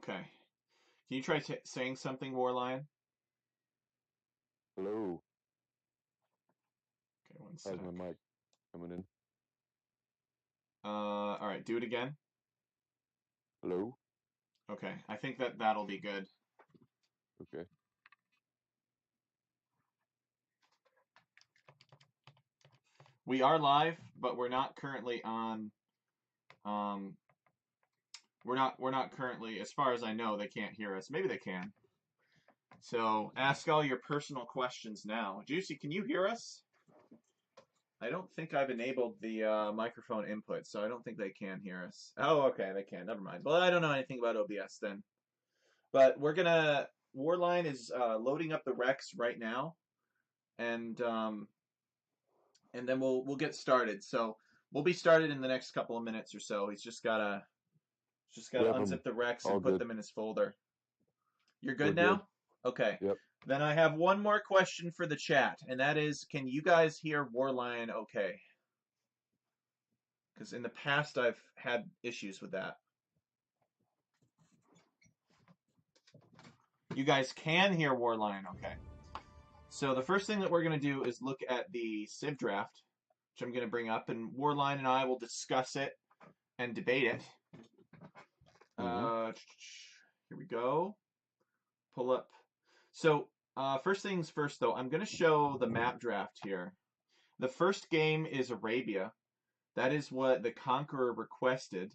Okay. Can you try saying something, Warlion? Hello. Okay, one How's my sec. mic coming in? All right, do it again. Hello. Okay, I think that'll be good. Okay. We are live, but we're not currently on. Um, we're not currently, as far as I know, they can't hear us. Maybe they can. So ask all your personal questions now. Juicy, can you hear us? I don't think I've enabled the microphone input, so I don't think they can hear us. Oh, okay, they can. Never mind. Well, I don't know anything about OBS then. But we're gonna. Warline is loading up the Rex right now, and then we'll get started. So we'll be started in the next couple of minutes or so. He's just gotta Yep, I'm unzip the Rex all and put good. them in his folder. You're We're good good. now? Okay. Yep. Then I have one more question for the chat, and that is, can you guys hear Warlion okay? Because in the past I've had issues with that. You guys can hear Warlion okay. So the first thing that we're going to do is look at the Civ draft, which I'm going to bring up, and Warline and I will discuss it and debate it. Mm-hmm. Uh, Here we go. Pull up. So first things first, though, I'm going to show the map draft here. The first game is Arabia. That is what the Conqueror requested,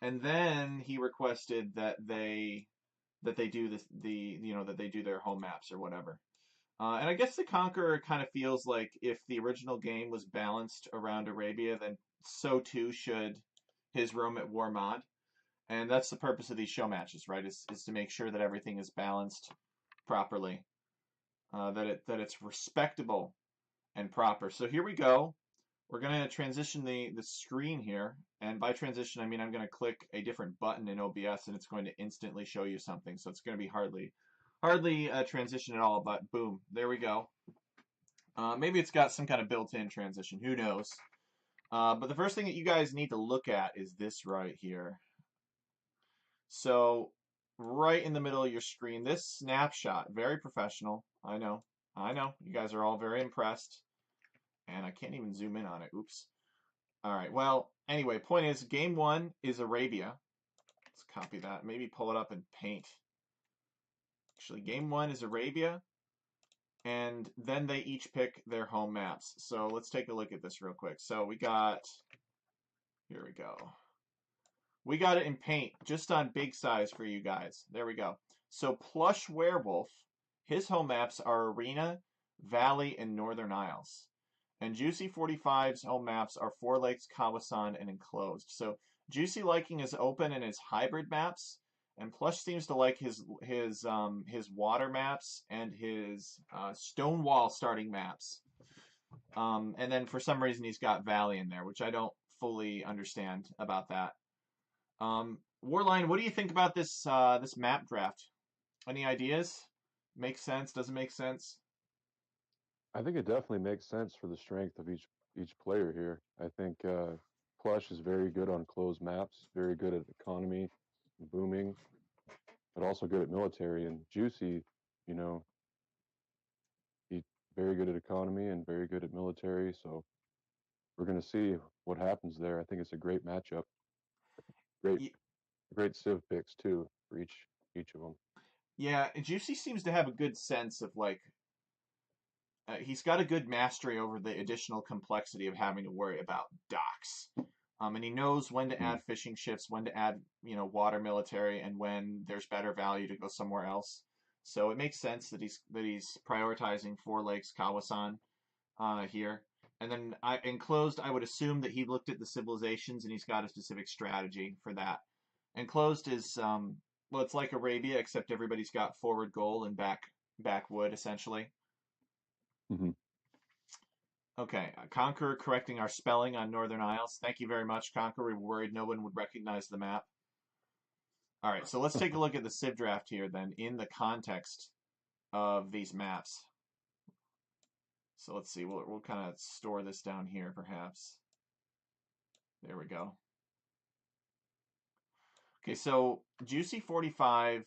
and then he requested that they do that they do their home maps or whatever. And I guess the Conqueror kind of feels like if the original game was balanced around Arabia, then so too should his Rome at War mod. And that's the purpose of these show matches, right? Is to make sure that everything is balanced properly, that it's respectable and proper. So here we go. We're gonna transition the screen here, and by transition I mean I'm gonna click a different button in OBS, and it's going to instantly show you something. So it's gonna be hardly a transition at all, but boom, there we go. Maybe it's got some kind of built-in transition. Who knows? But the first thing that you guys need to look at is this right here. So right in the middle of your screen, this snapshot, very professional. I know. You guys are all very impressed. And I can't even zoom in on it. Oops. All right. Well, anyway, point is, game one is Arabia. Let's copy that. Maybe pull it up in Paint. Actually, game one is Arabia, and then they each pick their home maps. So let's take a look at this real quick. So here we go. We got it in Paint, just on big size for you guys. There we go. So PlushWerewolf, his home maps are Arena, Valley, and Northern Isles. And Juicy45's home maps are Four Lakes, Kawasan, and Enclosed. So Juicy liking his open and his hybrid maps, and Plush seems to like his water maps and his Stonewall starting maps. And then for some reason he's got Valley in there, which I don't fully understand about that. Warline, what do you think about this map draft? Any ideas? Makes sense? Doesn't make sense? I think it definitely makes sense for the strength of each player here. I think Plush is very good on closed maps, very good at economy, booming, but also good at military. And Juicy, you know, he very good at economy and very good at military. So we're going to see what happens there. I think it's a great matchup. Great, great Civ picks too for each of them. Yeah, Juicy seems to have a good sense of like he's got a good mastery over the additional complexity of having to worry about docks. And he knows when to Mm. add fishing ships, when to add, water military, and when there's better value to go somewhere else. So it makes sense that he's prioritizing Four Lakes Kawasan here. And then enclosed, I would assume that he looked at the civilizations and he's got a specific strategy for that. Enclosed is well, it's like Arabia, except everybody's got forward goal and back wood essentially. Hmm. Okay, Conqueror correcting our spelling on Northern Isles. Thank you very much, Conqueror. We were worried no one would recognize the map. All right, so let's take a look at the Civ draft here then in the context of these maps. So let's see, we'll kind of store this down here perhaps. There we go. Okay, so Juicy45,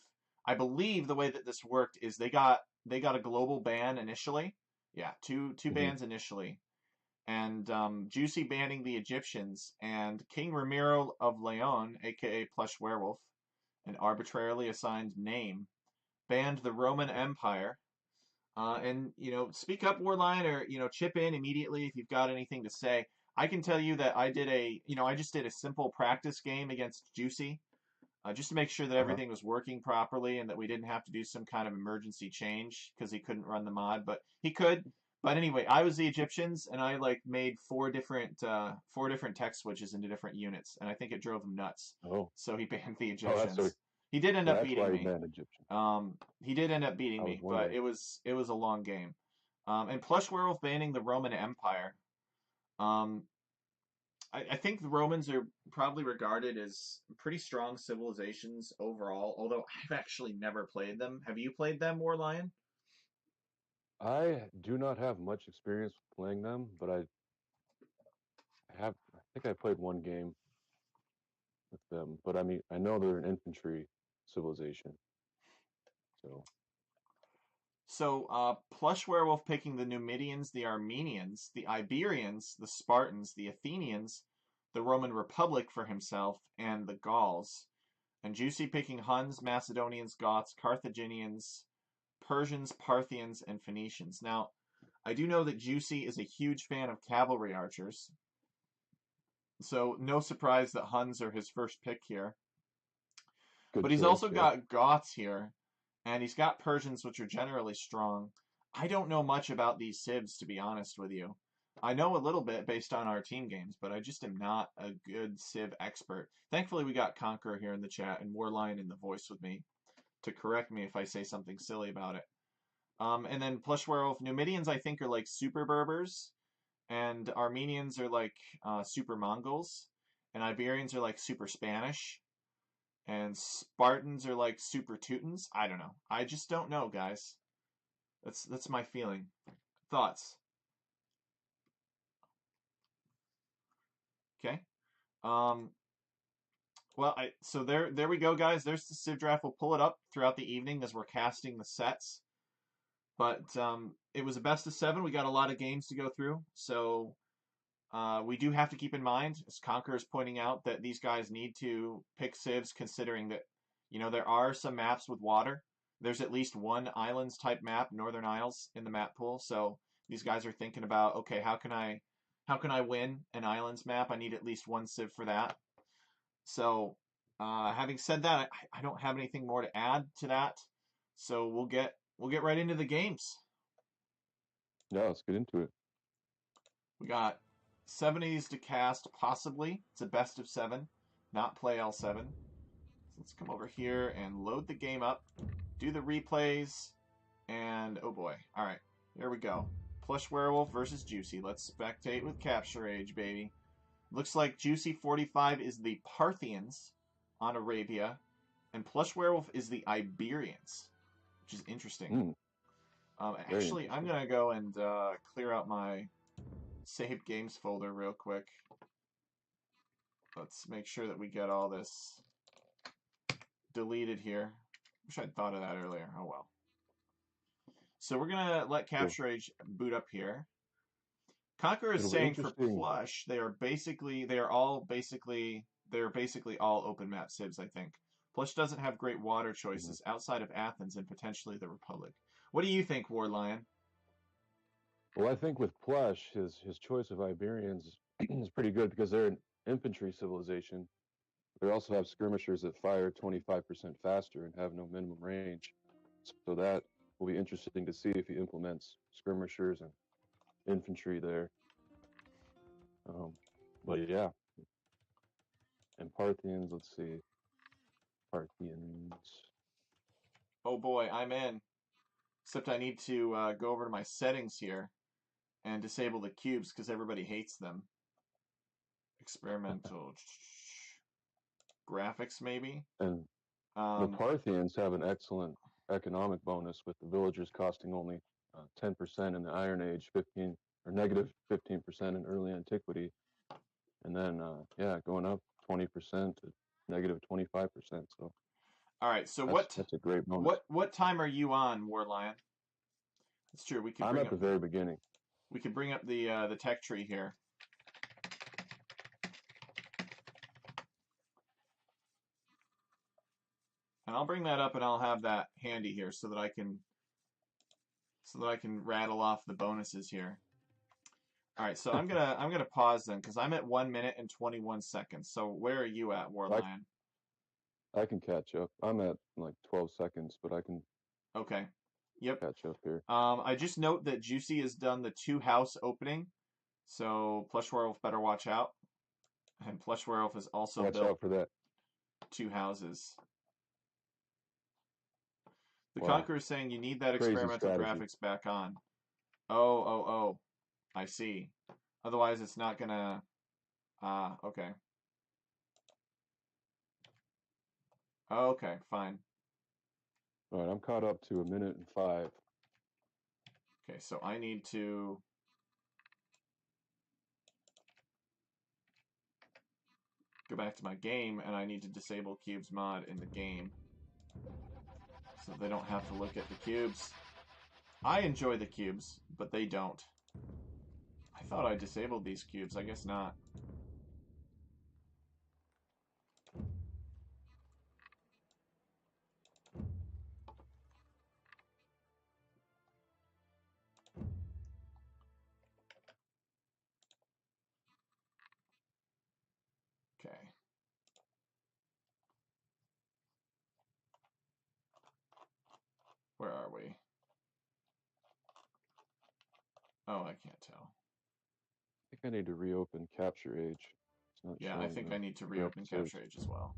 I believe the way that this worked is they got a global ban initially. Yeah, two Hmm. bans initially. And Juicy banning the Egyptians and King Ramiro of Leon, aka PlushWerewolf, an arbitrarily assigned name, banned the Roman Empire. And speak up, Warline, or chip in immediately if you've got anything to say. I can tell you that I just did a simple practice game against Juicy, just to make sure that Uh-huh. everything was working properly and that we didn't have to do some kind of emergency change because he couldn't run the mod, but he could. But anyway, I was the Egyptians and I like made four different tech switches into different units, and I think it drove him nuts. Oh, So he banned the oh, that's so Egyptians. He did end up that's beating why he me. banned Egyptian. He did end up beating I was me, but wondering. it was a long game. And Plush Werewolf banning the Roman Empire. Um, I think the Romans are probably regarded as pretty strong civilizations overall, although I've actually never played them. Have you played them, War Lion? I do not have much experience playing them, but I think I played one game with them. But I mean, I know they're an infantry civilization, so So, Plush Werewolf picking the Numidians, the Armenians, the Iberians, the Spartans, the Athenians, the Roman Republic for himself, and the Gauls. And Juicy picking Huns, Macedonians, Goths, Carthaginians, Persians, Parthians, and Phoenicians. Now, I do know that Juicy is a huge fan of cavalry archers, so no surprise that Huns are his first pick here. good But he's choice. also Yep. got Goths here, and he's got Persians, which are generally strong. I don't know much about these civs, to be honest with you. I know a little bit based on our team games, but I just am not a good civ expert. Thankfully, we got Conqueror here in the chat and Warline in the voice with me to correct me if I say something silly about it. And then Plush Werewolf, Numidians, I think, are like super Berbers, and Armenians are like super Mongols, and Iberians are like super Spanish, and Spartans are like super Teutons. I don't know. I just don't know, guys. That's my feeling. Thoughts? Okay. Um. Well, so there we go, guys. There's the Civ draft. We'll pull it up throughout the evening as we're casting the sets. But it was a best of seven. We got a lot of games to go through, so we do have to keep in mind, as Conqueror is pointing out, that these guys need to pick civs considering that, there are some maps with water. There's at least one islands type map, Northern Isles, in the map pool. So these guys are thinking about, okay, how can I win an islands map? I need at least one civ for that. So having said that, I don't have anything more to add to that. So we'll get right into the games. Yeah, let's get into it. We got 70s to cast, possibly. It's a best of seven, not play L7. So let's come over here and load the game up, do the replays, and oh boy. All right, here we go. Plush Werewolf versus Juicy. Let's spectate with Capture Age, baby. Looks like Juicy45 is the Parthians on Arabia, and Plush Werewolf is the Iberians, which is interesting. Hmm, very Actually, I'm interesting. going to go and clear out my saved games folder real quick. Let's make sure that we get all this deleted here. Wish I'd thought of that earlier. Oh well. So we're gonna let So Capture Age boot up here. Conqueror is it'll be saying for interesting. Plush, they're basically all open map civs, I think. Plush doesn't have great water Mhm. choices outside of Athens and potentially the Republic. What do you think, War Lion? Well, I think with Plush, his choice of Iberians is pretty good because they're an infantry civilization. They also have skirmishers that fire 25% faster and have no minimum range. So that will be interesting to see if he implements skirmishers and infantry there. Um, but yeah, and Parthians, let's see, Parthians. Oh boy, I'm in. Except I need to go over to my settings here and disable the cubes because everybody hates them. Experimental graphics, maybe. And the Um, Parthians have an excellent economic bonus with the villagers costing only 10% in the Iron Age, 15 or negative 15% in early antiquity, and then yeah, going up 20% to negative 25%. So All right. So that's a great bonus. what time are you on, War Lion? That's true. I'm at the very beginning. We could bring up the tech tree here. And I'll bring that up and I'll have that handy here so that I can rattle off the bonuses here. All right, so I'm gonna pause then because I'm at 1 minute and 21 seconds. So where are you at, Warlion? I can catch up. I'm at like 12 seconds, but I can Okay. Yep. catch up here. I just note that Juicy has done the 2-house opening, so PlushWerewolf better watch out. And PlushWerewolf has also Watch built out for that. 2 houses. The Wow. Conqueror is saying you need that Crazy experimental strategy. graphics back on. Oh. I see. Otherwise, it's not gonna. Okay. Okay, fine. All right, I'm caught up to 1 minute and 5. Okay, so I need to go back to my game and I need to disable cubes mod in the game so they don't have to look at the cubes. I enjoy the cubes, but they don't. I thought I disabled these cubes. I guess not. Okay. Where are we? Oh, I can't tell. I think I need to reopen Capture Age. It's not Yeah, I showing think the I need to correct reopen search. Capture Age as well.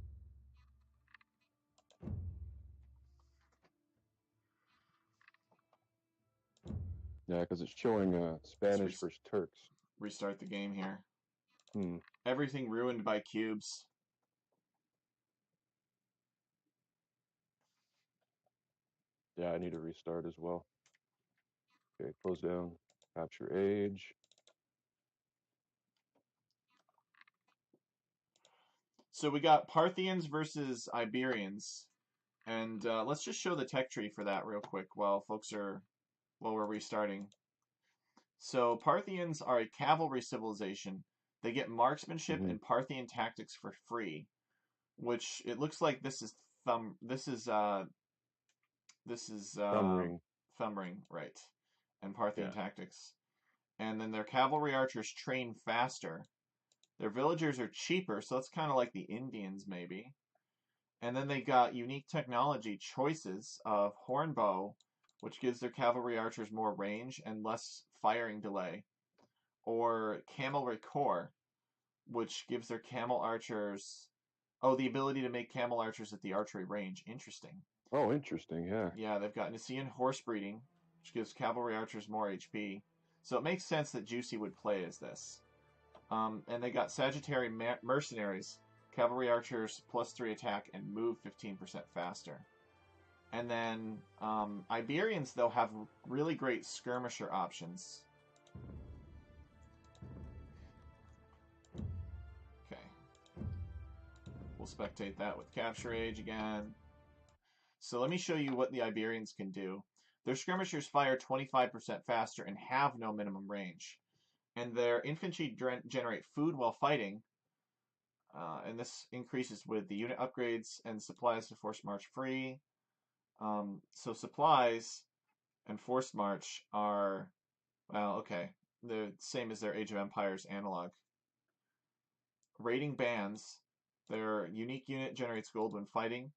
Yeah, because it's showing Spanish versus Turks. Restart the game here. Hmm. Everything ruined by cubes. Yeah, I need to restart as well. Okay, close down Capture Age. So we got Parthians versus Iberians. And let's just show the tech tree for that real quick while we're restarting. So Parthians are a cavalry civilization. They get marksmanship Mm-hmm. and Parthian tactics for free, which it looks like this is Thumb ring. thumb ring, right? And Parthian Yeah. tactics. And then their cavalry archers train faster. Their villagers are cheaper, so it's kind of like the Indians maybe. And then they got unique technology choices of hornbow, which gives their cavalry archers more range and less firing delay, or camel recour, which gives their camel archers the ability to make camel archers at the archery range. Interesting. Oh, interesting. Yeah. Yeah, they've got Nicean horse breeding, which gives cavalry archers more HP. So it makes sense that Juicy would play as this. And they got Sagittarian mercenaries, cavalry archers +3 attack and move 15% faster. And then Iberians, though, have really great skirmisher options. Okay. We'll spectate that with Capture Age again. So let me show you what the Iberians can do. Their skirmishers fire 25% faster and have no minimum range. And their infantry generate food while fighting. And this increases with the unit upgrades and supplies to force march free. So supplies and forced march are, well, okay. The same as their Age of Empires analog. Raiding bands, their unique unit generates gold when fighting.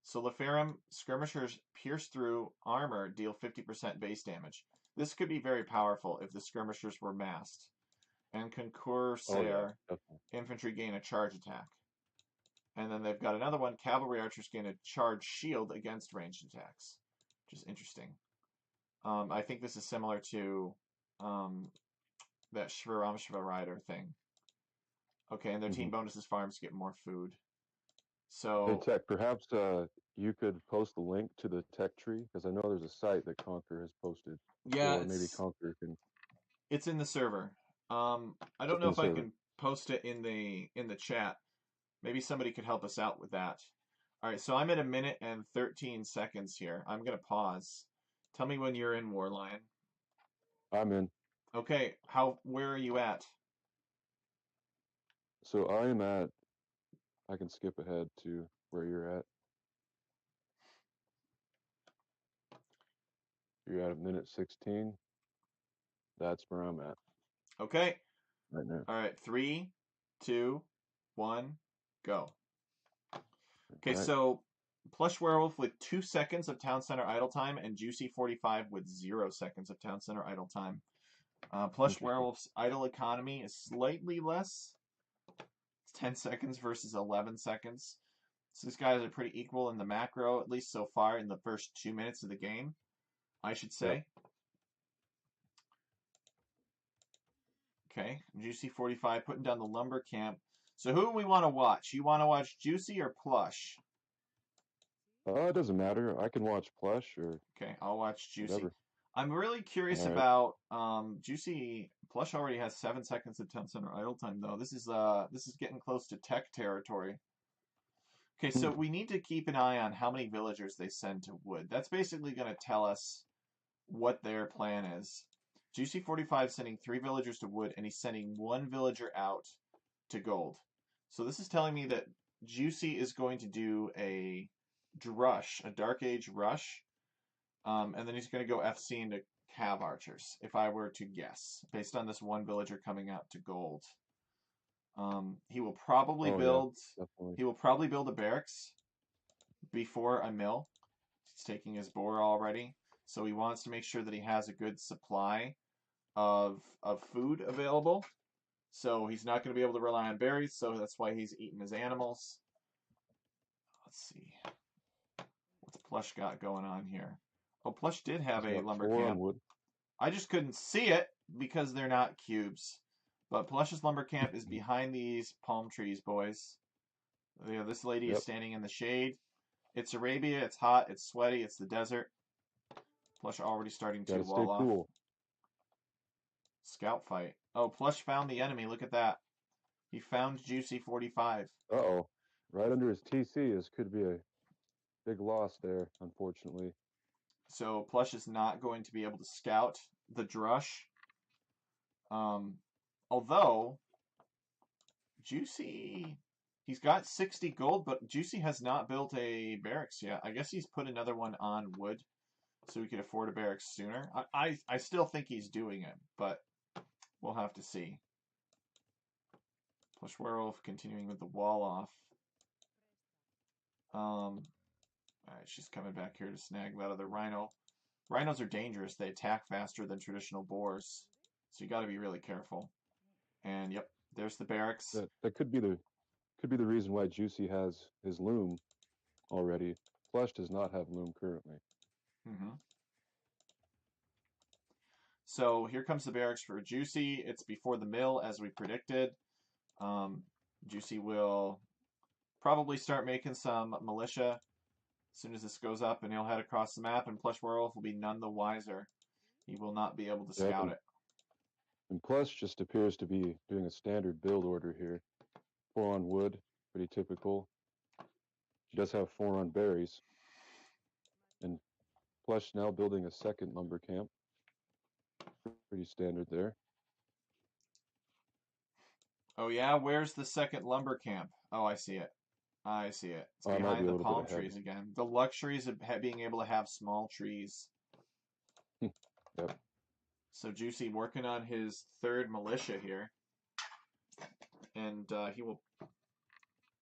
Soliferum skirmishers pierce through armor, deal 50% base damage. This could be very powerful if the skirmishers were massed. And Oh, yeah. Concursor Definitely. infantry gain a charge attack. And then they've got another one, cavalry archers gain a charge shield against ranged attacks, which is interesting. I think this is similar to that Shvaramshva rider thing. Okay, and their Mm-hmm. team bonuses farms get more food. Hey, So Tech, perhaps you could post a link to the tech tree because I know there's a site that Conquer has posted, yeah, or maybe Conquer can. it's in the server. I It's don't know in the if I server. can post it in the chat. Maybe somebody could help us out with that. All right, so I'm at 1 minute and 13 seconds here. I'm gonna pause. Tell me when you're in, Warlion. I'm in. Okay, where are you at? So I am at. I can skip ahead to where you're at. You're at 1 minute 16. That's where I'm at Okay. right now. All right, 3, 2, 1, go. All Okay, right. so PlushWerewolf with 2 seconds of Town Center idle time and Juicy45 with 0 seconds of Town Center idle time. Interesting. PlushWerewolf's idle economy is slightly less. It's 10 seconds versus 11 seconds. So these guys are pretty equal in the macro, at least so far in the first 2 minutes of the game, I should Yep. say. Okay, Juicy45 putting down the lumber camp. So who do we want to watch? You want to watch Juicy or Plush? It doesn't matter. I can watch Plush or Okay, I'll watch Juicy. whatever. I'm really All curious right. about Juicy. Plush already has 7 seconds of Town Center idle time though. This is getting close to tech territory. Okay, Hmm. so we need to keep an eye on how many villagers they send to wood. That's basically going to tell us what their plan is. Juicy45 sending 3 villagers to wood, and he's sending 1 villager out to gold. So this is telling me that Juicy is going to do a drush, a Dark Age rush, and then he's going to go FC into Cav Archers, if I were to guess, based on this 1 villager coming out to gold. He will probably Oh yeah, build. definitely. He will probably build a barracks before a mill. He's taking his boar already, so he wants to make sure that he has a good supply of food available. So he's not going to be able to rely on berries, so that's why he's eating his animals. Let's see. What's Plush got going on here? Oh, Plush did have He's a got lumber 4 on camp. wood. I just couldn't see it because they're not cubes. But Plush's lumber camp is behind these palm trees, boys. You know, this lady is Yep. standing in the shade. It's Arabia. It's hot. It's sweaty. It's the desert. Plush already starting Got to to stay wall off. cool. Scout fight. Oh, Plush found the enemy. Look at that. He found Juicy45. Uh-oh. Right under his TC is could be a big loss there, unfortunately. So Plush is not going to be able to scout the Drush. Um, although Juicy, he's got 60 gold, but Juicy has not built a barracks yet. I guess he's put another one on wood so he could afford a barracks sooner. I still think he's doing it, but we'll have to see. PlushWerewolf continuing with the wall off. Alright, she's coming back here to snag that other rhino. Rhinos are dangerous. They attack faster than traditional boars, so you got to be really careful. And yep, there's the barracks. That could be the reason why Juicy has his loom already. Plush does not have loom currently. Hmm. So here comes the barracks for Juicy. It's before the mill, as we predicted. Um, Juicy will probably start making some militia as soon as this goes up, and he'll head across the map, and PlushWerewolf will be none the wiser. He will not be able to Yep, scout it. and Plush just appears to be doing a standard build order here. 4 on wood, pretty typical. He does have 4 on berries. And Plush now building a second lumber camp. Pretty standard there. Oh yeah, where's the second lumber camp? Oh, I see it. I see it. It's I might be behind a the little bit palm ahead. trees again. The luxuries of being able to have small trees. Yep. So Juicy working on his third militia here, and he will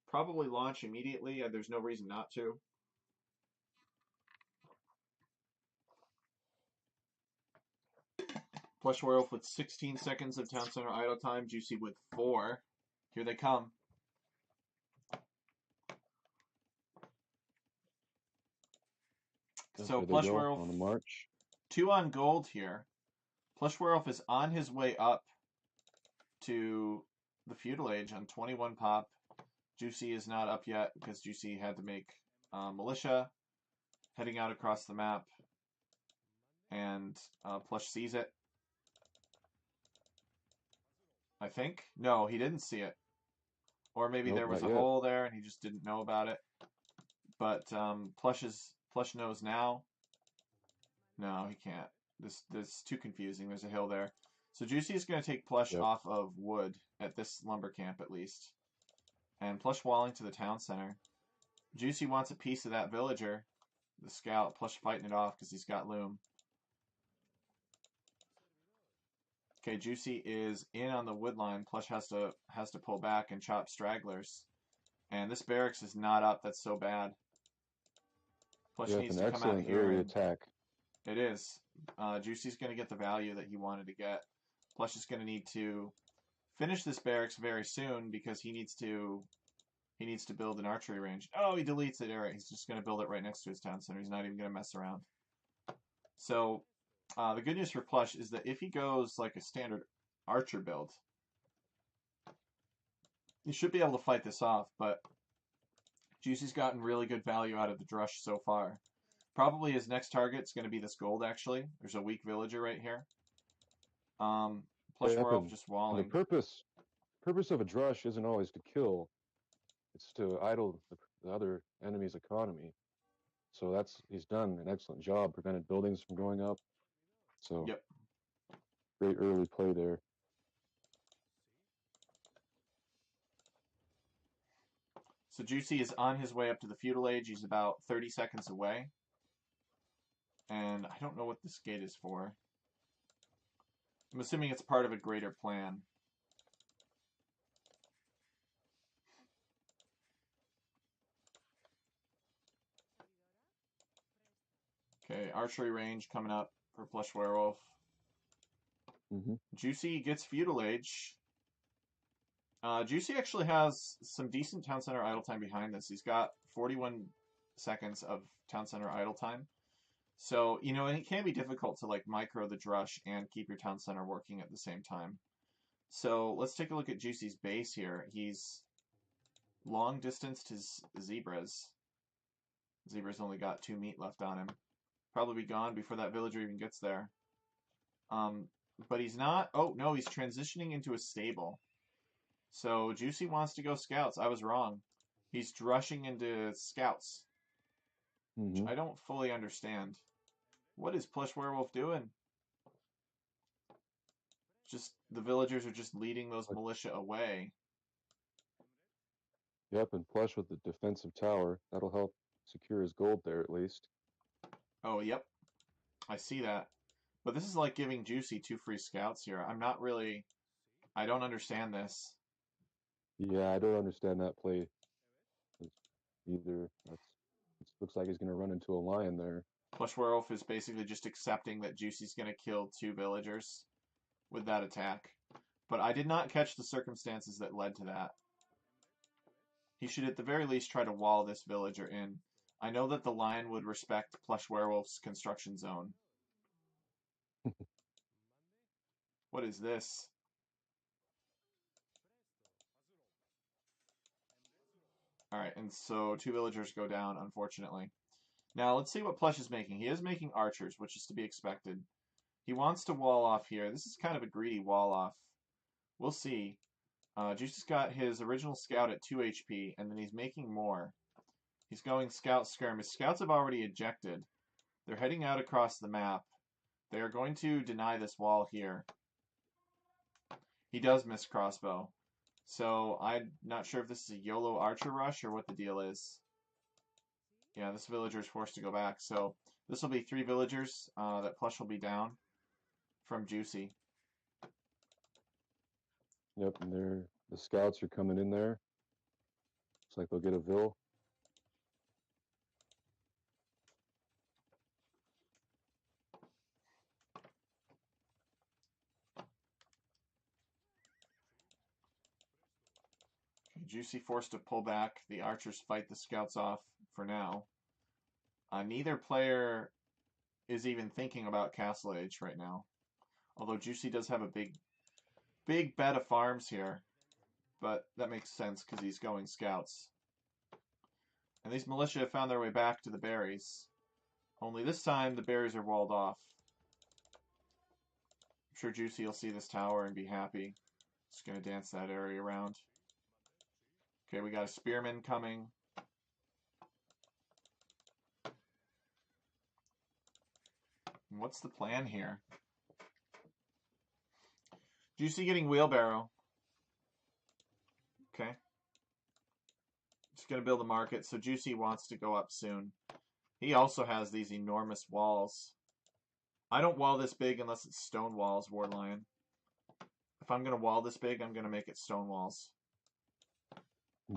probably launch immediately. There's no reason not to. PlushWerewolf with 16 seconds of Town Center idle time. Juicy with 4. Here they come. Yep, So there they go PlushWerewolf on the march. 2 on gold here. PlushWerewolf is on his way up to the feudal age on 21 pop. Juicy is not up yet because Juicy had to make militia, heading out across the map, and Plush sees it. I think. No, he didn't see it. Or maybe Nope, there was not a yet. hole there and he just didn't know about it. But Plush knows now. No, he can't. This is too confusing. There's a hill there. So Juicy is going to take Plush Yep. off of wood at this lumber camp at least. And Plush walling to the town center. Juicy wants a piece of that villager. The scout. Plush fighting it off because he's got loom. Okay, Juicy is in on the wood line. Plush has to pull back and chop stragglers. And this barracks is not up. That's so bad. Plush Yep, needs an to come out excellent here early and attack. it is. Juicy's going to get the value that he wanted to get. Plush is going to need to finish this barracks very soon because he needs to build an archery range. Oh, he deletes it. All right, he's just going to build it right next to his town center. He's not even going to mess around. So the good news for Plush is that if he goes like a standard archer build, he should be able to fight this off. But Juicy's gotten really good value out of the Drush so far. Probably his next target is going to be this gold, actually. There's a weak villager right here. Um, Yep, PlushWerewolf just and the walling. purpose of a drush isn't always to kill; it's to idle the other enemy's economy. So he's done an excellent job, prevented buildings from going up. So Yep. great early play there. So Juicy is on his way up to the feudal age. He's about 30 seconds away. And I don't know what this gate is for. I'm assuming it's part of a greater plan. Okay, archery range coming up for PlushWerewolf. Hmm. Juicy gets feudal age. Juicy actually has some decent town center idle time behind this. He's got 41 seconds of town center idle time. So, and it can be difficult to like micro the drush and keep your town center working at the same time. So let's take a look at Juicy's base here. He's long distanced his zebras. Zebra's only got 2 meat left on him. Probably be gone before that villager even gets there. Um, but he's not. Oh no, he's transitioning into a stable. So Juicy wants to go scouts. I was wrong. He's drushing into scouts, which Hmm. I don't fully understand. What is PlushWerewolf doing? Just the villagers are just leading those Like, militia away. yep, and Plush with the defensive tower. That'll help secure his gold there at least. Oh, yep, I see that. But this is like giving Juicy 2 free scouts here. I'm not really. I don't understand this. Yeah, I don't understand that play either. It looks like he's going to run into a lion there. PlushWerewolf is basically just accepting that Juicy's going to kill 2 villagers with that attack. But I did not catch the circumstances that led to that. He should at the very least try to wall this villager in. I know that the lion would respect PlushWerewolf's construction zone. What is this? Alright, and so 2 villagers go down, unfortunately. Now, let's see what Plush is making. He is making archers, which is to be expected. He wants to wall off here. This is kind of a greedy wall off. We'll see. Juice has got his original scout at 2 HP, and then he's making more. He's going scout skirm. His scouts have already ejected. They're heading out across the map. They are going to deny this wall here. He does miss crossbow. So I'm not sure if this is a YOLO archer rush or what the deal is. Yeah, this villager is forced to go back. So this will be 3 villagers that Plush will be down from Juicy. Yep, and the scouts are coming in there. Looks like they'll get a Vil. Okay, Juicy forced to pull back. The archers fight the scouts off for now. Neither player is even thinking about Castle Age right now. Although Juicy does have a big bed of farms here. But that makes sense because he's going scouts. And these militia have found their way back to the berries. Only this time the berries are walled off. I'm sure Juicy will see this tower and be happy. Just going to dance that area around. Okay, we got a spearman coming. What's the plan here? Juicy getting wheelbarrow. Okay. Just gonna build a market, so Juicy wants to go up soon. He also has these enormous walls. I don't wall this big unless it's stone walls, War Lion. If I'm gonna wall this big, I'm gonna make it stone walls.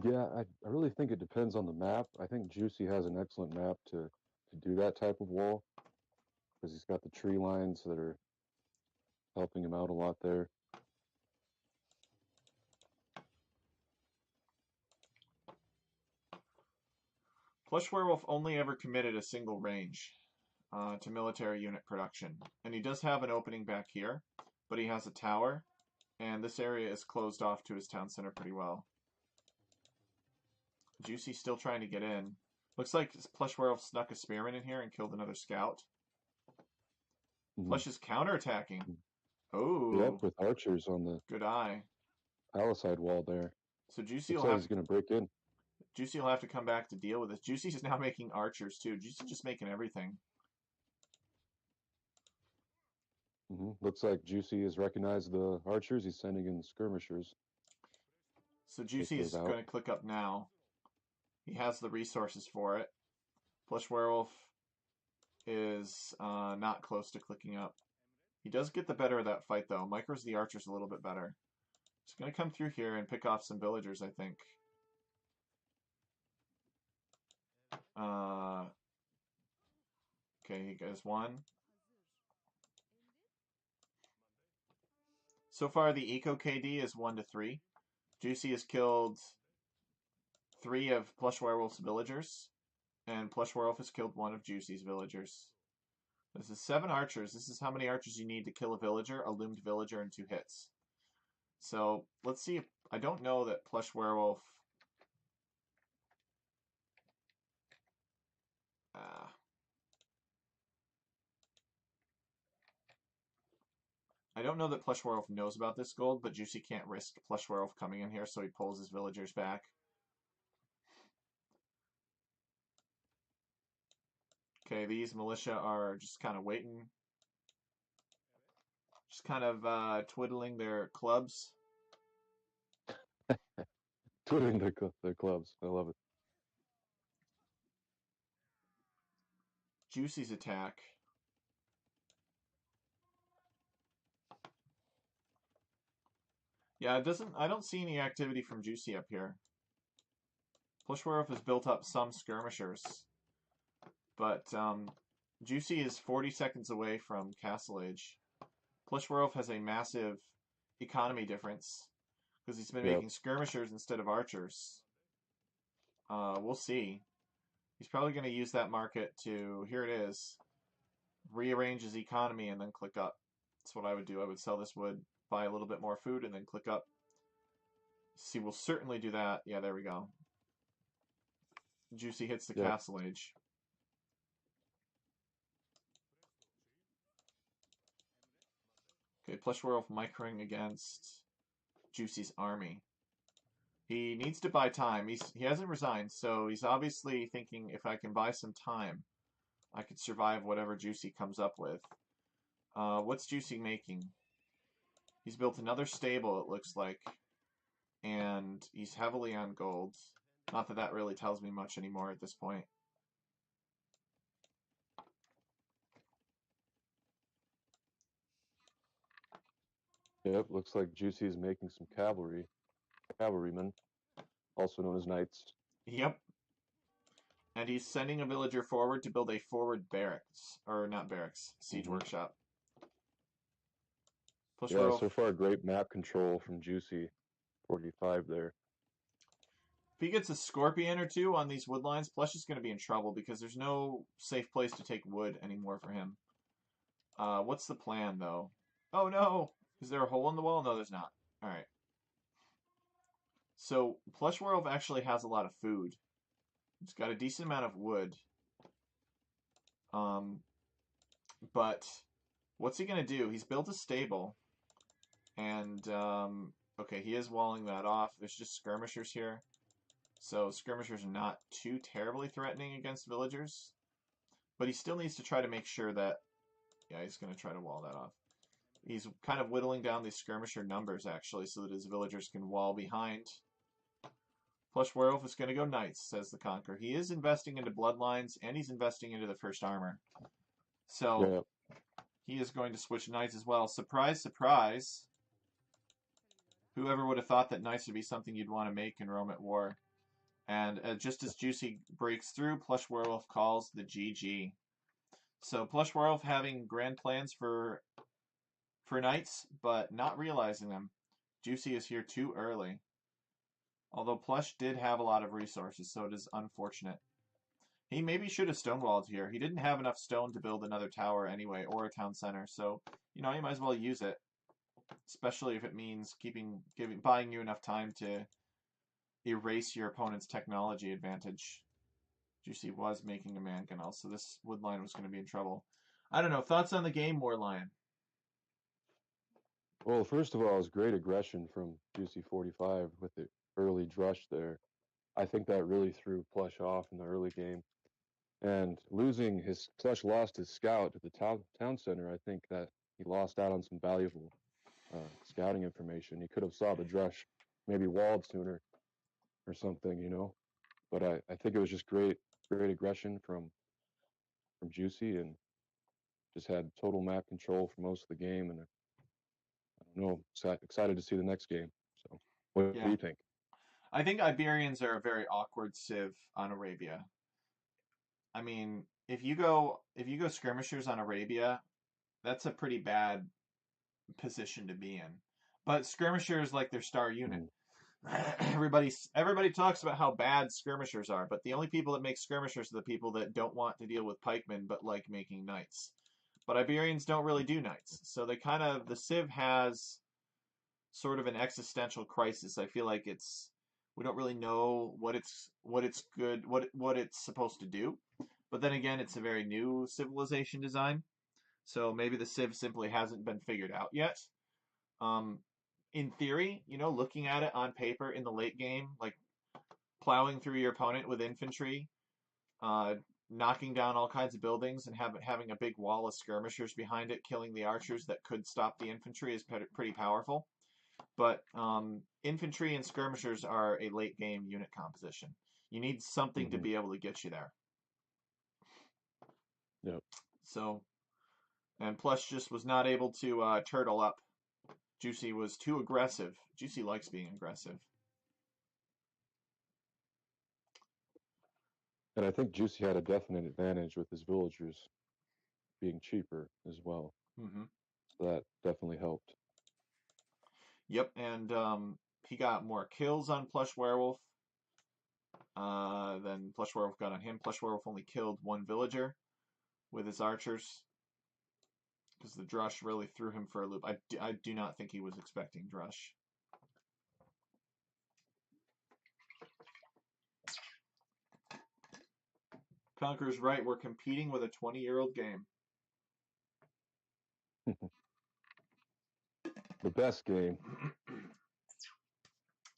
Yeah, I really think it depends on the map. I think Juicy has an excellent map to do that type of wall because he's got the tree lines that are helping him out a lot there. PlushWerewolf only ever committed a single range to military unit production. And he does have an opening back here, but he has a tower, and this area is closed off to his town center pretty well. Juicy's still trying to get in. Looks like PlushWerewolf snuck a spearman in here and killed another scout. Hmm. Plush is counterattacking. Yep, Oh, with archers on the good eye. palisade wall there. So Juicy Looks will like have he's going to break in. Juicy will have to come back to deal with this. Juicy is now making archers too. Juicy's just making everything. Looks like Juicy has recognized the archers. He's sending in skirmishers. So Take Juicy those is out. going to click up now. He has the resources for it. Plush Werewolf is not close to clicking up. He does get the better of that fight though. Micros the archers a little bit better. He's going to come through here and pick off some villagers, I think. Okay, he goes one. So far, the Eco KD is 1 to 3. Juicy has killed 3 of Plush Werewolf's villagers, and Plush Werewolf has killed 1 of Juicy's villagers. This is 7 archers. This is how many archers you need to kill a villager, a loomed villager, in 2 hits. So let's see if I don't know that Plush Werewolf. Uh, I don't know that Plush Werewolf knows about this gold, but Juicy can't risk Plush Werewolf coming in here, so he pulls his villagers back. Okay, these militia are just kind of waiting. Just kind of twiddling their clubs. Twiddling their clubs. I love it. Juicy's attack. Yeah, it doesn't. I don't see any activity from Juicy up here. Plushwerewolf has built up some skirmishers, but Juicy is 40 seconds away from Castle Age. Plushwerewolf has a massive economy difference because he's been Yep. making skirmishers instead of archers. We'll see. He's probably going to use that market to, here it is, rearrange his economy and then click up. That's what I would do. I would sell this wood, buy a little bit more food, and then click up. See, we'll certainly do that. Yeah, there we go. Juicy hits the Yep. Castle Age. Okay, Plushwerewolf microing against Juicy's army. He needs to buy time. He hasn't resigned, so he's obviously thinking if I can buy some time, I could survive whatever Juicy comes up with. What's Juicy making? He's built another stable, it looks like, and he's heavily on gold. Not that that really tells me much anymore at this point. Yep. Looks like Juicy is making some cavalrymen, also known as knights. Yep. And he's sending a villager forward to build a forward barracks. Or not barracks, siege Hmm. workshop. Yeah. Plushwerewolf. So far, great map control from Juicy 45 there. If he gets a scorpion or two on these wood lines, Plush is going to be in trouble because there's no safe place to take wood anymore for him. What's the plan, though? Oh, no! Is there a hole in the wall? No, there's not. Alright. So, Plush Werewolf actually has a lot of food. He's got a decent amount of wood. Um, but what's he going to do? He's built a stable. And, okay, he is walling that off. There's just skirmishers here. So skirmishers are not too terribly threatening against villagers. But he still needs to try to make sure that... Yeah, he's going to try to wall that off. He's kind of whittling down these skirmisher numbers, actually, so that his villagers can wall behind. PlushWerewolf is going to go knights, says the Conqueror. He is investing into bloodlines, and he's investing into the first armor. So Yeah. he is going to switch knights as well. Surprise, surprise. Whoever would have thought that knights would be something you'd want to make in Rome at War. And just as Juicy breaks through, PlushWerewolf calls the GG. So PlushWerewolf having grand plans for knights, but not realizing them. Juicy is here too early. Although Plush did have a lot of resources, so it is unfortunate. He maybe should have stonewalled here. He didn't have enough stone to build another tower anyway, or a town center, so, you know, you might as well use it. Especially if it means buying you enough time to erase your opponent's technology advantage. Juicy was making a mangonel, so this wood line was going to be in trouble. I don't know. Thoughts on the game, Warlion? Well, first of all, it was great aggression from Juicy45 with the early drush there. I think that really threw Plush off in the early game. And losing his Plush lost his scout at the town center. I think that he lost out on some valuable scouting information. He could have saw the drush maybe walled sooner or something, you know. But I think it was just great aggression from Juicy, and just had total map control for most of the game. And I don't know, excited to see the next game. So, what do Yeah. you think? I think Iberians are a very awkward civ on Arabia. I mean, if you go skirmishers on Arabia, that's a pretty bad position to be in. But skirmishers like their star unit. Mm, Everybody talks about how bad skirmishers are, but the only people that make skirmishers are the people that don't want to deal with pikemen but like making knights. But Iberians don't really do knights, so the civ has sort of an existential crisis. I feel like we don't really know what it's supposed to do. But then again, it's a very new civilization design, so maybe the civ simply hasn't been figured out yet. Um, in theory, looking at it on paper in the late game, like plowing through your opponent with infantry, uh, knocking down all kinds of buildings, and having a big wall of skirmishers behind it, killing the archers that could stop the infantry is pretty powerful. But infantry and skirmishers are a late game unit composition. You need something to hmm be able to get you there. Yep. So, and Plush just was not able to turtle up. Juicy was too aggressive. Juicy likes being aggressive. And I think Juicy had a definite advantage with his villagers being cheaper as well. Mm-hmm. So that definitely helped. Yep, and he got more kills on PlushWerewolf than PlushWerewolf got on him. PlushWerewolf only killed one villager with his archers because the Drush really threw him for a loop. I do not think he was expecting Drush. Conqueror's right, we're competing with a 20-year-old game. The best game.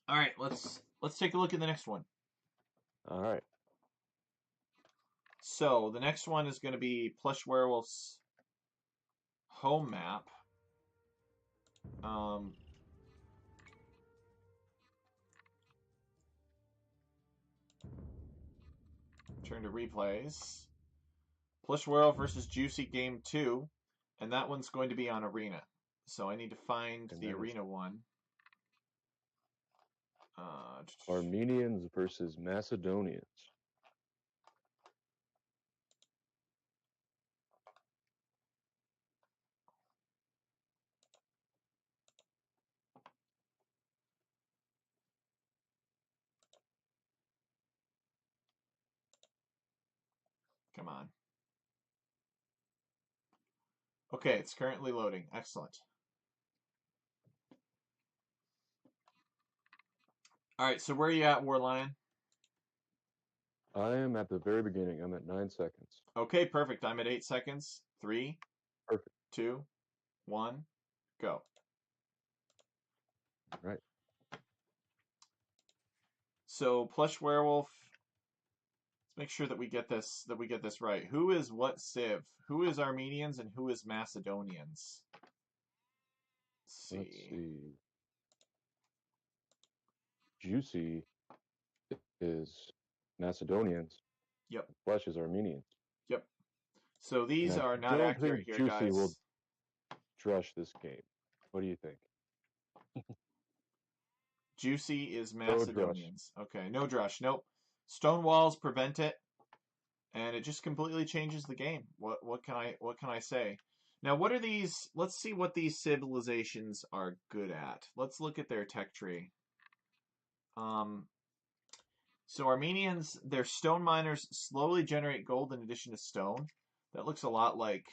All right, let's take a look at the next one. All right. So the next one is going to be PlushWerewolf's home map. Um, turn to replays. PlushWerewolf versus Juicy Game 2, and that one's going to be on Arena. So I need to find And the that is Arena one. Uh, Armenians versus Macedonians. come on. Okay, it's currently loading. Excellent. All right, so where are you at, Warlion? I am at the very beginning. I'm at 9 seconds. Okay, perfect. I'm at 8 seconds. 3, Perfect. 2, 1, go. All right. So Plush Werewolf, let's make sure that we get this right. Who is what Civ? Who is Armenians and who is Macedonians? Let's Let's see. see. Juicy is Macedonians. Yep, Flesh is Armenians. yep. So And these I are not don't accurate think here, Juicy will guys. drush this game. What do you think? Juicy is No drush. Macedonians. Okay, no drush. Nope. Stone walls prevent it, and it just completely changes the game. What can I say? Now, what are these? Let's see what these civilizations are good at. Let's look at their tech tree. Um, so Armenians, their stone miners slowly generate gold in addition to stone. That looks a lot like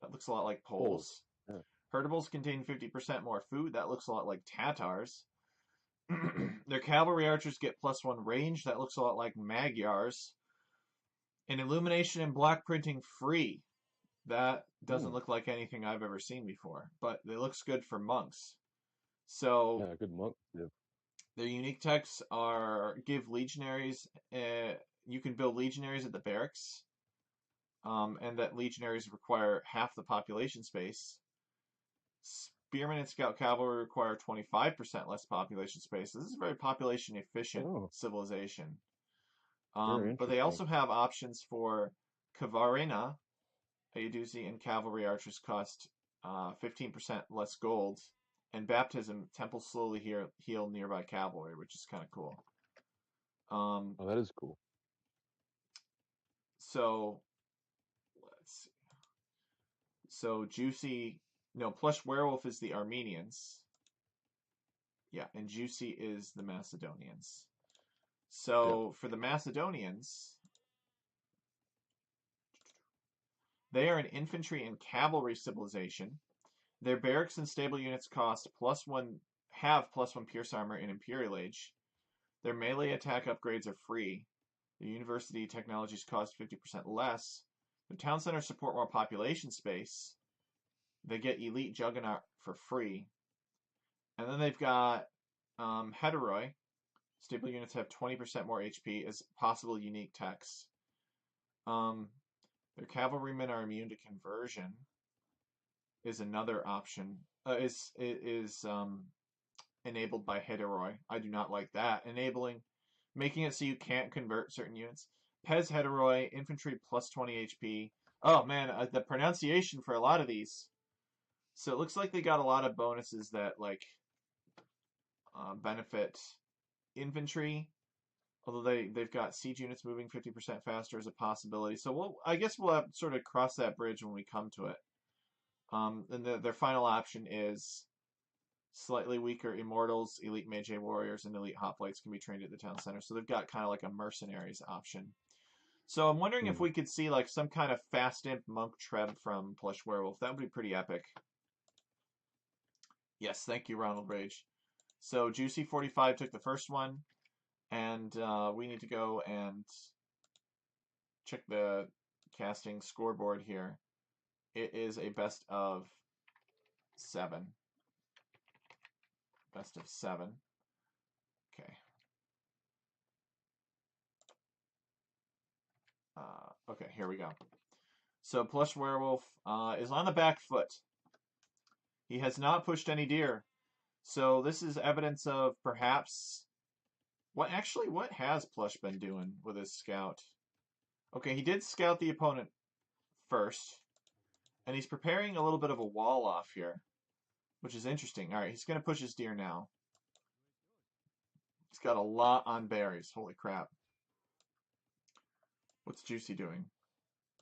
Holes. Poles. Yeah. Herdables contain 50% more food. That looks a lot like Tatars. Their cavalry archers get +1 range. That looks a lot like Magyars. And illumination and block printing free. That doesn't Hmm. look like anything I've ever seen before, but it looks good for monks. So Yeah, good monk. Yeah. their unique techs are give legionaries. You can build legionaries at the barracks, and that legionaries require half the population space. Spearmen and scout cavalry require 25% less population space. This is a very population efficient Oh, civilization. very But they interesting. also have options for Kavarina, Ayuduzi, and cavalry archers cost 15% less gold. And baptism, temples slowly heal nearby cavalry, which is kind of cool. Um, Oh, that is cool. so let's see. So Juicy, no, Plush Werewolf is the Armenians. Yeah, and Juicy is the Macedonians. Yeah. So for the Macedonians, they are an infantry and cavalry civilization. Their barracks and stable units cost +1, have +1 pierce armor in Imperial Age. Their melee attack upgrades are free. The university technologies cost 50% less. The town centers support more population space. They get elite juggernaut for free. And then they've got Heteroi. Stable units have 20% more HP as possible unique techs. Um, their cavalrymen are immune to conversion. Is another option. Is enabled by Heteroi. I do not like that. Making it so you can't convert certain units. Pez Heteroi, infantry +20 HP. Oh man, the pronunciation for a lot of these. So it looks like they got a lot of bonuses that like benefit infantry. Although they've got siege units moving 50% faster as a possibility. So I guess we'll have sort of cross that bridge when we come to it. And their final option is slightly weaker immortals, elite mage warriors, and elite hoplites can be trained at the town center. So they've got kind of like a mercenaries option. So I'm wondering if Hmm. we could see like some kind of fast imp monk treb from Plush Werewolf. That would be pretty epic. Yes, thank you, Ronald Rage. So Juicy45 took the first one, and we need to go and check the casting scoreboard here. It is a best of 7. Best of 7. Okay. Okay, here we go. So Plush Werewolf is on the back foot. He has not pushed any deer. So this is evidence of perhaps what has Plush been doing with his scout? Okay, he did scout the opponent first, and he's preparing a little bit of a wall off here, which is interesting. All right, he's going to push his deer now. He's got a lot on berries. Holy crap. What's Juicy doing?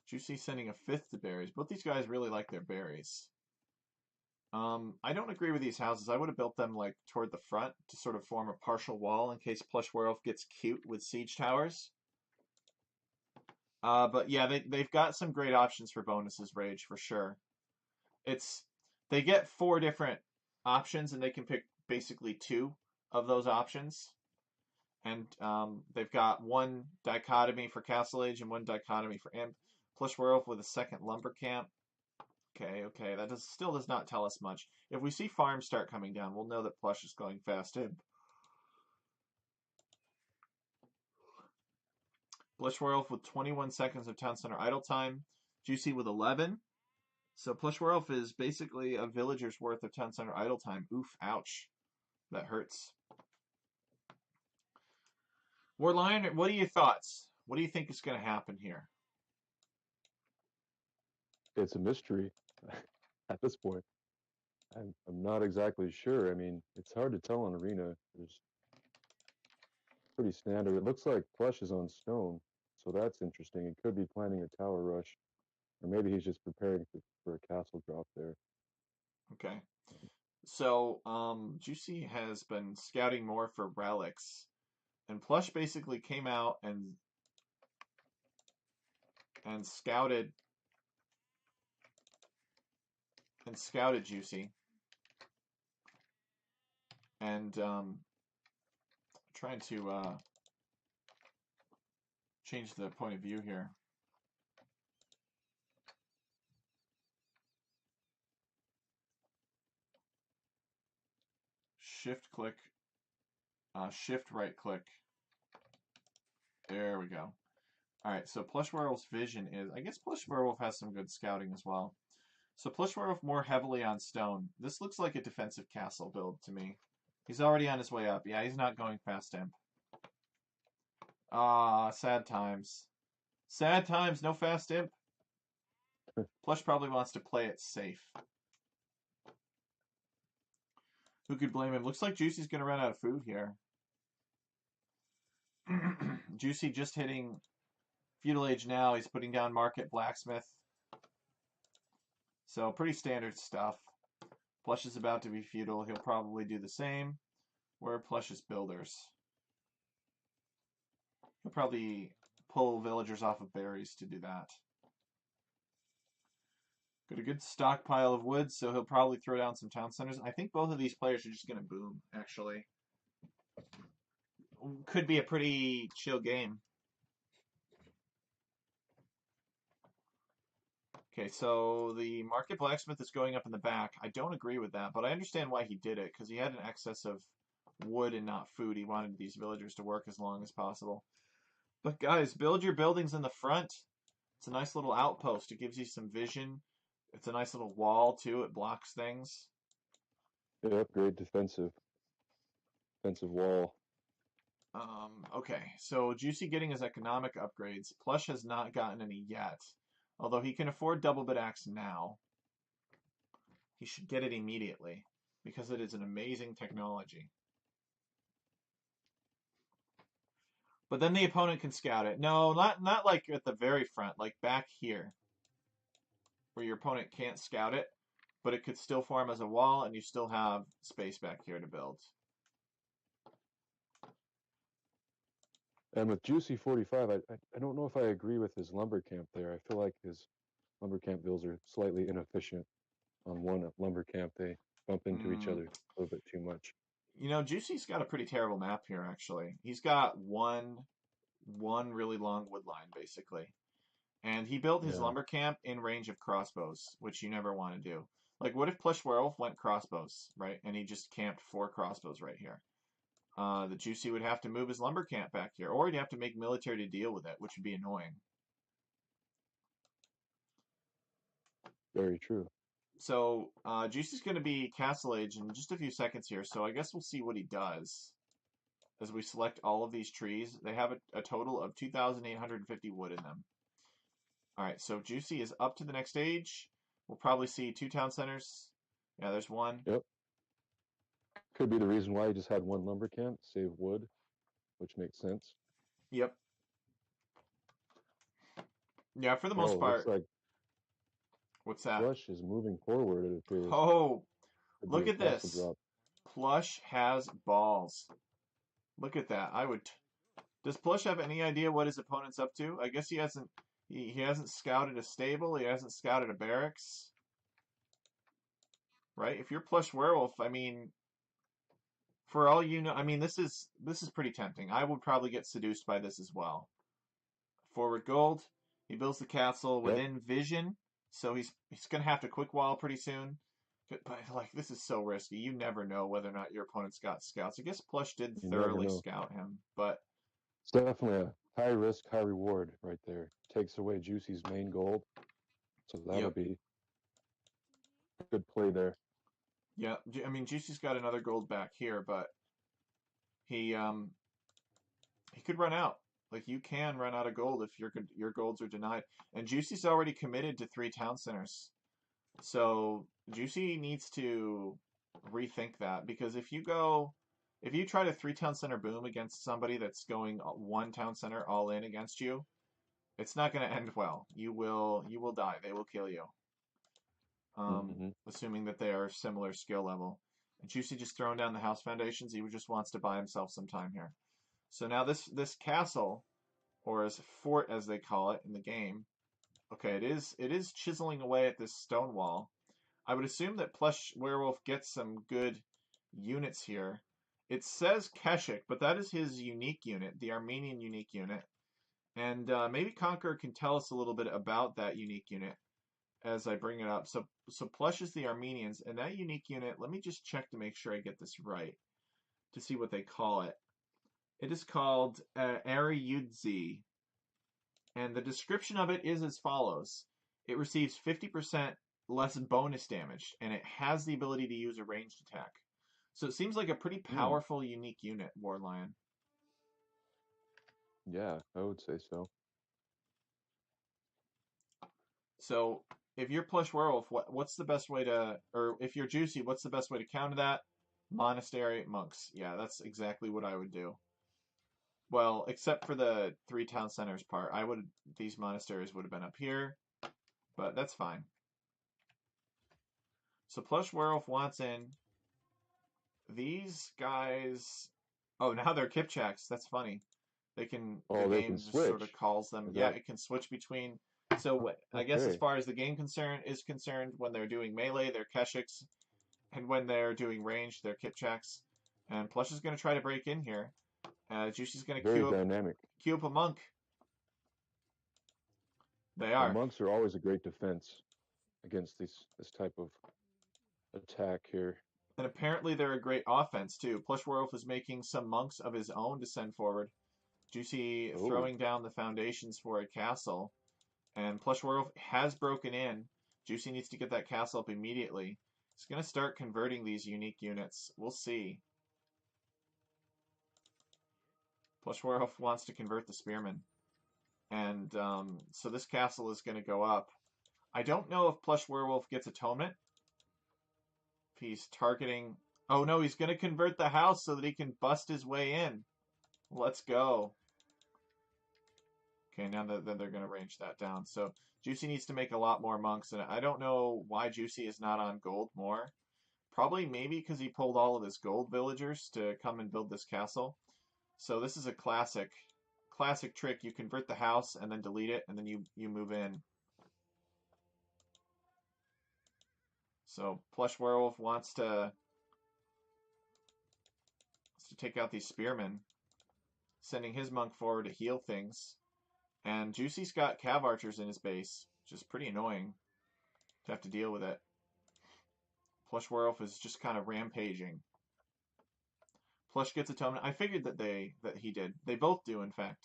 Juicy sending a fifth to berries. Both these guys really like their berries. I don't agree with these houses. I would have built them like toward the front to sort of form a partial wall in case Plush Werewolf gets cute with siege towers. But yeah, they've got some great options for bonuses, Rage, for sure. It's they get 4 different options and they can pick basically 2 of those options. And they've got 1 dichotomy for Castle Age and 1 dichotomy for Imp. Plush Werewolf with a second lumber camp. Okay, that still does not tell us much. If we see farms start coming down, we'll know that Plush is going fast in. PlushWerewolf with 21 seconds of town center idle time. Juicy with 11. So PlushWerewolf is basically a villager's worth of town center idle time. Oof, ouch. That hurts. Warlion, what are your thoughts? What do you think is going to happen here? It's a mystery at this point. I'm not exactly sure. I mean, it's hard to tell on Arena. There's pretty standard. It looks like Plush is on stone, so that's interesting. He could be planning a tower rush, or maybe he's just preparing for a castle drop there. Okay. So, Juicy has been scouting more for relics, and Plush basically came out and scouted Juicy, and trying to change the point of view here. Shift click, shift right click. There we go. All right, so PlushWerewolf's vision is, I guess PlushWerewolf has some good scouting as well. So PlushWerewolf more heavily on stone. This looks like a defensive castle build to me. He's already on his way up. Yeah, he's not going fast imp. Ah, sad times. Sad times, no fast imp. Plush probably wants to play it safe. Who could blame him? Looks like Juicy's going to run out of food here. Juicy just hitting feudal age now. He's putting down market blacksmith. So pretty standard stuff. Plush is about to be feudal. He'll probably do the same. Where are Plush's builders? He'll probably pull villagers off of berries to do that. Got a good stockpile of wood, so he'll probably throw down some town centers. I think both of these players are just going to boom, actually. Could be a pretty chill game. Okay, so the market blacksmith is going up in the back. I don't agree with that, but I understand why he did it, because he had an excess of wood and not food. He wanted these villagers to work as long as possible. But guys, build your buildings in the front. It's a nice little outpost. It gives you some vision. It's a nice little wall, too. It blocks things. Yep, great defensive wall. Okay, so Juicy getting his economic upgrades. Plush has not gotten any yet. Although he can afford double bit axe now. He should get it immediately because it is an amazing technology. But then the opponent can scout it. No, not like at the very front, like back here, where your opponent can't scout it, but it could still form as a wall, and you still have space back here to build. And with Juicy45, I don't know if I agree with his lumber camp there. I feel like his lumber camp builds are slightly inefficient. On one lumber camp, they bump into each Mm, other a little bit too much. Juicy's got a pretty terrible map here, actually. He's got one really long wood line, basically. And he built his Yeah, lumber camp in range of crossbows, which you never want to do. Like, what if PlushWerewolf went crossbows, right? And he just camped 4 crossbows right here. The Juicy would have to move his lumber camp back here, or he'd have to make military to deal with it, which would be annoying. very true. So Juicy's going to be Castle Age in just a few seconds here, so I guess we'll see what he does. As we select all of these trees, they have a total of 2,850 wood in them. All right, so Juicy is up to the next stage. We'll probably see 2 town centers. Yeah, there's one. Yep. Could be the reason why he just had one lumber camp, save wood, which makes sense. Yep. Yeah, for the Oh, most looks part. like What's that? Plush is moving forward, it appears. Oh, Could be look a at castle this. drop. Plush has balls. Look at that. Does Plush have any idea what his opponent's up to? I guess he hasn't. He hasn't scouted a stable. He hasn't scouted a barracks. Right? If you're PlushWerewolf, I mean, for all you know, I mean, this is pretty tempting. I would probably get seduced by this as well. Forward gold. He builds the castle Yep, within vision, so he's gonna have to quick wall pretty soon. But like this is so risky. You never know whether or not your opponent's got scouts. I guess Plush did you never thoroughly know. scout him, but It's definitely a high risk, high reward right there. Takes away Juicy's main gold, so that'll Yep. be a good play there. Yeah. I mean, Juicy's got another gold back here, but he he could run out. Like you can run out of gold if your golds are denied. And Juicy's already committed to 3 town centers. So Juicy needs to rethink that because if you try to 3 town center boom against somebody that's going 1 town center all in against you, it's not going to end well. You will die. They will kill you. Hmm. Assuming that they are similar skill level. And Juicy just throwing down the house foundations. He just wants to buy himself some time here. So now this castle, or as fort as they call it in the game, okay, it is chiseling away at this stone wall. I would assume that Plush Werewolf gets some good units here. It says Keshik, but that is his unique unit, the Armenian unique unit. And maybe Conqueror can tell us a little bit about that unique unit as I bring it up. So Plush is the Armenians, and that unique unit, let me just check to make sure I get this right, to see what they call it. It is called Ariyudzi, and the description of it is as follows. It receives 50% less bonus damage, and it has the ability to use a ranged attack. So it seems like a pretty Hmm. powerful, unique unit, Warlion. Yeah, I would say so. So if you're Plush Werewolf, what's the best way to, or if you're Juicy, what's the best way to counter that? Monastery, monks. Yeah, that's exactly what I would do. Well, except for the 3 town centers part, these monasteries would have been up here, but that's fine. So Plush Werewolf wants in these guys. Oh, now they're Kipchaks. That's funny. The Oh, they can game just sort of switch. calls them. Is Yeah, that it can switch between. So I guess as okay? far as the game is concerned, when they're doing melee, they're Keshiks, and when they're doing range, they're Kipchaks. And Plush is going to try to break in here. Juicy's going to Very dynamic. queue up a monk. They Yeah, are. monks are always a great defense against this type of attack here. And apparently they're a great offense too. Plush Werewolf is making some monks of his own to send forward. Juicy Oh, throwing down the foundations for a castle. And Plush Werewolf has broken in. Juicy needs to get that castle up immediately. He's going to start converting these unique units. We'll see. Plush Werewolf wants to convert the Spearman. And so this castle is going to go up. I don't know if Plush Werewolf gets Atonement. If he's targeting... Oh no, he's going to convert the house so that he can bust his way in. Let's go. Okay, now that they're going to range that down. So Juicy needs to make a lot more monks, and I don't know why Juicy is not on gold more. Probably maybe because he pulled all of his gold villagers to come and build this castle. So this is a classic trick. You convert the house and then delete it, and then you move in. So Plush Werewolf wants to take out these spearmen, sending his monk forward to heal things. And Juicy's got cav archers in his base, which is pretty annoying to have to deal with it. Plush Werewolf is just kind of rampaging. Plush gets atonement. I figured that he did. They both do, in fact.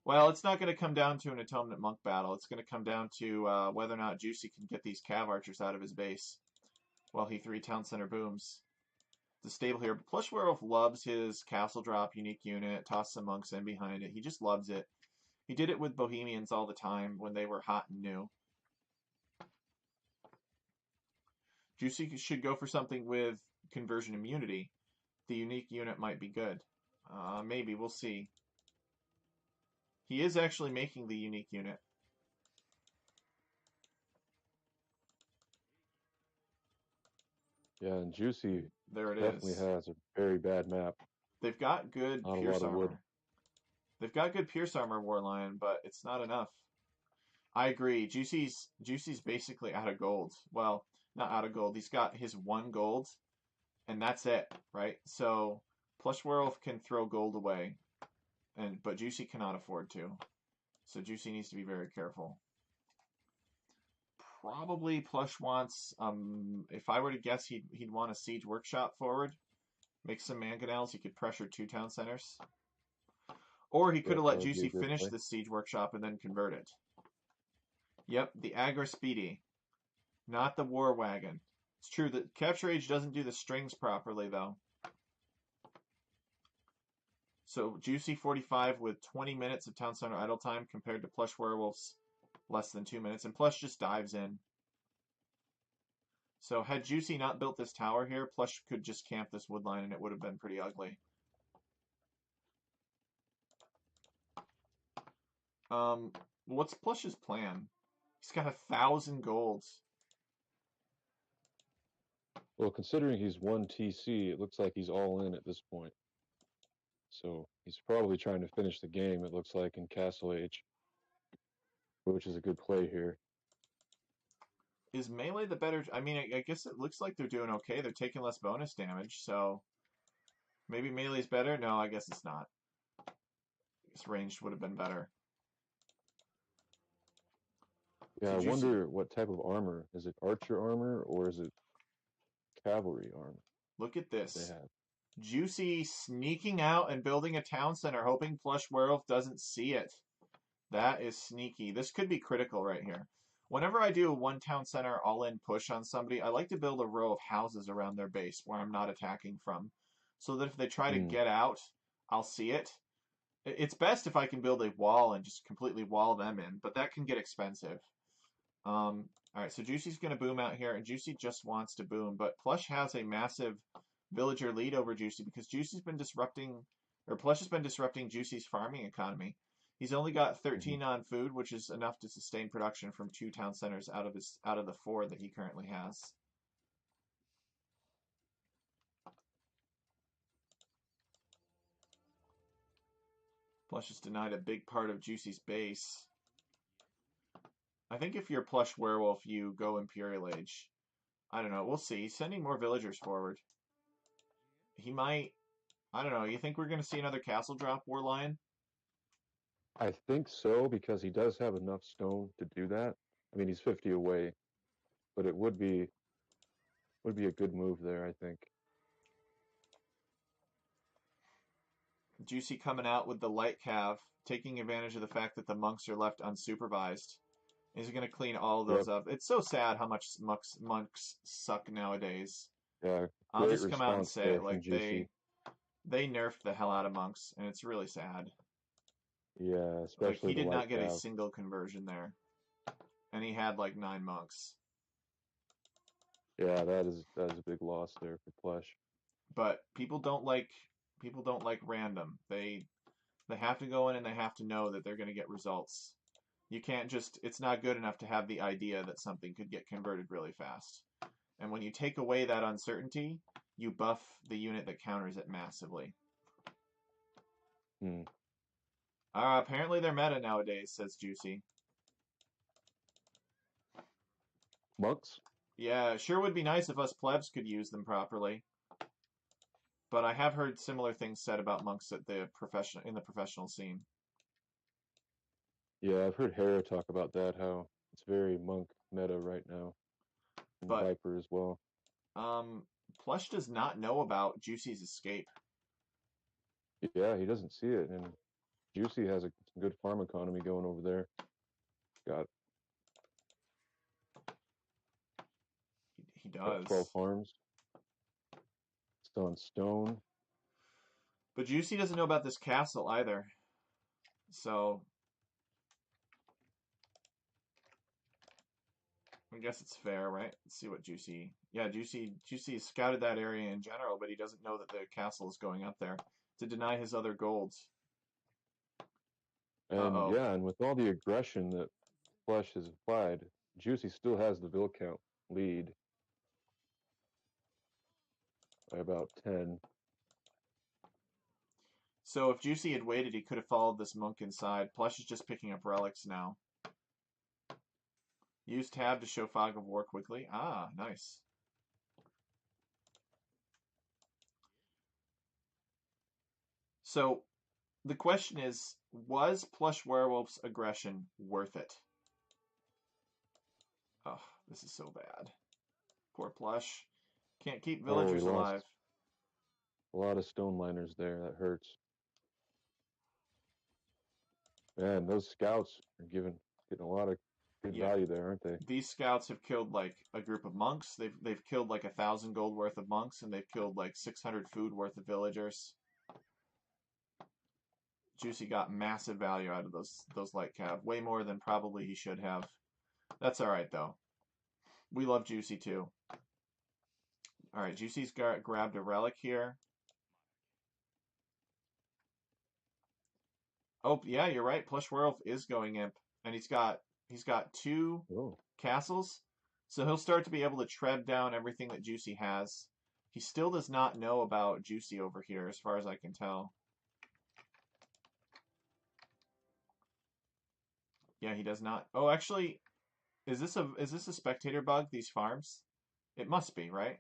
Well, it's not going to come down to an atonement monk battle. It's going to come down to whether or not Juicy can get these cav archers out of his base while he 3 town center booms. The stable here. But Plush Werewolf loves his castle drop unique unit. Toss some monks in behind it. He just loves it. He did it with Bohemians all the time when they were hot and new. Juicy should go for something with conversion immunity. The unique unit might be good. Maybe, we'll see. He is actually making the unique unit. yeah, and Juicy There it definitely is. has a very bad map. They've got good Not a pierce lot of wood. armor. They've got good pierce armor, Warlion, but it's not enough. I agree. Juicy's basically out of gold. Well, not out of gold. He's got his 1 gold, and that's it, right? So Plush Werewolf can throw gold away, but Juicy cannot afford to. So Juicy needs to be very careful. Probably Plush wants, if I were to guess, he'd want a siege workshop forward. Make some mangonels. He could pressure 2 town centers. Or he could Yep, have that let would be a Juicy good finish play. the siege workshop and then convert it. Yep, the aggro speedy, not the war wagon. It's true that Capture Age doesn't do the strings properly though. So Juicy45 with 20 minutes of Town Center idle time compared to PlushWerewolf's less than 2 minutes, and Plush just dives in. So had Juicy not built this tower here, Plush could just camp this wood line and it would have been pretty ugly. What's Plush's plan? He's got 1,000 golds. Well, considering he's one TC, it looks like he's all in at this point. So he's probably trying to finish the game, it looks like, in Castle Age, which is a good play here. Is melee the better? I mean, I guess it looks like they're doing okay. They're taking less bonus damage, so maybe melee's better. No, I guess it's not. I guess ranged would have been better. Yeah, So I Juicy, wonder what type of armor. Is it archer armor or is it cavalry armor look at they this. have? Juicy sneaking out and building a town center, hoping PlushWerewolf doesn't see it. That is sneaky. This could be critical right here. Whenever I do a one town center all-in push on somebody, I like to build a row of houses around their base where I'm not attacking from, so that if they try to Hmm. get out, I'll see it. It's best if I can build a wall and just completely wall them in, but that can get expensive. All right, so Juicy's going to boom out here, and Juicy just wants to boom, but Plush has a massive villager lead over Juicy because Juicy's been disrupting, or Plush has been disrupting Juicy's farming economy. He's only got Mm-hmm. 13 on food, which is enough to sustain production from 2 town centers out of the 4 that he currently has. Plush has denied a big part of Juicy's base. I think if you're PlushWerewolf, you go Imperial Age. I don't know. We'll see. He's sending more villagers forward. He might. I don't know. You think we're going to see another castle drop, Warlion? I think so because he does have enough stone to do that. I mean, he's 50 away, but it would be a good move there, I think. Juicy coming out with the light cav, taking advantage of the fact that the monks are left unsupervised. He's going to clean all of Yep. those up. It's so sad how much monks suck nowadays. Yeah, I'll great just come out and response say there it. from Like Juicy. they nerfed the hell out of monks, and it's really sad. Yeah, Like especially he the did light not get a cav. single conversion there, and he had like 9 monks. Yeah, that is a big loss there for Plush. But people don't like random. They have to go in and they have to know that they're going to get results. You can't just, it's not good enough to have the idea that something could get converted really fast. And when you take away that uncertainty, you buff the unit that counters it massively. Hmm. Apparently they're meta nowadays, says Juicy. Monks? Yeah, it sure would be nice if us plebs could use them properly. But I have heard similar things said about monks at the in the professional scene. Yeah, I've heard Hera talk about that, how it's very monk meta right now, and But Viper as well. um, Plush does not know about Juicy's escape. Yeah, he doesn't see it, and Juicy has a good farm economy going over there. Got He got 12 does. farms. It's on stone. But Juicy doesn't know about this castle either. So I guess it's fair, right? Let's see what Juicy. Yeah, Juicy scouted that area in general, but he doesn't know that the castle is going up there to deny his other golds. And Uh-oh. yeah, and with all the aggression that Flush has applied, Juicy still has the Vill count lead by about 10. So if Juicy had waited, he could have followed this monk inside. Plush is just picking up relics now. Use tab to show Fog of War quickly. Ah, nice. So the question is, was PlushWerewolf's aggression worth it? Oh, this is so bad. Poor Plush. Can't keep Oh, he villagers alive. lost a lot of stone liners there. That hurts. Man, those scouts are getting a lot of good Yeah, value there, aren't they? these scouts have killed like a group of monks. They've killed like 1,000 gold worth of monks, and they've killed like 600 food worth of villagers. Juicy got massive value out of those light cav, way more than probably he should have. That's all right though. We love Juicy too. All right, Juicy's grabbed a relic here. Oh yeah, you're right. PlushWerewolf is going imp, and he's got two Oh, castles, so he'll start to be able to tread down everything that Juicy has. He still does not know about Juicy over here, as far as I can tell. Yeah, he does not. Oh, actually, is this a spectator bug? These farms? It must be, right?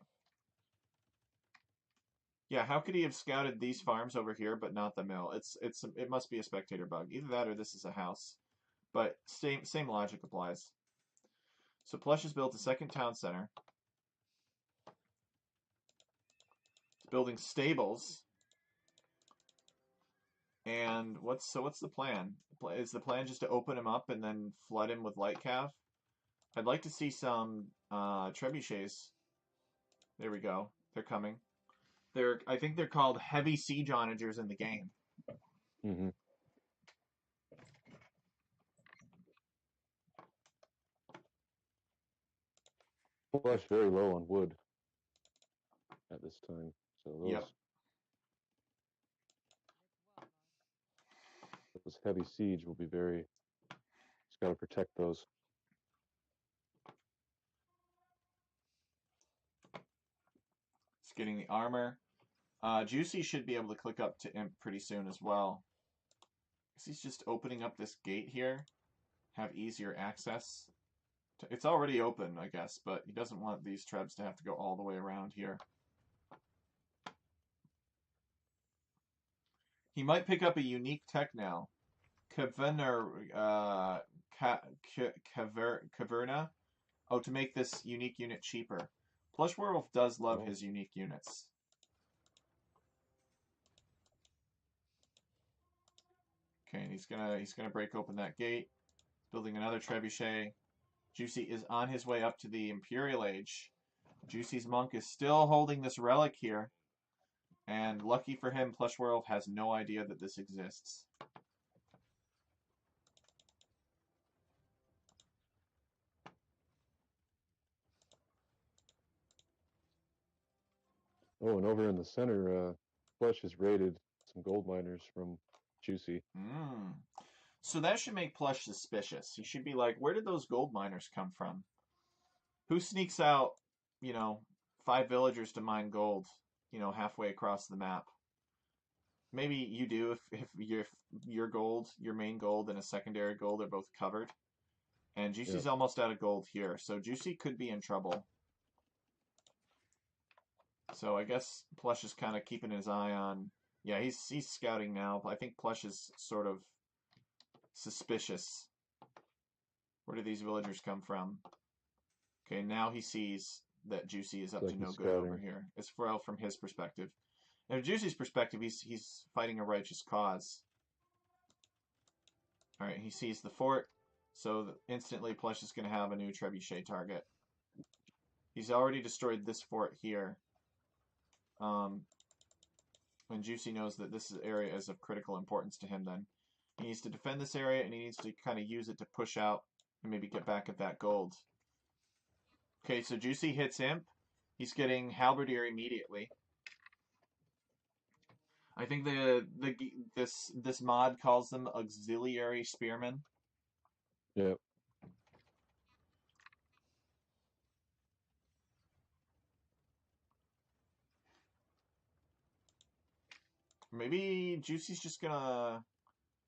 Yeah, how could he have scouted these farms over here but not the mill? It must be a spectator bug. Either that or this is a house. But same logic applies. So Plush has built a second town center. It's building stables. And what's the plan? Is the plan just to open him up and then flood him with light cav? I'd like to see some trebuchets. There we go. They're coming. I think they're called heavy siege onagers in the game. hmm. Flush very low on wood at this time, so Yep. those heavy siege will be very. Just got to protect those. It's getting the armor. Juicy should be able to click up to Imp pretty soon as well. He's just opening up this gate here, have easier access. It's already open, I guess, but he doesn't want these trebs to have to go all the way around here. He might pick up a unique tech now. Caverna, Caverna. Oh, to make this unique unit cheaper. PlushWerewolf does love Oh, his unique units. Okay, and he's gonna break open that gate. Building another trebuchet. Juicy is on his way up to the Imperial Age. Juicy's monk is still holding this relic here, and lucky for him, PlushWerewolf has no idea that this exists. oh, and over in the center, Flush has raided some gold miners from Juicy. Mm. So that should make Plush suspicious. He should be like, where did those gold miners come from? Who sneaks out, you know, 5 villagers to mine gold, halfway across the map? Maybe you do if your gold, your main gold, and a secondary gold are both covered. And Yep. Juicy's almost out of gold here, so Juicy could be in trouble. So I guess Plush is kind of keeping his eye on. Yeah, he's scouting now. I think Plush is sort of suspicious. Where do these villagers come from? Okay, now he sees that Juicy is It's up like to he's no good over scouting. here. It's well from his perspective. And from Juicy's perspective, he's fighting a righteous cause. All right, he sees the fort, so instantly Plush is going to have a new trebuchet target. He's already destroyed this fort here. Um, when Juicy knows that this area is of critical importance to him, then he needs to defend this area and he needs to kind of use it to push out and maybe get back at that gold. Okay, so Juicy hits Imp. He's getting Halberdier immediately. I think this mod calls them auxiliary spearmen. Yep. Maybe Juicy's just gonna.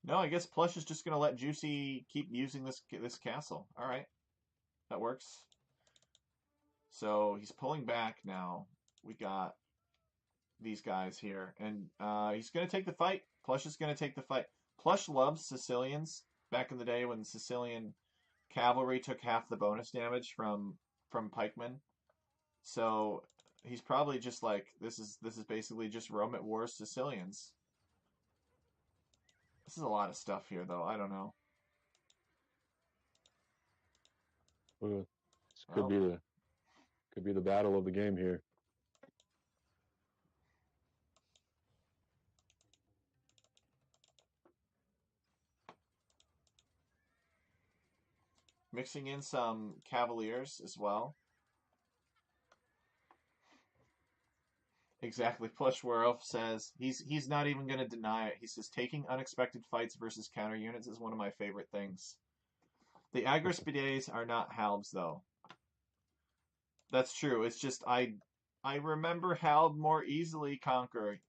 No, I guess Plush is just gonna let Juicy keep using this castle. All right, that works. So he's pulling back now. We got these guys here, and he's gonna take the fight. Plush is gonna take the fight. Plush loves Sicilians. Back in the day when Sicilian cavalry took half the bonus damage from pikemen, so he's probably just like this is basically just Rome at War Sicilians. This is a lot of stuff here, though. I don't know. This Well, could be the battle of the game here. mixing in some Cavaliers as well. Exactly. PlushWerewolf says he's not even going to deny it. He says taking unexpected fights versus counter units is one of my favorite things. The Agrispides are not Halbs though. That's true. It's just I remember Halb more easily conquer.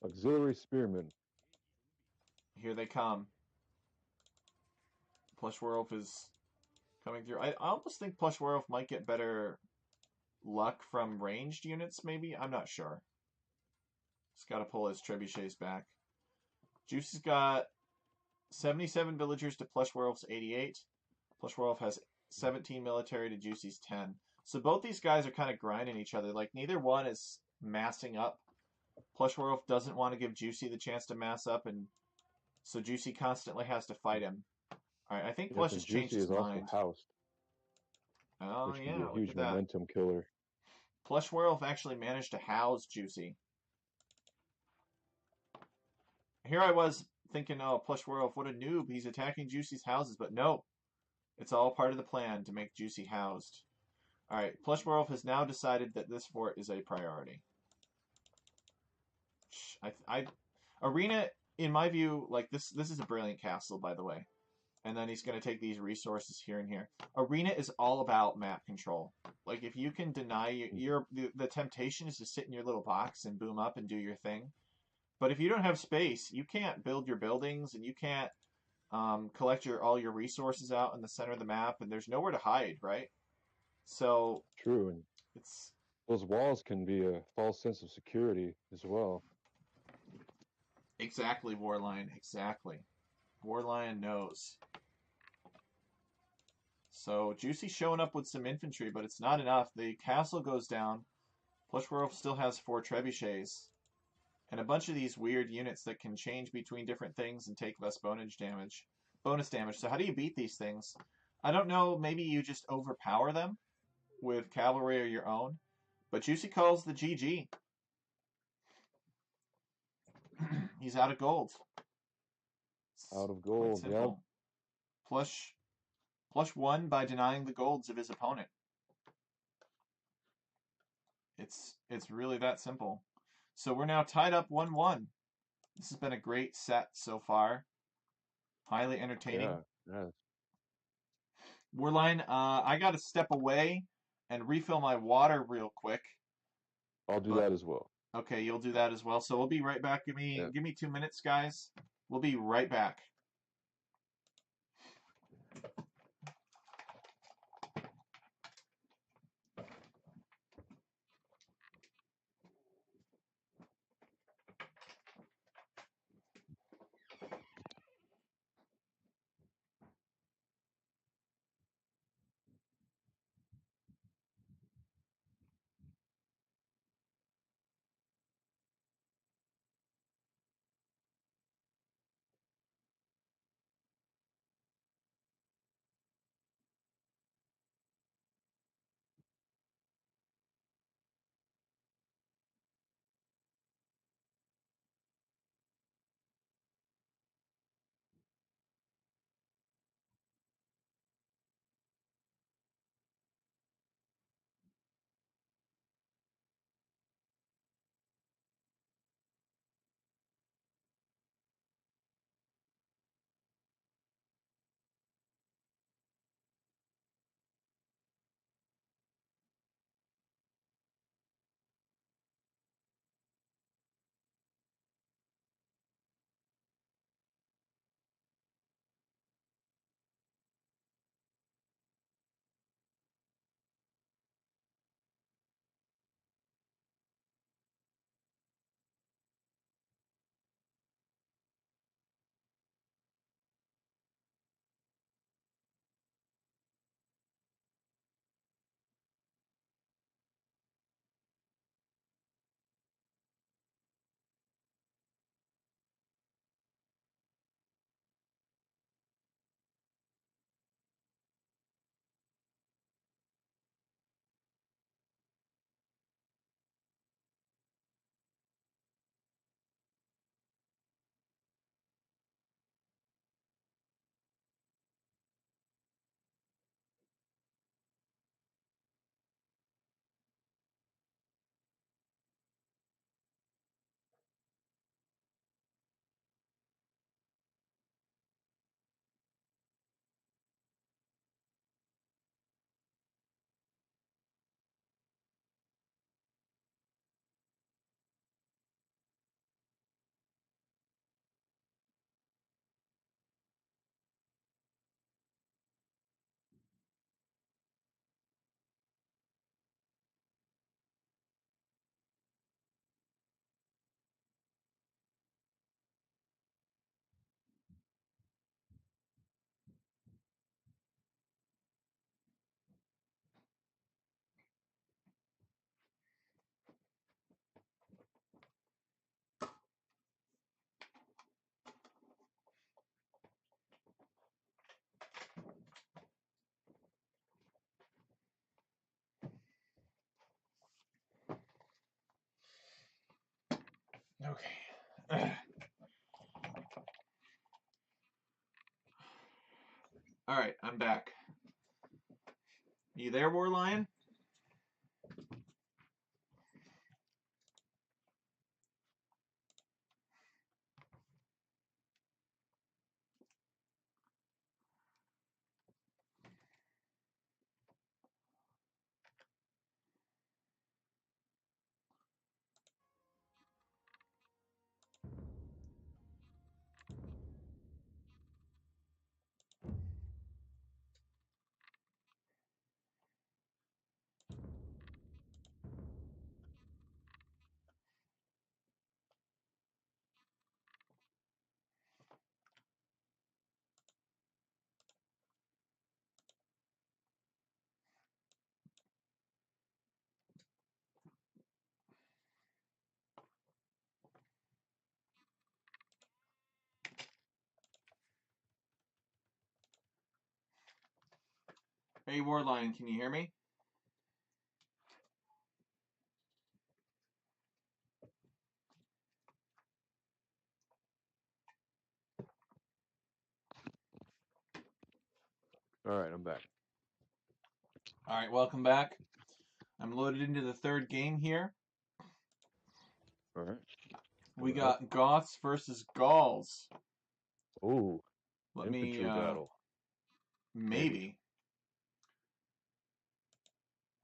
Auxiliary Spearman. Here they come. PlushWerewolf is coming through. I almost think PlushWerewolf might get better luck from ranged units, maybe? I'm not sure. He's got to pull his trebuchets back. Juicy's got 77 villagers to PlushWerewolf's 88. PlushWerewolf has 17 military to Juicy's 10. So both these guys are kind of grinding each other. Like, neither one is massing up. PlushWerewolf doesn't want to give Juicy the chance to mass up, and so Juicy constantly has to fight him. All right, I think Yes, Plush and has changed Juicy his is also mind. housed, Oh, which can be yeah, a look huge at that. momentum killer. PlushWerewolf actually managed to house Juicy. Here I was thinking, oh, PlushWerewolf, what a noob. He's attacking Juicy's houses, but no. It's all part of the plan to make Juicy housed. All right, PlushWerewolf has now decided that this fort is a priority. Arena, in my view, like this is a brilliant castle, by the way. And then he's going to take these resources here and here. Arena is all about map control. Like if you can deny the temptation is to sit in your little box and boom up and do your thing. But if you don't have space, you can't build your buildings and you can't collect all your resources out in the center of the map, and there's nowhere to hide, right? So True, and it's those walls can be a false sense of security as well. exactly Warlion, exactly. Warlion knows. So Juicy showing up with some infantry, but it's not enough. The castle goes down. Plushworld still has 4 trebuchets. And a bunch of these weird units that can change between different things and take less bonus damage. Bonus damage. So how do you beat these things? I don't know. Maybe you just overpower them with cavalry or your own. But Juicy calls the GG. He's out of gold. It's Out of quite gold, yep. simple. Plush won by denying the golds of his opponent. It's really that simple. So we're now tied up 1-1. This has been a great set so far. Highly entertaining. Yeah, yeah. Warline, I got to step away and refill my water real quick. I'll do But that as well. okay, you'll do that as well. So we'll be right back. Give me Yeah. give me 2 minutes, guys. We'll be right back. Okay. All right, I'm back. You there, War Lion? Hey, War Lion, can you hear me? All right, I'm back. All right, welcome back. I'm loaded into the third game here. All right. We Go ahead. got Goths versus Gauls. Oh, Let me, infantry battle. Maybe. maybe.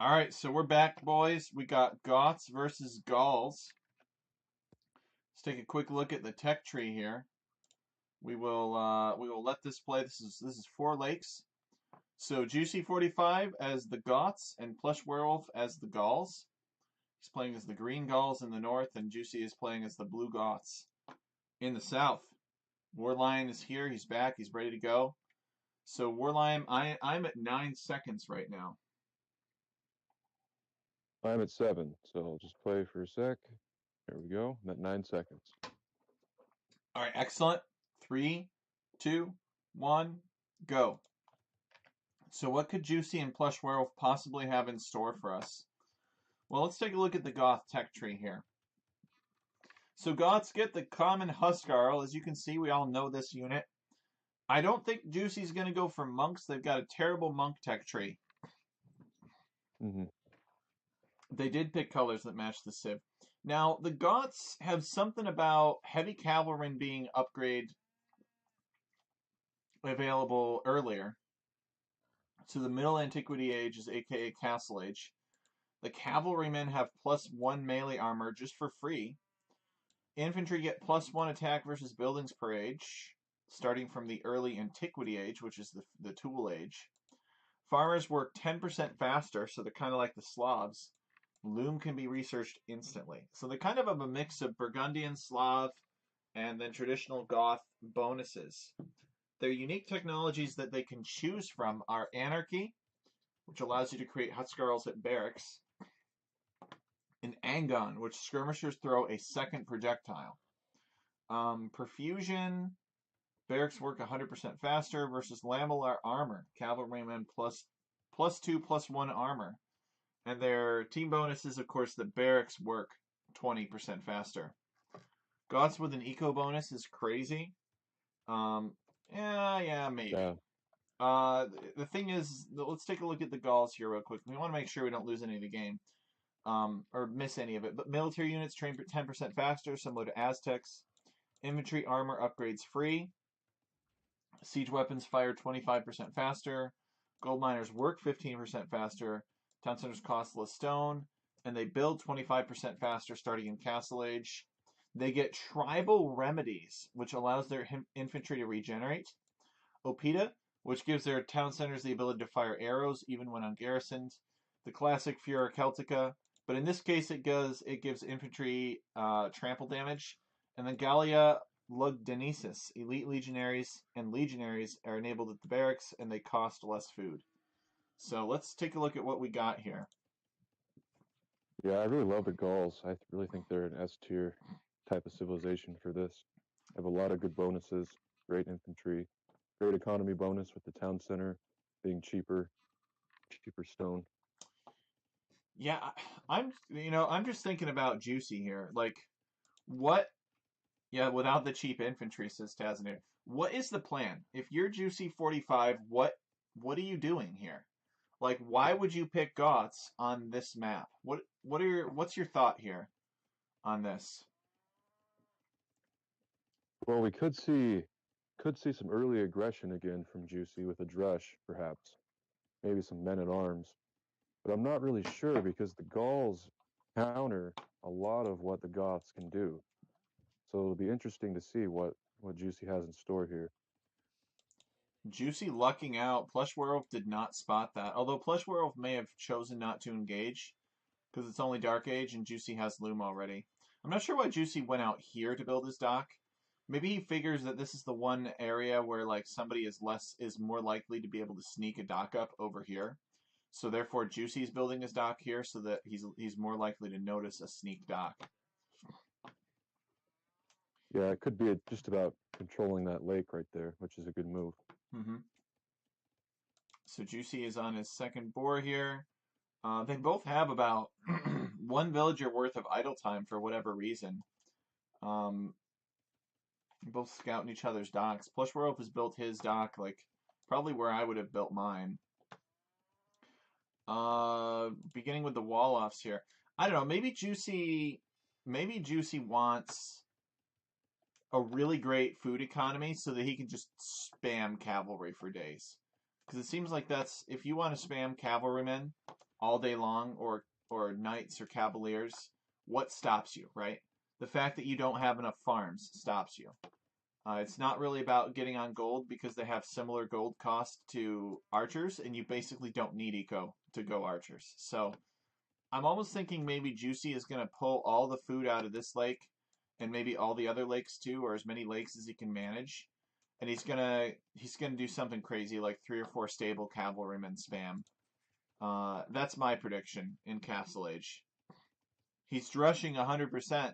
All right, so we're back, boys. We got Goths versus Gauls. Let's take a quick look at the tech tree here. We will let this play. This is 4 lakes. So Juicy45 as the Goths and PlushWerewolf as the Gauls. He's playing as the Green Gauls in the north, and Juicy is playing as the Blue Goths in the south. Warlion is here. He's back. He's ready to go. So Warlion, I'm at 9 seconds right now. I'm at 7, so I'll just play for a sec. There we go. I'm at 9 seconds. All right, excellent. 3, 2, 1, go. So what could Juicy and PlushWerewolf possibly have in store for us? Well, let's take a look at the Goth tech tree here. So Goths get the common Huskarl. As you can see, we all know this unit. I don't think Juicy's going to go for monks. They've got a terrible monk tech tree. Mm-hmm. They did pick colors that match the Civ. Now, the Goths have something about heavy cavalry being upgrade available earlier. So the Middle Antiquity Age is aka Castle Age. The cavalrymen have +1 melee armor just for free. Infantry get +1 attack versus buildings per age, starting from the early Antiquity Age, which is the Tool Age. Farmers work 10% faster, so they're kind of like the Slavs. Loom can be researched instantly. So they kind of have a mix of Burgundian, Slav, and then traditional Goth bonuses. Their unique technologies that they can choose from are Anarchy, which allows you to create Huskarls at barracks, and Angon, which skirmishers throw a second projectile. Perfusion, barracks work 100% faster versus Lamellar armor, cavalrymen +2/+1 armor. And their team bonus is, of course, that barracks work 20% faster. Goths with an eco bonus is crazy. Yeah, maybe. Yeah. The thing is, let's take a look at the Gauls here real quick. We want to make sure we don't lose any of the game, or miss any of it. But military units train 10% faster, similar to Aztecs. Infantry armor upgrades free. Siege weapons fire 25% faster. Gold miners work 15% faster. Town centers cost less stone. And they build 25% faster starting in Castle Age. They get tribal remedies, which allows their infantry to regenerate. Opida, which gives their town centers the ability to fire arrows even when ungarrisoned. The classic Furor Celtica, but in this case it gives infantry trample damage. And then Gallia Lugdunensis, elite legionaries and legionaries are enabled at the barracks and they cost less food. So let's take a look at what we got here. Yeah, I really love the Gauls. I really think they're an S tier type of civilization for this. Have a lot of good bonuses, great infantry, great economy bonus with the town center being cheaper stone. Yeah, I'm just thinking about Juicy here. Like, what Yeah, without the cheap infantry, says Tazanir. What is the plan? If you're Juicy45, what are you doing here? Like, why would you pick Goths on this map? What's your thought here on this? Well, we could see some early aggression again from Juicy with a Dresh, perhaps. Maybe some men at arms. But I'm not really sure because the Gauls counter a lot of what the Goths can do. So it'll be interesting to see what Juicy has in store here. Juicy lucking out. PlushWerewolf did not spot that. Although PlushWerewolf may have chosen not to engage because it's only Dark Age and Juicy has Loom already. I'm not sure why Juicy went out here to build his dock. Maybe he figures that this is the one area where like somebody is more likely to be able to sneak a dock up over here. So therefore Juicy's building his dock here so that he's more likely to notice a sneak dock. Yeah, it could be just about controlling that lake right there, which is a good move. Mm-hmm. So Juicy is on his second boar here. They both have about one villager worth of idle time for whatever reason. Um, both scouting each other's docks. PlushWerewolf has built his dock like probably where I would have built mine. Beginning with the wall offs here. I don't know. Maybe Juicy wants a really great food economy so that he can just spam cavalry for days. Because it seems like that's if you want to spam cavalrymen all day long, or knights or cavaliers, what stops you, right? The fact that you don't have enough farms stops you. It's not really about getting on gold because they have similar gold cost to archers, and you basically don't need eco to go archers. So I'm almost thinking maybe Juicy is going to pull all the food out of this lake and maybe all the other lakes too, or as many lakes as he can manage. And he's gonna do something crazy like 3 or 4 stable cavalrymen spam. That's my prediction in Castle Age. He's drushing 100%.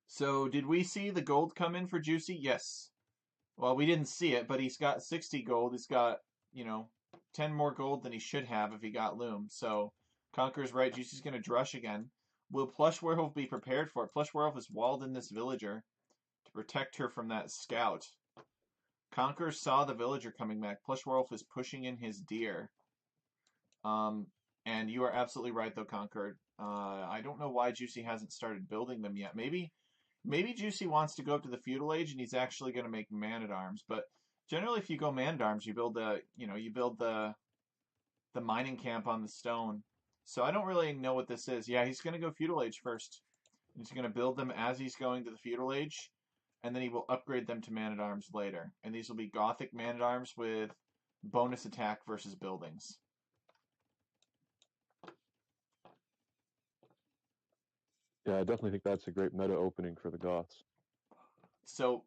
So did we see the gold come in for Juicy? Yes. Well, we didn't see it, but he's got 60 gold. He's got, you know, 10 more gold than he should have if he got Loom. So Conqueror's right. Juicy's going to drush again. Will PlushWerewolf be prepared for it? PlushWerewolf has walled in this villager to protect her from that scout. Conqueror saw the villager coming back. PlushWerewolf is pushing in his deer. Um, and you are absolutely right, though, Conqueror. I don't know why Juicy hasn't started building them yet. Maybe Juicy wants to go up to the feudal age and he's actually going to make man at arms. But generally, if you go man at arms, you build the mining camp on the stone. So I don't really know what this is. Yeah, he's going to go feudal age first. He's going to build them as he's going to the feudal age, and then he will upgrade them to man at arms later. And these will be Gothic man at arms with bonus attack versus buildings. Yeah, I definitely think that's a great meta opening for the Goths. So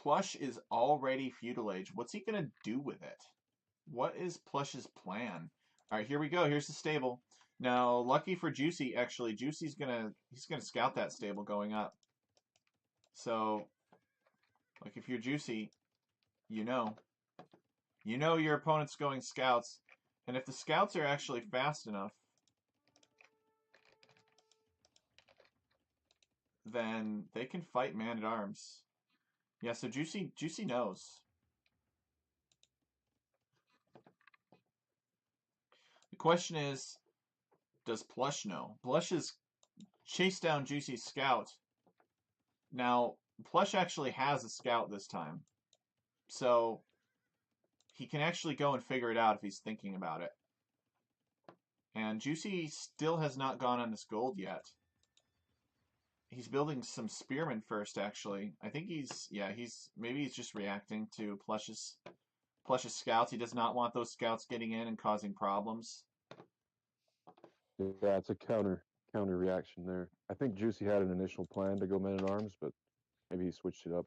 Plush is already feudal age. What's he going to do with it? What is Plush's plan? All right, here we go. Here's the stable. Now, lucky for Juicy, actually, he's gonna scout that stable going up. So, like if you're Juicy, you know, your opponent's going scouts, and if the scouts are actually fast enough, then they can fight man at arms. Yeah, so Juicy knows. The question is, does Plush know? Plush has chased down Juicy's scout. Now, Plush actually has a scout this time. So he can actually go and figure it out if he's thinking about it. And Juicy still has not gone on this gold yet. He's building some spearmen first, actually. I think maybe he's just reacting to Plush's scouts. He does not want those scouts getting in and causing problems. Yeah, it's a counter reaction there. I think Juicy had an initial plan to go men at arms, but maybe he switched it up.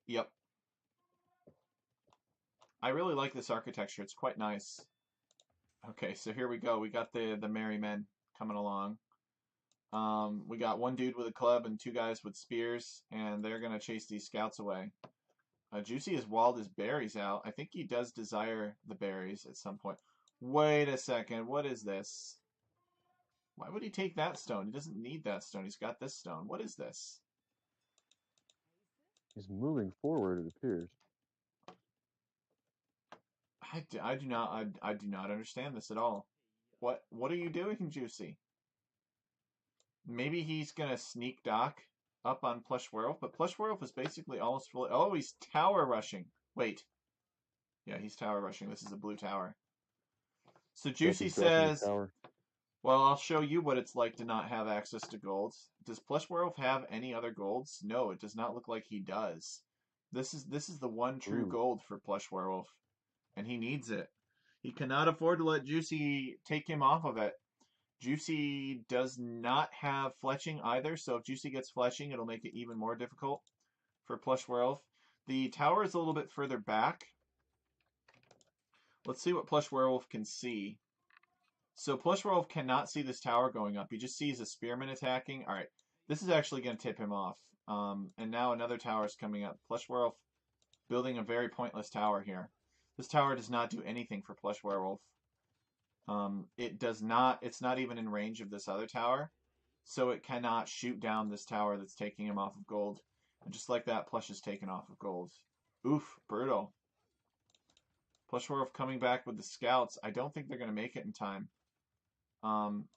Yep. I really like this architecture. It's quite nice. Okay, so here we go. We got the merry men coming along. We got one dude with a club and 2 guys with spears, and they're gonna chase these scouts away. Juicy has walled his berries out. I think he does desire the berries at some point. Wait a second. What is this? Why would he take that stone? He doesn't need that stone. He's got this stone. What is this? He's moving forward, it appears. I do not I do not understand this at all. What are you doing, Juicy? Maybe he's gonna sneak dock up on PlushWerewolf, but PlushWerewolf is basically almost fully. Oh, he's tower rushing. Wait, yeah, he's tower rushing. This is a blue tower. So Yep, Juicy he's dropping a says, tower. "Well, I'll show you what it's like to not have access to golds." Does PlushWerewolf have any other golds? No, it does not look like he does. This is the one true Ooh, gold for PlushWerewolf, and he needs it. He cannot afford to let Juicy take him off of it. Juicy does not have fletching either, so if Juicy gets fletching, it'll make it even more difficult for PlushWerewolf. The tower is a little bit further back. Let's see what PlushWerewolf can see. So PlushWerewolf cannot see this tower going up. He just sees a spearman attacking. All right, this is actually going to tip him off. And now another tower is coming up. PlushWerewolf building a very pointless tower here. This tower does not do anything for PlushWerewolf. It does not. It's not even in range of this other tower, so it cannot shoot down this tower that's taking him off of gold. And just like that, Plush is taken off of gold. Oof, brutal. PlushWerewolf coming back with the scouts. I don't think they're going to make it in time. Um,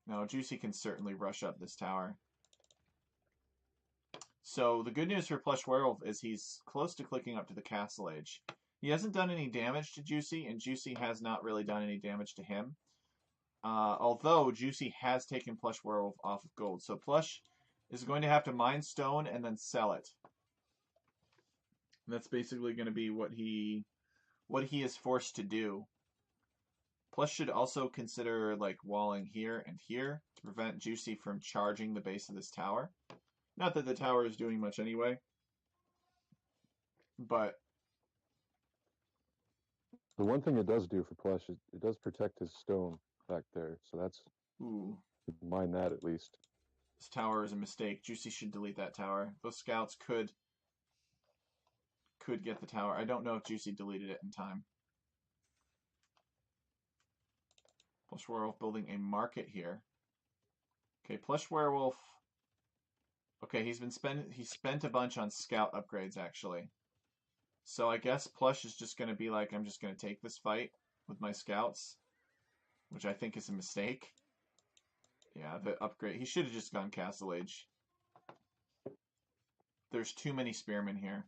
no, Juicy can certainly rush up this tower. So the good news for PlushWerewolf is he's close to clicking up to the Castle Age. He hasn't done any damage to Juicy, and Juicy has not really done any damage to him. Although Juicy has taken PlushWerewolf off of gold. So Plush is going to have to mine stone and then sell it. And that's basically going to be what he is forced to do. Plush should also consider like walling here and here to prevent Juicy from charging the base of this tower. Not that the tower is doing much anyway, but the one thing it does do for Plush is it does protect his stone back there, so that's ooh, mind that at least. this tower is a mistake. Juicy should delete that tower. Those scouts could get the tower. I don't know if Juicy deleted it in time. PlushWerewolf building a market here. Okay, PlushWerewolf. Okay, he spent a bunch on scout upgrades actually. So I guess Plush is just gonna be like, I'm just gonna take this fight with my scouts, which I think is a mistake. Yeah, the upgrade. He should have just gone Castle Age. There's too many spearmen here.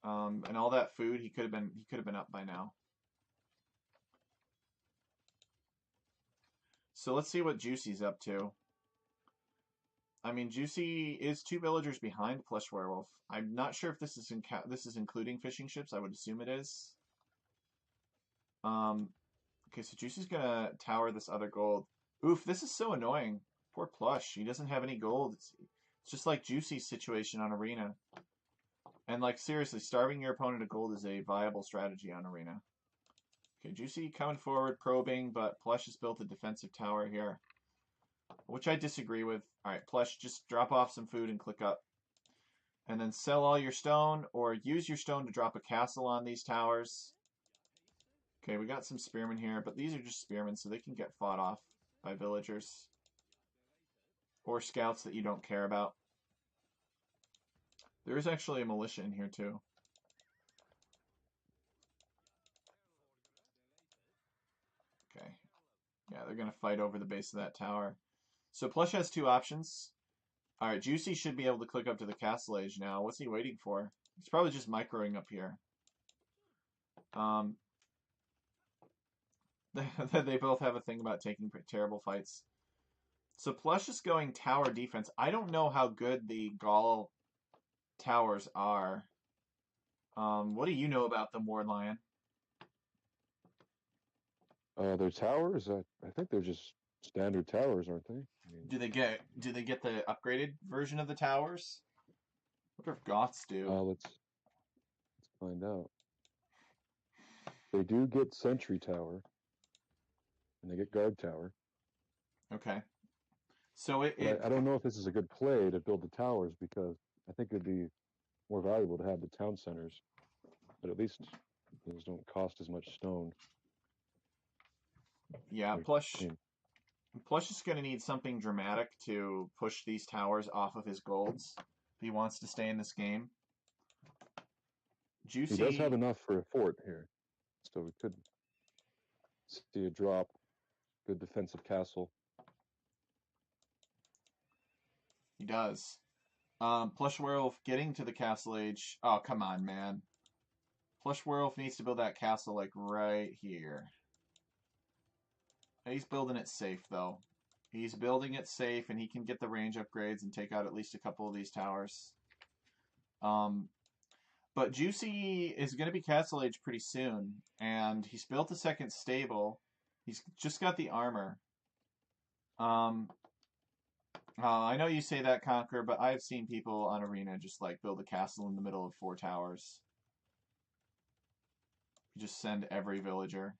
And all that food, he could have been up by now. So let's see what Juicy's up to. I mean, Juicy is 2 villagers behind PlushWerewolf. I'm not sure if this is including fishing ships. I would assume it is. Um, okay, so Juicy's gonna tower this other gold. Oof, this is so annoying. Poor Plush. He doesn't have any gold. It's just like Juicy's situation on Arena. And like seriously, starving your opponent of gold is a viable strategy on Arena. Okay, Juicy coming forward, probing, but Plush has built a defensive tower here, which I disagree with. All right, Plush, just drop off some food and click up. And then sell all your stone, or use your stone to drop a castle on these towers. Okay, we got some spearmen here, but these are just spearmen, so they can get fought off by villagers. Or scouts that you don't care about. There is actually a militia in here, too. Okay. Yeah, they're going to fight over the base of that tower. So Plush has two options. Alright, Juicy should be able to click up to the Castle Age now. What's he waiting for? He's probably just microing up here. Um, they both have a thing about taking terrible fights. So Plush is going tower defense. I don't know how good the Gaul towers are. What do you know about them, Ward Lion? Their towers, I think they're just standard towers, aren't they? I mean, Do they get the upgraded version of the towers? What if Goths do? let's find out. They do get Sentry Tower, and they get Guard Tower. Okay. So But I don't know if this is a good play to build the towers because I think it'd be more valuable to have the town centers. But at least those don't cost as much stone. Yeah, Like, I mean, Plush is going to need something dramatic to push these towers off of his golds if he wants to stay in this game. he does have Juicy, enough for a fort here, so we could see a drop. Good defensive castle. he does. PlushWerewolf getting to the castle age. Oh, come on, man. PlushWerewolf needs to build that castle like right here. He's building it safe though. He's building it safe, and he can get the range upgrades and take out at least a couple of these towers. Um, but Juicy is going to be castle age pretty soon, and he's built a second stable. He's just got the armor. Um, I know you say that, Conquer, but I've seen people on Arena just like build a castle in the middle of 4 towers. You just send every villager.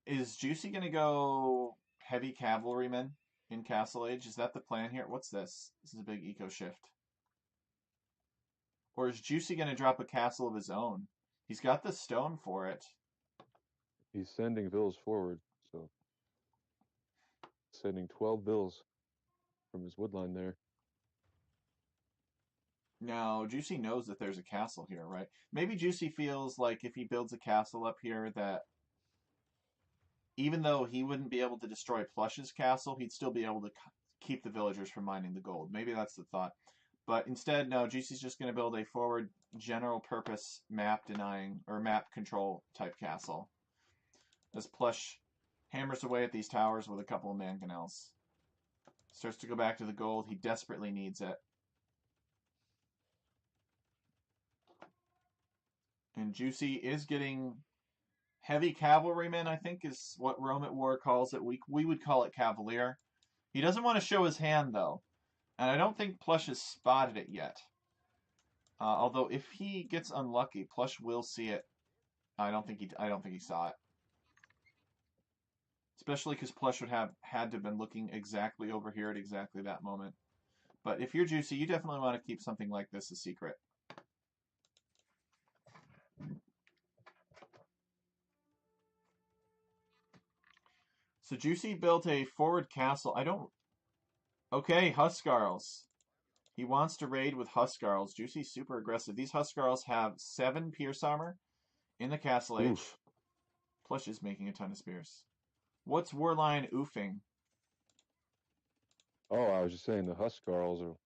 Is Juicy gonna go heavy cavalrymen in Castle Age? Is that the plan here? What's this? This is a big eco shift. Or is Juicy gonna drop a castle of his own? He's got the stone for it. He's sending vills forward, so sending 12 vills from his woodline there. Now, Juicy knows that there's a castle here, right? Maybe Juicy feels like if he builds a castle up here that even though he wouldn't be able to destroy Plush's castle, he'd still be able to keep the villagers from mining the gold. Maybe that's the thought. But instead, no, Juicy's just going to build a forward general purpose map denying or map control type castle. As Plush hammers away at these towers with a couple of mangonels. Starts to go back to the gold. He desperately needs it. And Juicy is getting heavy cavalrymen, I think is what Rome at War calls it. We would call it cavalier. He doesn't want to show his hand, though. And I don't think Plush has spotted it yet. Although if he gets unlucky, Plush will see it. I don't think he saw it. Especially because Plush would have had to have been looking exactly over here at exactly that moment. But if you're Juicy, you definitely want to keep something like this a secret. So Juicy built a forward castle. I don't. Okay, Huskarls. He wants to raid with Huskarls. Juicy's super aggressive. These Huskarls have 7 pierce armor in the castle age. Oof. Plush is making a ton of spears. What's Warline oofing? Oh, I was just saying the Huskarls will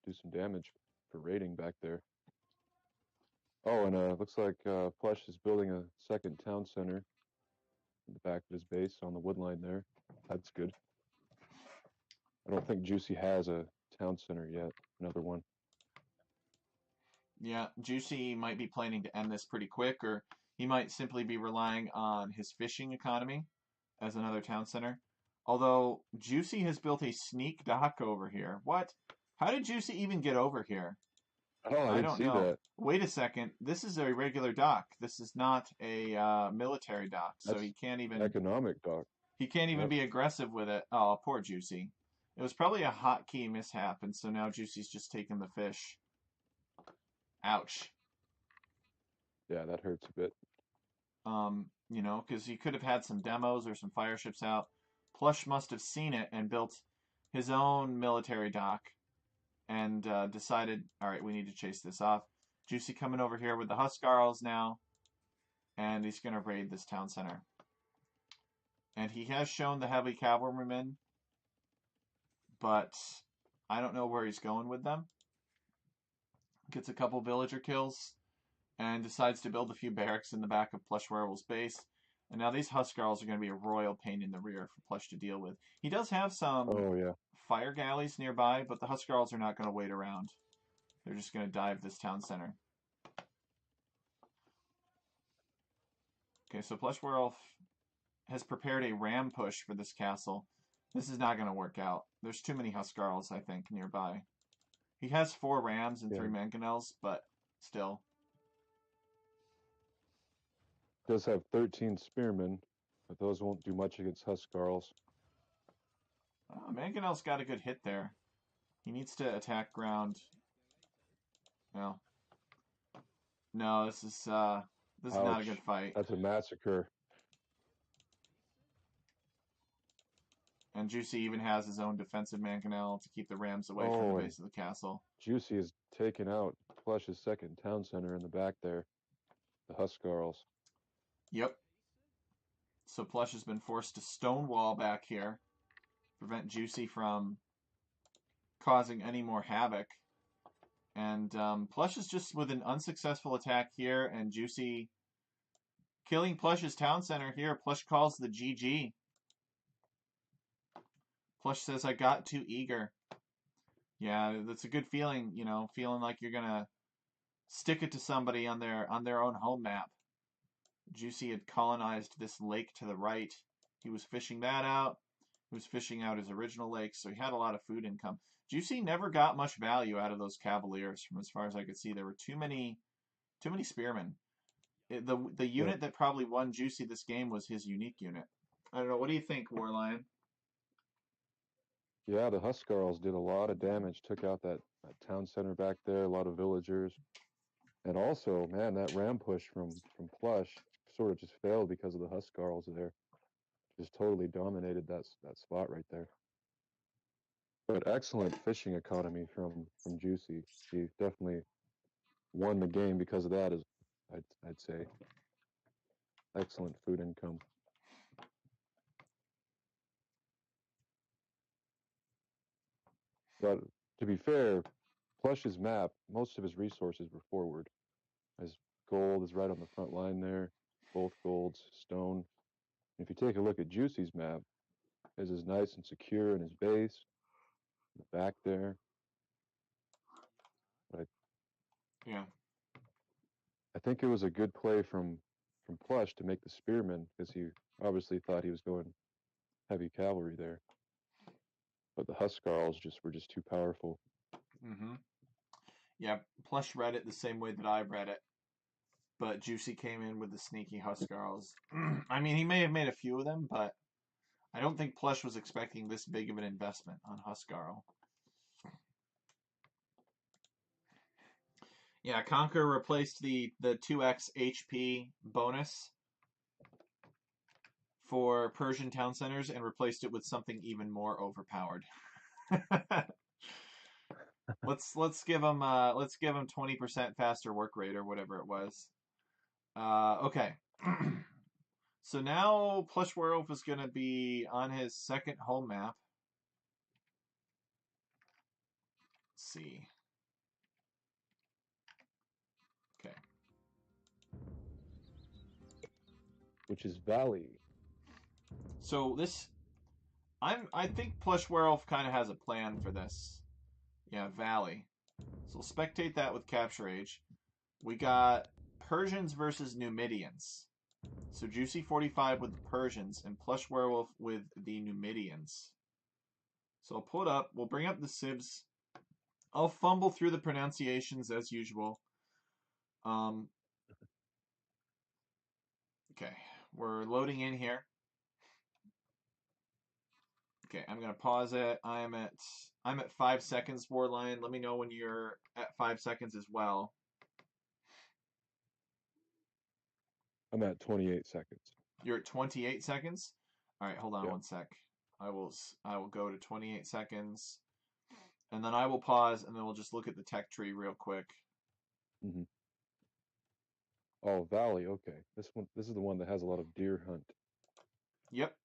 do some damage for raiding back there. Oh, and looks like Plush is building a second town center in the back of his base on the woodline there. That's good. I don't think Juicy has a town center yet. Another one. Yeah, Juicy might be planning to end this pretty quick, or he might simply be relying on his fishing economy as another town center. Although Juicy has built a sneak dock over here. What? How did Juicy even get over here? Oh, I I didn't don't see know. that. Wait a second. This is a regular dock. This is not a military dock, so That's economic, Doc. he can't even Yep. be aggressive with it. Oh, poor Juicy. It was probably a hotkey mishap, and so now Juicy's just taking the fish. Ouch. Yeah, that hurts a bit. Because he could have had some demos or some fire ships out. Plush must have seen it and built his own military dock and decided, all right, we need to chase this off. Juicy coming over here with the Huskarls now, and he's going to raid this town center. And he has shown the heavy cavalrymen, but I don't know where he's going with them. Gets a couple villager kills and decides to build a few barracks in the back of PlushWerewolf's base. And now these Huskarls are going to be a royal pain in the rear for Plush to deal with. He does have some Oh yeah. fire galleys nearby, but the Huskarls are not going to wait around. They're just going to dive this town center. Okay, so PlushWerewolf has prepared a ram push for this castle. This is not going to work out. There's too many Huskarls, I think, nearby. He has 4 rams and Yeah. 3 mangonels, but still. Does have 13 spearmen, but those won't do much against Huskarls. Mangonel's got a good hit there. He needs to attack ground. No. No, this is not a Ouch. good fight. That's a massacre. And Juicy even has his own defensive mangonel to keep the Rams away from the Oh, and base of the castle. Juicy is taking out Plush's second town center in the back there, the Huskarls. Yep. So Plush has been forced to stonewall back here, prevent Juicy from causing any more havoc. And Plush is just with an unsuccessful attack here, and Juicy killing Plush's town center here. Plush calls the GG. Plush says, I got too eager. Yeah, that's a good feeling, you know, feeling like you're gonna stick it to somebody on their own home map. Juicy had colonized this lake to the right. He was fishing that out. He was fishing out his original lake, so he had a lot of food income. Juicy never got much value out of those Cavaliers, from as far as I could see. There were too many spearmen. The Yep. unit that probably won Juicy this game was his unique unit. I don't know. What do you think, Warlion? Yeah, the Huskarls did a lot of damage, took out that town center back there, a lot of villagers. And also, man, that ram push from Plush sort of just failed because of the Huskarls there. Just totally dominated that spot right there. But excellent fishing economy from Juicy. He definitely won the game because of that. Is I'd say excellent food income. But to be fair, Plush's map, most of his resources were forward. His gold is right on the front line there, both golds, stone. And if you take a look at Juicy's map, his is nice and secure in his base, in the back there. But Yeah. I think it was a good play from Plush to make the spearman because he obviously thought he was going heavy cavalry there. But the Huskarls were just too powerful. Mm-hmm. Yeah. Plush read it the same way that I read it, but Juicy came in with the sneaky Huskarls. I mean, he may have made a few of them, but I don't think Plush was expecting this big of an investment on Huskarl. Yeah, Conquer replaced the 2x HP bonus for Persian town centers and replaced it with something even more overpowered. let's give them 20% faster work rate or whatever it was. Okay. So now PlushWerewolf is going to be on his second home map. Let's see. Okay. Which is Valley. So this I think PlushWerewolf kind of has a plan for this. Yeah, Valley. So we'll spectate that with Capture Age. We got Persians versus Numidians. So Juicy45 with the Persians and PlushWerewolf with the Numidians. So I'll pull it up. We'll bring up the Sibs. I'll fumble through the pronunciations as usual. Um, okay, we're loading in here. Okay, I'm gonna pause it. I'm at 5 seconds, Warline. Let me know when you're at 5 seconds as well. I'm at 28 seconds. You're at 28 seconds. All right, hold on Yep. 1 sec. I will go to 28 seconds, and then I will pause, and then we'll just look at the tech tree real quick. Mm-hmm. Oh, Valley. Okay, this is the one that has a lot of deer hunt. Yep.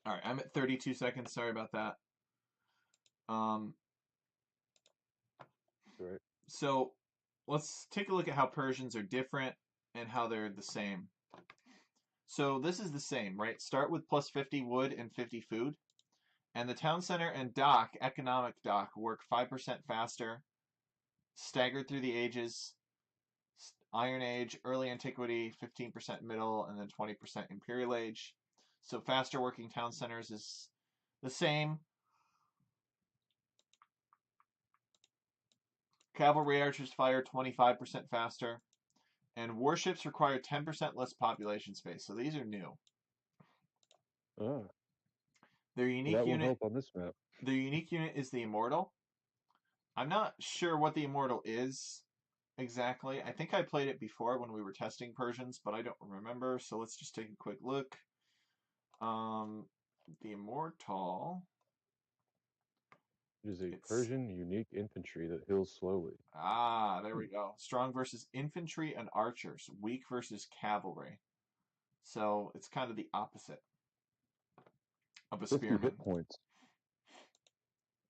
All right, I'm at 32 seconds. Sorry about that. Um, Right. so let's take a look at how Persians are different and how they're the same. So this is the same, right? Start with plus 50 wood and 50 food. And the town center and dock, economic dock, work 5% faster, staggered through the ages. Iron Age, early antiquity, 15% middle, and then 20% imperial age. So faster working town centers is the same. Cavalry archers fire 25% faster. And warships require 10% less population space. So these are new. Ah, Their well, unique that won't unit help on this map. their unique unit is the Immortal. I'm not sure what the Immortal is exactly. I think I played it before when we were testing Persians, but I don't remember. So let's just take a quick look. Um, The Immortal. It is a It's Persian unique infantry that heals slowly. there we go. Strong versus infantry and archers. Weak versus cavalry. So it's kind of the opposite of a 50 spearman. hit points,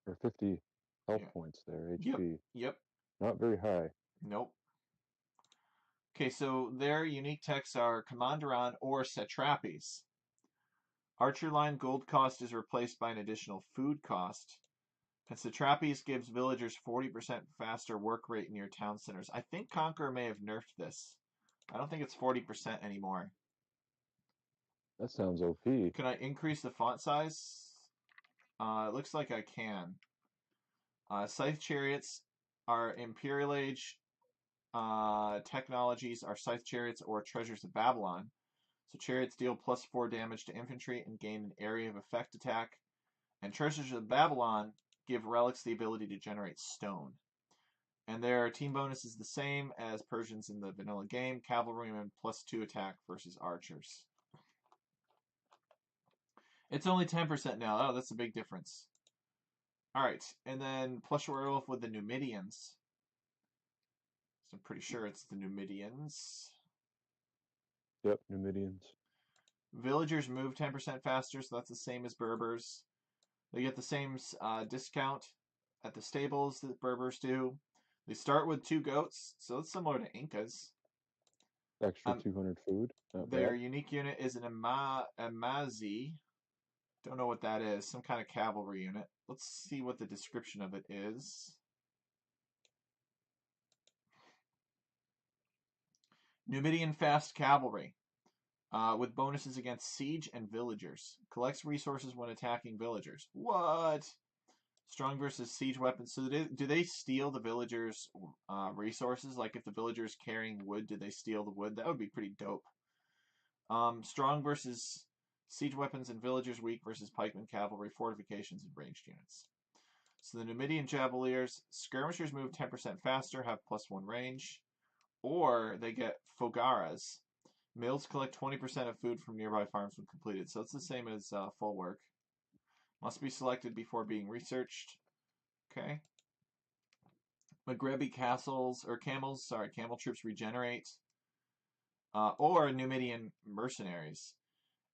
or 50 health Yeah. points there, Yep. HP. Yep. Not very high. Nope. Okay, so their unique techs are Commanderon or Satrapies. Archer line gold cost is replaced by an additional food cost. And Satrapies gives villagers 40% faster work rate near town centers. I think Conqueror may have nerfed this. I don't think it's 40% anymore. That sounds OP. Can I increase the font size? It looks like I can. Scythe chariots are Imperial Age technologies are scythe chariots or treasures of Babylon. So chariots deal +4 damage to infantry and gain an area of effect attack. And treasures of Babylon give relics the ability to generate stone. And their team bonus is the same as Persians in the vanilla game. Cavalrymen +2 attack versus archers. It's only 10% now. Oh, that's a big difference. All right, and then PlushWerewolf with the Numidians. So I'm pretty sure it's the Numidians. Yep, Numidians. Villagers move 10% faster, so that's the same as Berbers. They get the same discount at the stables that Berbers do. They start with 2 goats, so it's similar to Incas. Extra 200 food. Not Their bad. unique unit is an Amazi. Don't know what that is. Some kind of cavalry unit. Let's see what the description of it is. Numidian fast cavalry. With bonuses against siege and villagers. Collects resources when attacking villagers. What? Strong versus siege weapons. So do they steal the villagers' resources? Like if the villagers carrying wood, do they steal the wood? That would be pretty dope. Strong versus siege weapons and villagers. Weak versus pikemen, cavalry, fortifications, and ranged units. So the Numidian Javeliers, skirmishers move 10% faster, have +1 range. Or they get Fogaras. Mills collect 20% of food from nearby farms when completed. So it's the same as full work. Must be selected before being researched. Okay. Magrebi castles, or camels, sorry, camel troops regenerate. Or Numidian mercenaries.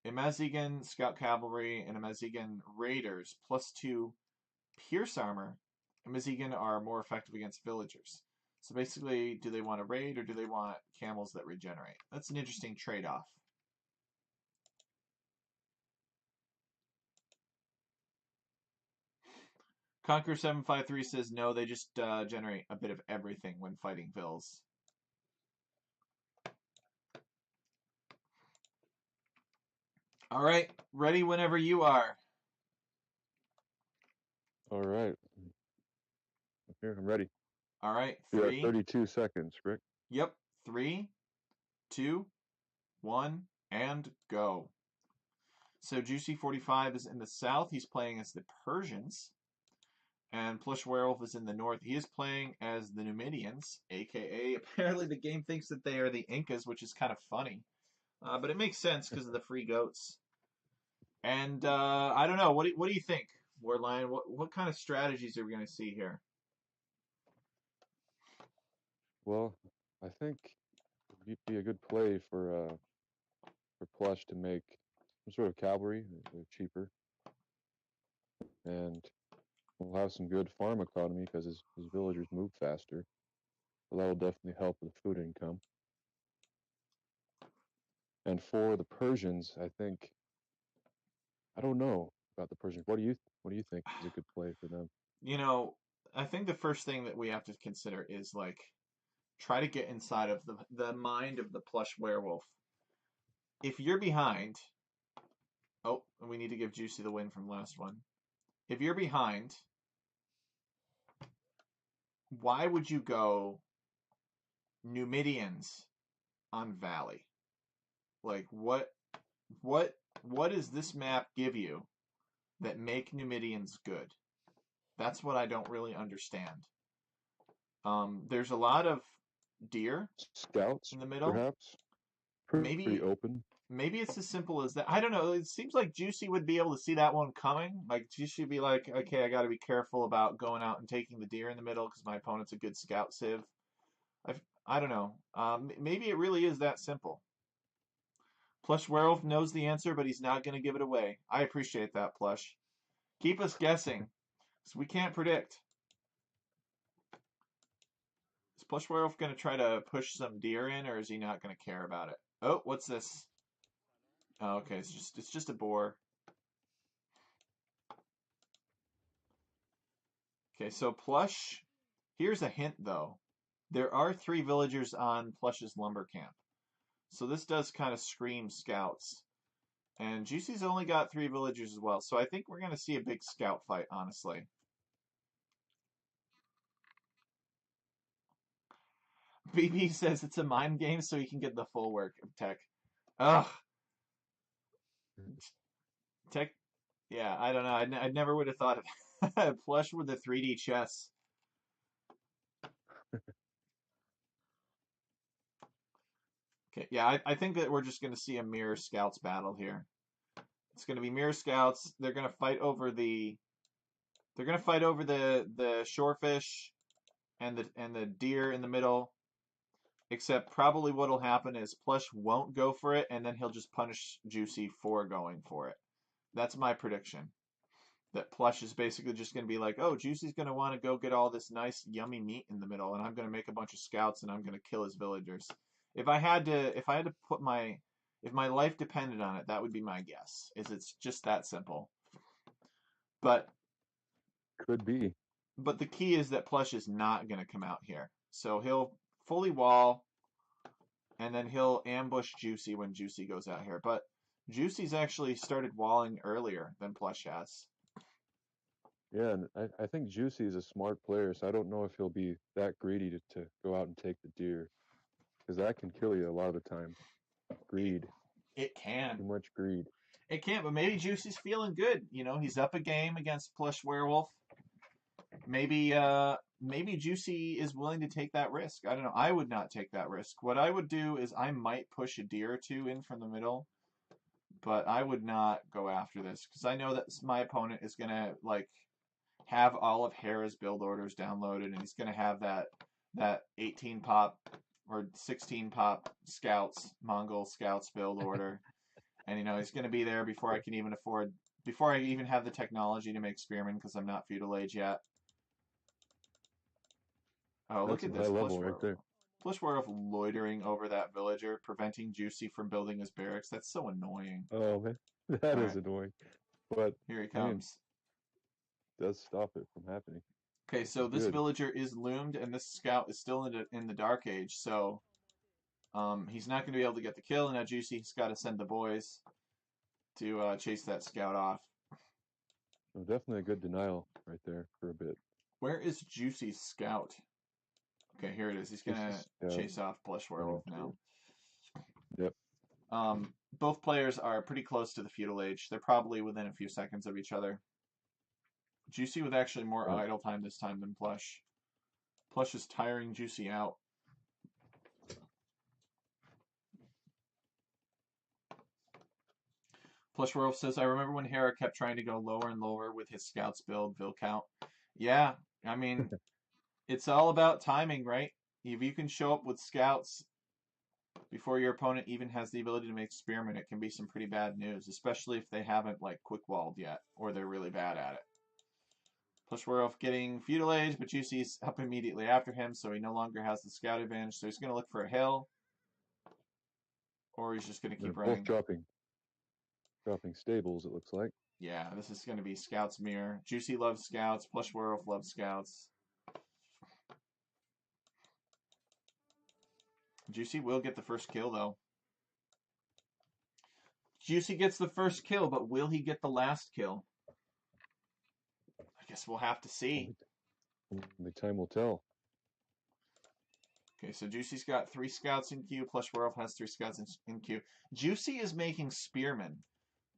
Amazigan scout cavalry and Amazigan raiders +2 pierce armor. Amazigan are more effective against villagers. So basically, do they want to raid or do they want camels that regenerate? That's an interesting trade-off. Conquer753 says no, they just generate a bit of everything when fighting vills. All right, ready whenever you are. All right. Here, I'm ready. All right, You're at 3. 32 seconds, Rick. Yep, 3, 2, 1, and go. So Juicy45 is in the south. He's playing as the Persians. And PlushWerewolf is in the north. He is playing as the Numidians, aka apparently the game thinks that they are the Incas, which is kind of funny. But it makes sense because of the free goats. And I don't know. What do you think, Warline? What kind of strategies are we going to see here? Well, I think it'd be a good play for Plush to make some sort of cavalry. They're cheaper, and we'll have some good farm economy because his villagers move faster. So that will definitely help with food income. And for the Persians, I think I don't know about the Persians. What do you think is a good play for them? You know, I think the first thing that we have to consider is like try to get inside of the mind of the plush werewolf. If you're behind, oh, we need to give Juicy the win from last one. If you're behind, why would you go Numidians on Valley? Like what what does this map give you that make Numidians good? That's what I don't really understand. There's a lot of deer Scouts, in the middle. perhaps. Pretty Maybe open. Maybe it's as simple as that. I don't know. It seems like Juicy would be able to see that one coming. Like Juicy would be like, okay, I got to be careful about going out and taking the deer in the middle because my opponent's a good scout civ. I don't know. Maybe it really is that simple. Plush Werewolf knows the answer, but he's not going to give it away. I appreciate that, Plush. Keep us guessing, because we can't predict. Is Plush Werewolf going to try to push some deer in, or is he not going to care about it? Oh, what's this? Oh, okay, it's just a boar. Okay, so Plush. Here's a hint, though. There are 3 villagers on Plush's lumber camp, so this does kind of scream scouts. And Juicy's only got 3 villagers as well, so I think we're going to see a big scout fight, honestly. BB says it's a mind game so he can get the full work of tech. Ugh, tech. Yeah, I don't know. I never would have thought of that. Plush with the 3D chess. Okay, yeah, I think that we're just going to see a mirror scouts battle here. It's going to be mirror scouts. They're going to fight over the. They're going to fight over the shorefish and the deer in the middle. Except probably what'll happen is Plush won't go for it, and then he'll just punish Juicy for going for it. That's my prediction. That Plush is basically just going to be like, oh, Juicy's going to want to go get all this nice, yummy meat in the middle, and I'm going to make a bunch of scouts, and I'm going to kill his villagers. If I had to put if my life depended on it, that would be my guess. Is it's just that simple. But Could be. but the key is that Plush is not going to come out here, so he'll fully wall, and then he'll ambush Juicy when Juicy goes out here. But Juicy's actually started walling earlier than Plush has. Yeah, and I think Juicy is a smart player, so I don't know if he'll be that greedy to go out and take the deer, because that can kill you a lot of the time. It, Greed, it can. too much greed. It can't, but maybe Juicy's feeling good. He's up a game against Plush Werewolf. Maybe Juicy is willing to take that risk. I don't know. I would not take that risk. What I would do is I might push a deer or two in from the middle, but I would not go after this because I know that my opponent is gonna like have all of Hera's build orders downloaded, and he's gonna have that 18 pop or 16 pop scouts, Mongol scouts build order, and he's gonna be there before I even have the technology to make spearmen because I'm not feudal age yet. Oh, look That's at some high this level right there. Plush Werewolf loitering over that villager, preventing Juicy from building his barracks. That's so annoying. Oh man, that All is right, annoying. But here he I mean, comes. does stop it from happening, Okay, which so is this good. villager is loomed, and this scout is still in the Dark Age, so he's not going to be able to get the kill, and now Juicy's got to send the boys to chase that scout off. So definitely a good denial right there for a bit. Where is Juicy's scout? Okay, here it is. He's going to Juicy's chase off Plush running Werewolf now. through. Yep. Both players are pretty close to the feudal age. They're probably within a few seconds of each other. Juicy with actually more Right. idle time this time than Plush. Plush is tiring Juicy out. Plush Werewolf says, I remember when Hera kept trying to go lower and lower with his scouts build, Vil count. Yeah, I mean, it's all about timing, right? If you can show up with scouts before your opponent even has the ability to make spearmen, it can be some pretty bad news, especially if they haven't like quick walled yet or they're really bad at it. Plush Werewolf getting feudal age, but Juicy's up immediately after him, so he no longer has the scout advantage. So he's going to look for a hill, or he's just going to They're keep both running. dropping stables. It looks like. Yeah, this is going to be Scout's Mirror. Juicy loves Scouts. Plush Werewolf loves Scouts. Juicy will get the first kill, though. Juicy gets the first kill, but will he get the last kill? I guess we'll have to see. Only time will tell. Okay, so Juicy's got 3 Scouts in queue. Plush Werewolf has 3 Scouts in queue. Juicy is making Spearmen.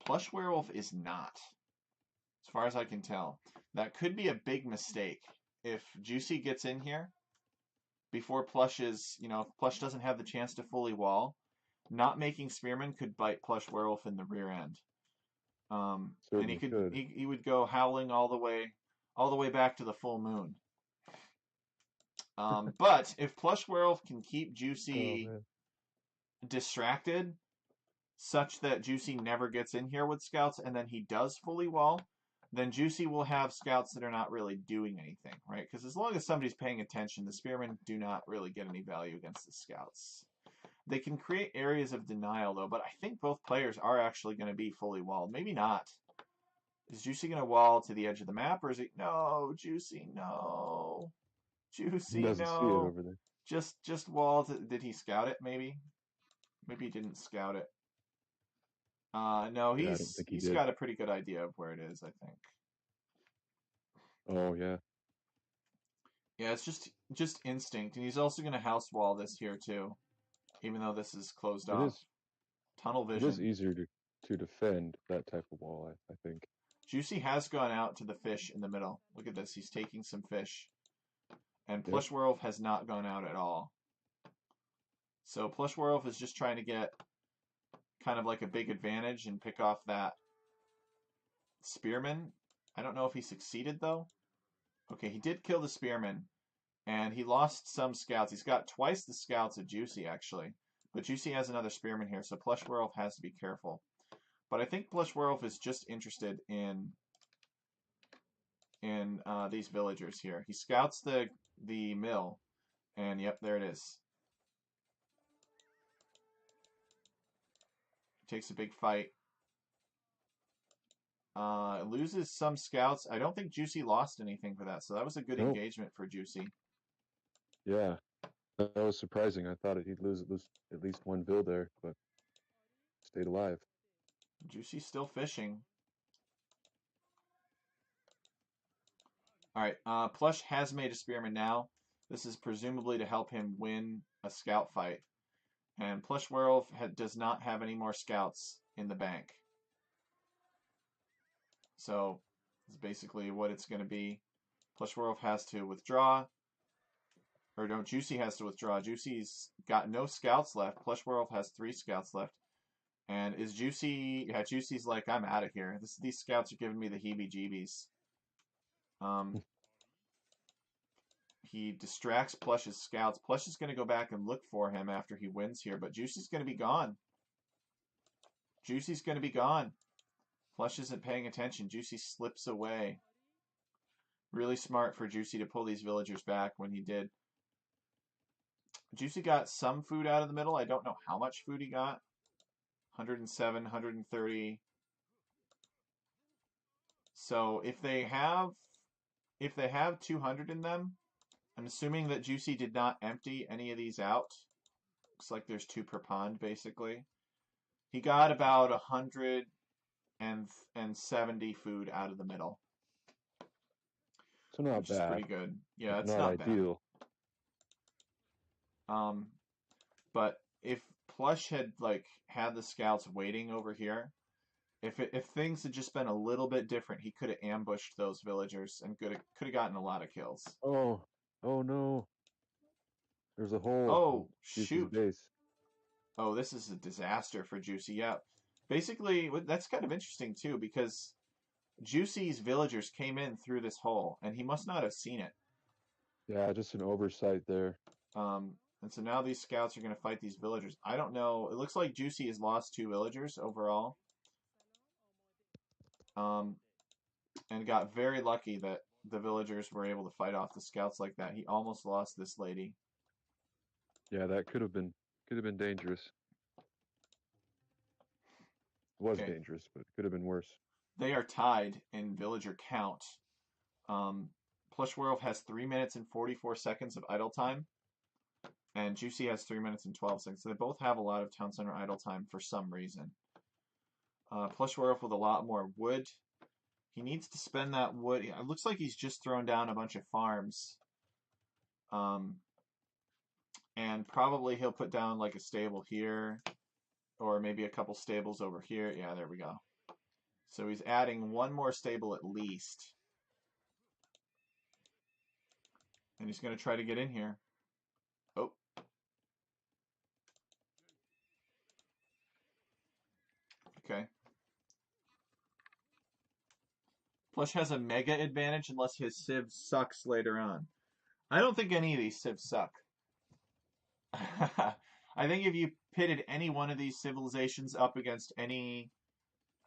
Plush Werewolf is not, as far as I can tell. That could be a big mistake. If Juicy gets in here before Plush is, if Plush doesn't have the chance to fully wall, Not making Spearman could bite PlushWerewolf in the rear end. And Certainly could. he would go howling all the way back to the full moon. But if PlushWerewolf can keep Oh Juicy man. distracted, such that Juicy never gets in here with scouts, and then he does fully wall, then Juicy will have scouts that are not really doing anything, right? Because as long as somebody's paying attention, the Spearmen do not really get any value against the scouts. They can create areas of denial, though, but I think both players are actually going to be fully walled. Maybe not. Is Juicy going to wall to the edge of the map, or is he... No, Juicy, no. He Juicy, doesn't see it no. over there. Just wall to... Did he scout it, maybe? Maybe he didn't scout it. No, Yeah, I don't think he he's did. got a pretty good idea of where it is, I think. Oh yeah. Yeah, it's just instinct, and he's also going to house wall this here too, even though this is closed It off. is Tunnel it is vision. easier to defend that type of wall, I think. Juicy has gone out to the fish in the middle. Look at this, he's taking some fish. And Yep. PlushWerewolf has not gone out at all. So PlushWerewolf is just trying to get kind of like a big advantage and pick off that Spearman. I don't know if he succeeded though. Okay, he did kill the Spearman, and he lost some scouts. He's got twice the scouts of Juicy, actually. But Juicy has another Spearman here, so PlushWerewolf has to be careful. But I think PlushWerewolf is just interested in these villagers here. He scouts the mill, and yep, there it is. Takes a big fight. Loses some scouts. I don't think Juicy lost anything for that, so that was a good Nope. engagement for Juicy. Yeah. That was surprising. I thought he'd lose at least one bill there, but stayed alive. Juicy's still fishing. All right, Plush has made a Spearman now. This is presumably to help him win a scout fight. And PlushWerewolf does not have any more scouts in the bank. So this is basically what it's going to be. PlushWerewolf has to withdraw. Or no, Juicy has to withdraw. Juicy's got no scouts left. PlushWerewolf has 3 scouts left. And is Juicy... Yeah, Juicy's like, I'm out of here. These scouts are giving me the heebie-jeebies. Um, he distracts Plush's scouts. Plush is going to go back and look for him after he wins here, but Juicy's going to be gone. Juicy's going to be gone. Plush isn't paying attention. Juicy slips away. Really smart for Juicy to pull these villagers back when he did. Juicy got some food out of the middle. I don't know how much food he got. 107, 130. So if they have 200 in them, I'm assuming that Juicy did not empty any of these out. Looks like there's 2 per pond basically. He got about 170 food out of the middle, So not which is pretty bad, good. Yeah, but it's not not bad. ideal. Um, but if Plush had like had the scouts waiting over here, if things had just been a little bit different, he could have ambushed those villagers and could have gotten a lot of kills. Oh, oh no. There's a hole in Oh Juicy's shoot! base. Oh, this is a disaster for Juicy. Yeah, basically that's kind of interesting too because Juicy's villagers came in through this hole and he must not have seen it. Yeah, just an oversight there. And so now these scouts are going to fight these villagers. I don't know. It looks like Juicy has lost 2 villagers overall. Um, and got very lucky that the villagers were able to fight off the scouts like that. He almost lost this lady. Yeah, that could have been dangerous. It was Okay, dangerous, but it could have been worse. they are tied in villager count. Um, PlushWerewolf has 3 minutes and 44 seconds of idle time, and Juicy has 3 minutes and 12 seconds. So they both have a lot of town center idle time for some reason. PlushWerewolf with a lot more wood. He needs to spend that wood. It looks like he's just thrown down a bunch of farms. Um, and probably he'll put down like a stable here, or maybe a couple stables over here. Yeah, there we go. So he's adding 1 more stable at least. And he's going to try to get in here. Oh, Plush has a mega advantage unless his Civ sucks later on. I don't think any of these Civs suck. I think if you pitted any one of these civilizations up against any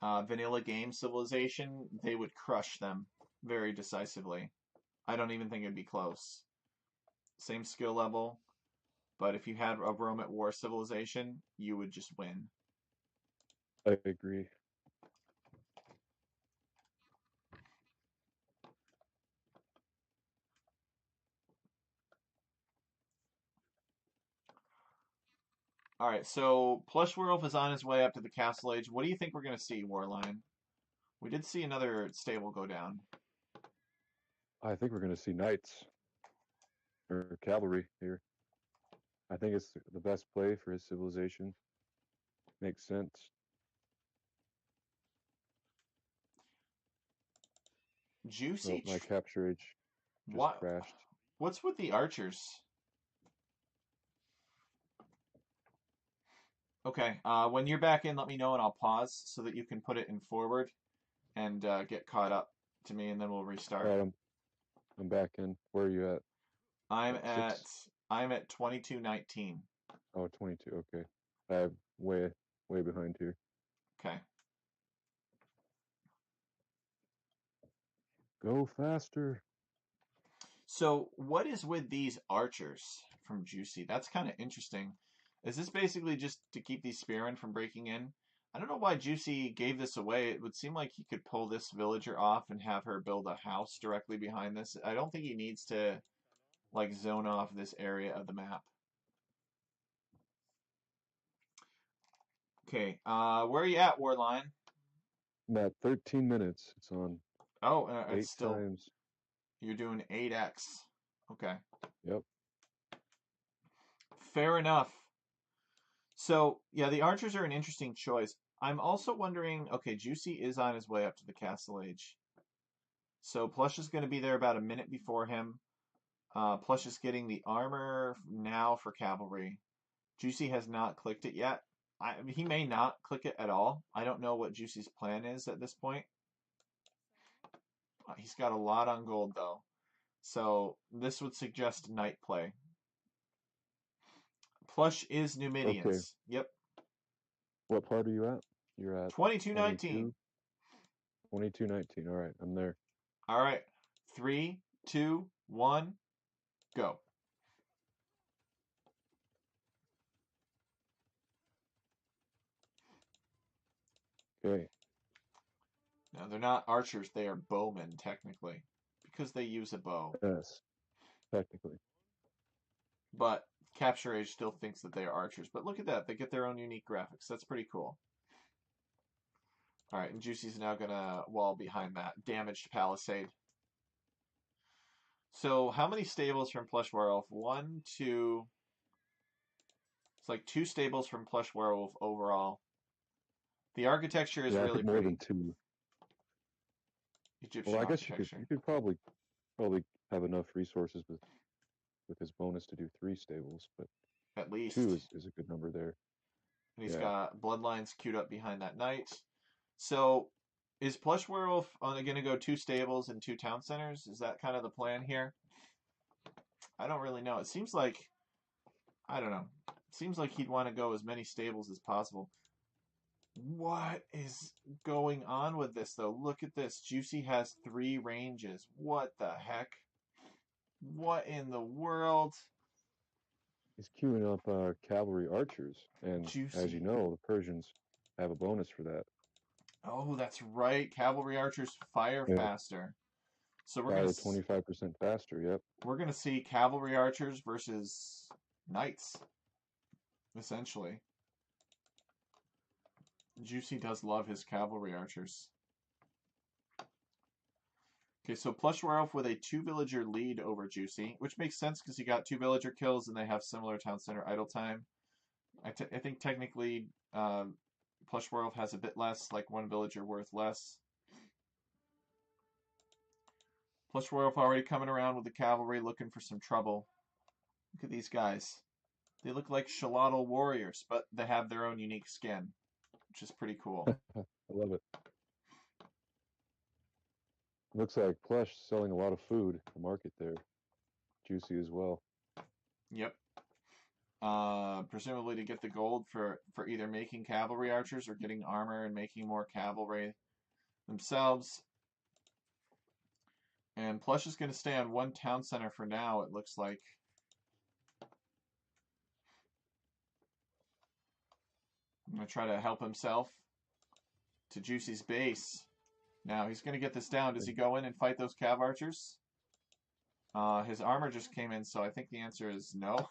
vanilla game civilization, they would crush them very decisively. I don't even think it'd be close. Same skill level, but if you had a Rome at War civilization, you would just win. I agree. All right, so PlushWerewolf is on his way up to the Castle Age. What do you think we're going to see, Warline? We did see another stable go down. I think we're going to see knights or cavalry here. I think it's the best play for his civilization. Makes sense. Oh, Juicy. my capture age just What? crashed. What's with the archers? Okay, when you're back in, let me know and I'll pause so that you can put it in forward and get caught up to me, and then we'll All restart. right, I'm back in. Where are you at? I'm At at six? I'm at 2219. Oh, 22. Okay. I have way behind here. Okay. Go faster. So what is with these archers from Juicy? That's kind of interesting. Is this basically just to keep these spearmen from breaking in? I don't know why Juicy gave this away. It would seem like he could pull this villager off and have her build a house directly behind this. I don't think he needs to like zone off this area of the map. Okay, where are you at, Warline? I'm at 13 minutes. It's on Oh, it's eight still, times. you're doing 8x. Okay, Yep. fair enough. So, yeah, the archers are an interesting choice. I'm also wondering, okay, Juicy is on his way up to the Castle Age. So Plush is going to be there about a minute before him. Plush is getting the armor now for cavalry. Juicy has not clicked it yet. He may not click it at all. I don't know what Juicy's plan is at this point. He's got a lot on gold, though. So this would suggest knight play. Plush is Okay. Numidians. Yep. What part are you at? You're at 2219. 22, 2219. All right, I'm there. All right. Three, two, one, go. Okay. Now, they're not archers, they are bowmen, technically, because they use a bow. Yes, technically. But Capture Age still thinks that they are archers. But look at that. They get their own unique graphics. That's pretty cool. All right, and Juicy's now going to wall behind that damaged palisade. So how many stables from Plush Werewolf? One, two. It's like two stables from Plush Werewolf overall. The architecture is Yeah, I really think more pretty. than two. Well, Egyptian I guess you could architecture, you could probably have enough resources with his bonus to do three stables, but at two least. is a good number there. And he's Yeah. got bloodlines queued up behind that knight. So is Plush Werewolf only going to go two stables and two town centers? Is that kind of the plan here? I don't really know. It seems like, I don't know. It seems like he'd want to go as many stables as possible. What is going on with this, though? Look at this. Juicy has three ranges. What the heck? What in the world? He's queuing up cavalry archers, and as you Juicy. know, the Persians have a bonus for that. Oh, that's right. Cavalry archers fire Yeah, faster. So fire 25% faster. Yep. we're gonna see cavalry archers versus knights, essentially. Juicy does love his cavalry archers. Okay, so Plush Werewolf with a two villager lead over Juicy, which makes sense because he got two villager kills and they have similar town center idle time. I think technically Plush Werewolf has a bit less, like one villager worth less. Plush Werewolf already coming around with the cavalry looking for some trouble. Look at these guys. They look like Shalotl warriors, but they have their own unique skin, which is pretty cool. I love it. Looks like Plush selling a lot of food to market there. Juicy as well. Yep. Presumably to get the gold for either making cavalry archers or getting armor and making more cavalry themselves. And Plush is going to stay on one town center for now, it looks like. I'm going to try to help himself to Juicy's base. Now, he's going to get this down. Does he go in and fight those cav archers? His armor just came in, so I think the answer is no.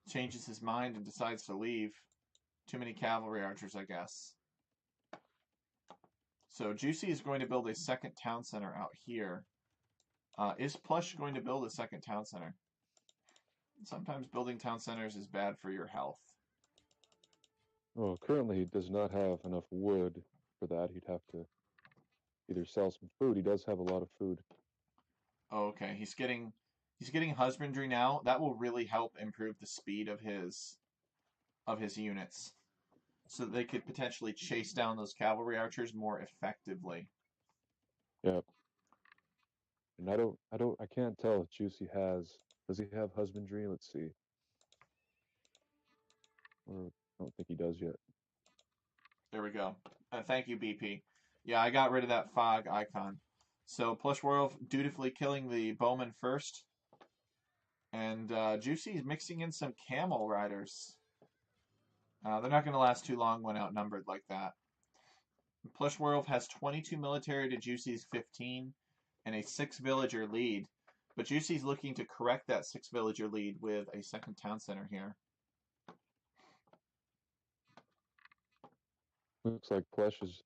Changes his mind and decides to leave. Too many cavalry archers, I guess. So Juicy is going to build a second town center out here. Is Plush going to build a second town center? Sometimes building town centers is bad for your health. Well, currently he does not have enough wood for that. He'd have to either sell some food. He does have a lot of food. Oh, okay, he's getting husbandry now. That will really help improve the speed of his units, so that they could potentially chase down those cavalry archers more effectively. Yeah. And I can't tell if Juicy does he have husbandry? Let's see. Or I don't think he does yet. There we go. Thank you, BP. Yeah, I got rid of that fog icon. So PlushWerewolf dutifully killing the bowman first. And Juicy's mixing in some camel riders. They're not going to last too long when outnumbered like that. PlushWerewolf has 22 military to Juicy's 15 and a 6 villager lead. But Juicy's looking to correct that 6 villager lead with a second town center here. Looks like Plush has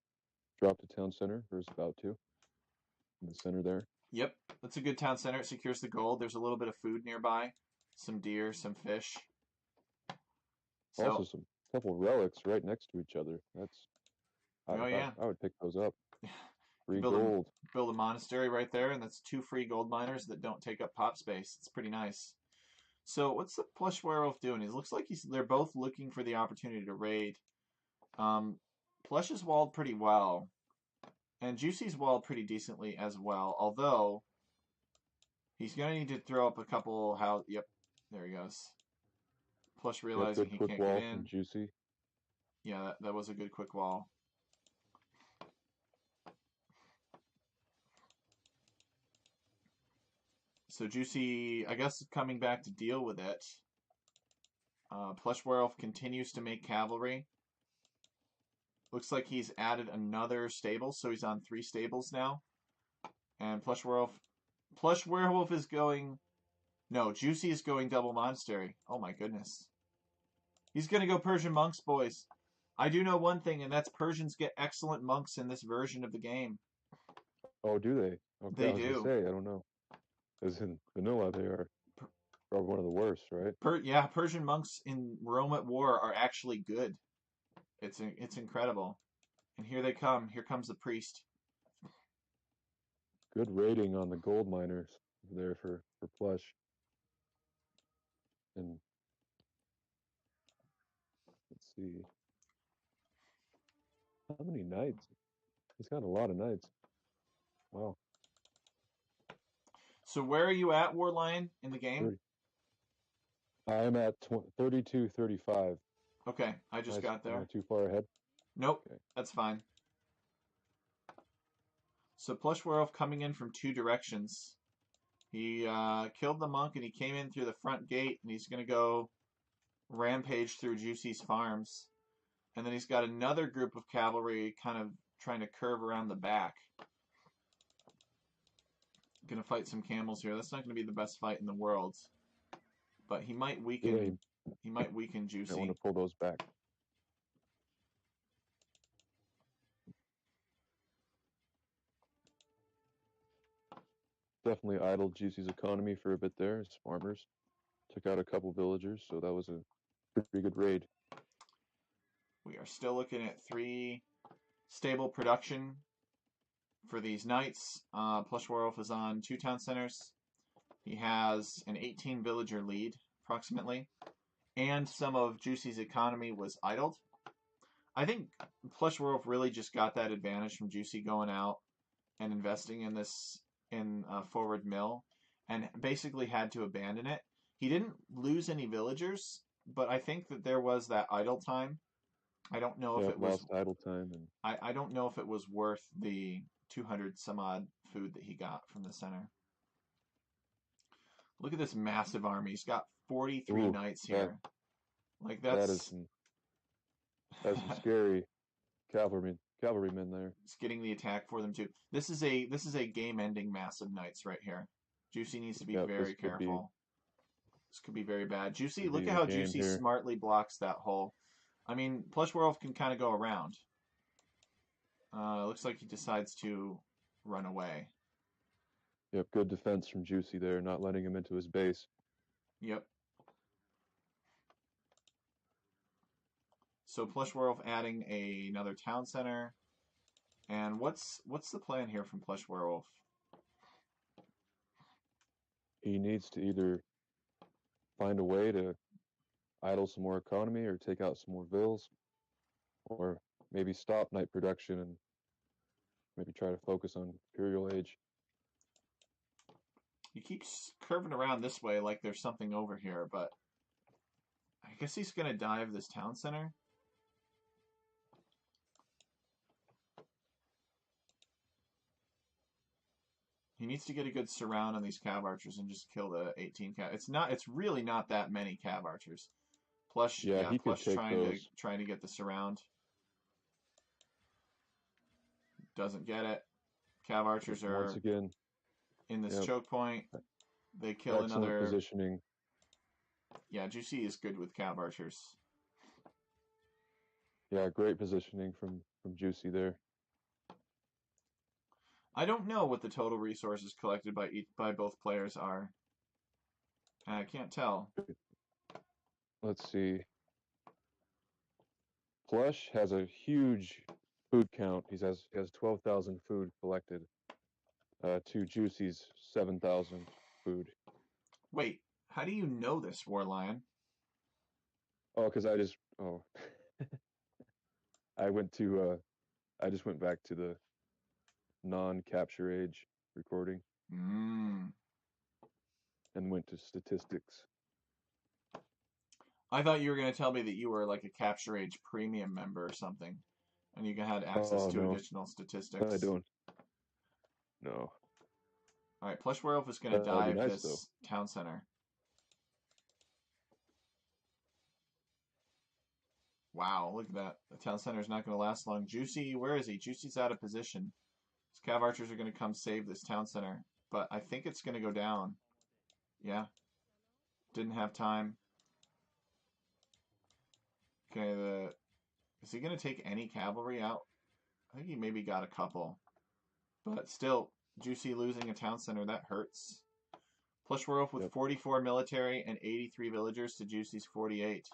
dropped a town center, or is about to, in the center there. Yep, that's a good town center. It secures the gold. There's a little bit of food nearby. Some deer, some fish. Also, So, some couple relics right next to each other. oh yeah. I would pick those up. You Free gold. build a monastery right there, and that's 2 free gold miners that don't take up pop space. It's pretty nice. So what's the plush werewolf doing? It looks like they're both looking for the opportunity to raid. Plush is walled pretty well, and Juicy's walled pretty decently as well. Although he's gonna need to throw up a couple. Yep, there he goes. Plush Yep, realizing good he quick can't get wall from in. Juicy. Yeah, that was a good quick wall. So Juicy, I guess, is coming back to deal with it. Plush Werewolf continues to make cavalry. Looks like he's added another stable, so he's on 3 stables now. And Plush Werewolf is going. No, Juicy is going double monastery. Oh my goodness. He's gonna go Persian monks, boys. I do know one thing, and that's Persians get excellent monks in this version of the game. Oh, do they? Okay, They I was gonna do. say, I don't know. As in vanilla, they are probably one of the worst, right? Yeah, Persian monks in Rome at War are actually good. It's incredible. And here they come. Here comes the priest. Good rating on the gold miners there for Plush. And let's see, how many knights? He's got a lot of knights. Wow. So where are you at, Warlion, in the game? 30. I'm at 32, 35. Okay, I just Nice. got Am there. I too far ahead? Nope, Okay. that's fine. So Plush Werewolf coming in from 2 directions. He killed the monk and he came in through the front gate, and he's going to go rampage through Juicy's farms. And then he's got another group of cavalry kind of trying to curve around the back. Going to fight some camels here. That's not going to be the best fight in the world, but he might Yeah, weaken. you He might weaken might want Juicy. to pull those back. Definitely idled Juicy's economy for a bit there. His farmers took out a couple villagers, so that was a pretty good raid. We are still looking at 3 stable production for these knights. Plush Werewolf is on 2 town centers. He has an 18 villager lead, approximately. And some of Juicy's economy was idled. I think Plush Werewolf really just got that advantage from Juicy going out and investing in this in forward mill, and basically had to abandon it. He didn't lose any villagers, but I think that there was that idle time. I don't know if Yep, it was lost idle time, and I don't know if it was worth the 200 some odd food that he got from the center. Look at this massive army. He's got 43 ooh, knights that here. Like that is that's some scary cavalrymen there. it's getting the attack for them too. This is a game-ending massive knights right here. Juicy needs to be Yep, very this careful. This could be very bad. Juicy, could look be at the how game Juicy here. smartly blocks that hole. I mean, PlushWerewolf can kind of go around. Looks like he decides to run away. Yep, good defense from Juicy there, not letting him into his base. Yep. So PlushWerewolf adding another town center. And what's the plan here from PlushWerewolf? He needs to either find a way to idle some more economy or take out some more vills, or maybe stop night production and maybe try to focus on Imperial Age. He keeps curving around this way like there's something over here, but I guess he's gonna dive this town center. He needs to get a good surround on these cav archers and just kill the 18 cav. It's really not that many cav archers. Plush, Yeah, yeah, he could Plush take those. trying to get the surround. Doesn't get it. Cav Yep, archers once are again. in this Yep, choke point. They kill excellent another. positioning. Yeah, Juicy is good with cav archers. Yeah, great positioning from Juicy there. I don't know what the total resources collected by both players are. I can't tell. Let's see. Plush has a huge food count. He has 12,000 food collected. To Juicy's 7,000 food. Wait, how do you know this, Warlion? Oh, because I went to I just went back to the non-capture age recording Mmm. and went to statistics. I thought you were going to tell me that you were like a Capture Age premium member or something, and you had access Oh to no, additional I statistics. don't. No, All right, Plush Werewolf is going to that'd be dive nice though. this town center. Wow, look at that. The town center is not going to last long. Juicy, where is he? Juicy's out of position. His cav archers are going to come save this town center, but I think it's going to go down. Yeah, didn't have time. Okay, is he going to take any cavalry out? I think he maybe got a couple, but still, Juicy losing a town center, that hurts. PlushWerewolf with Yep. 44 military and 83 villagers to Juicy's 48.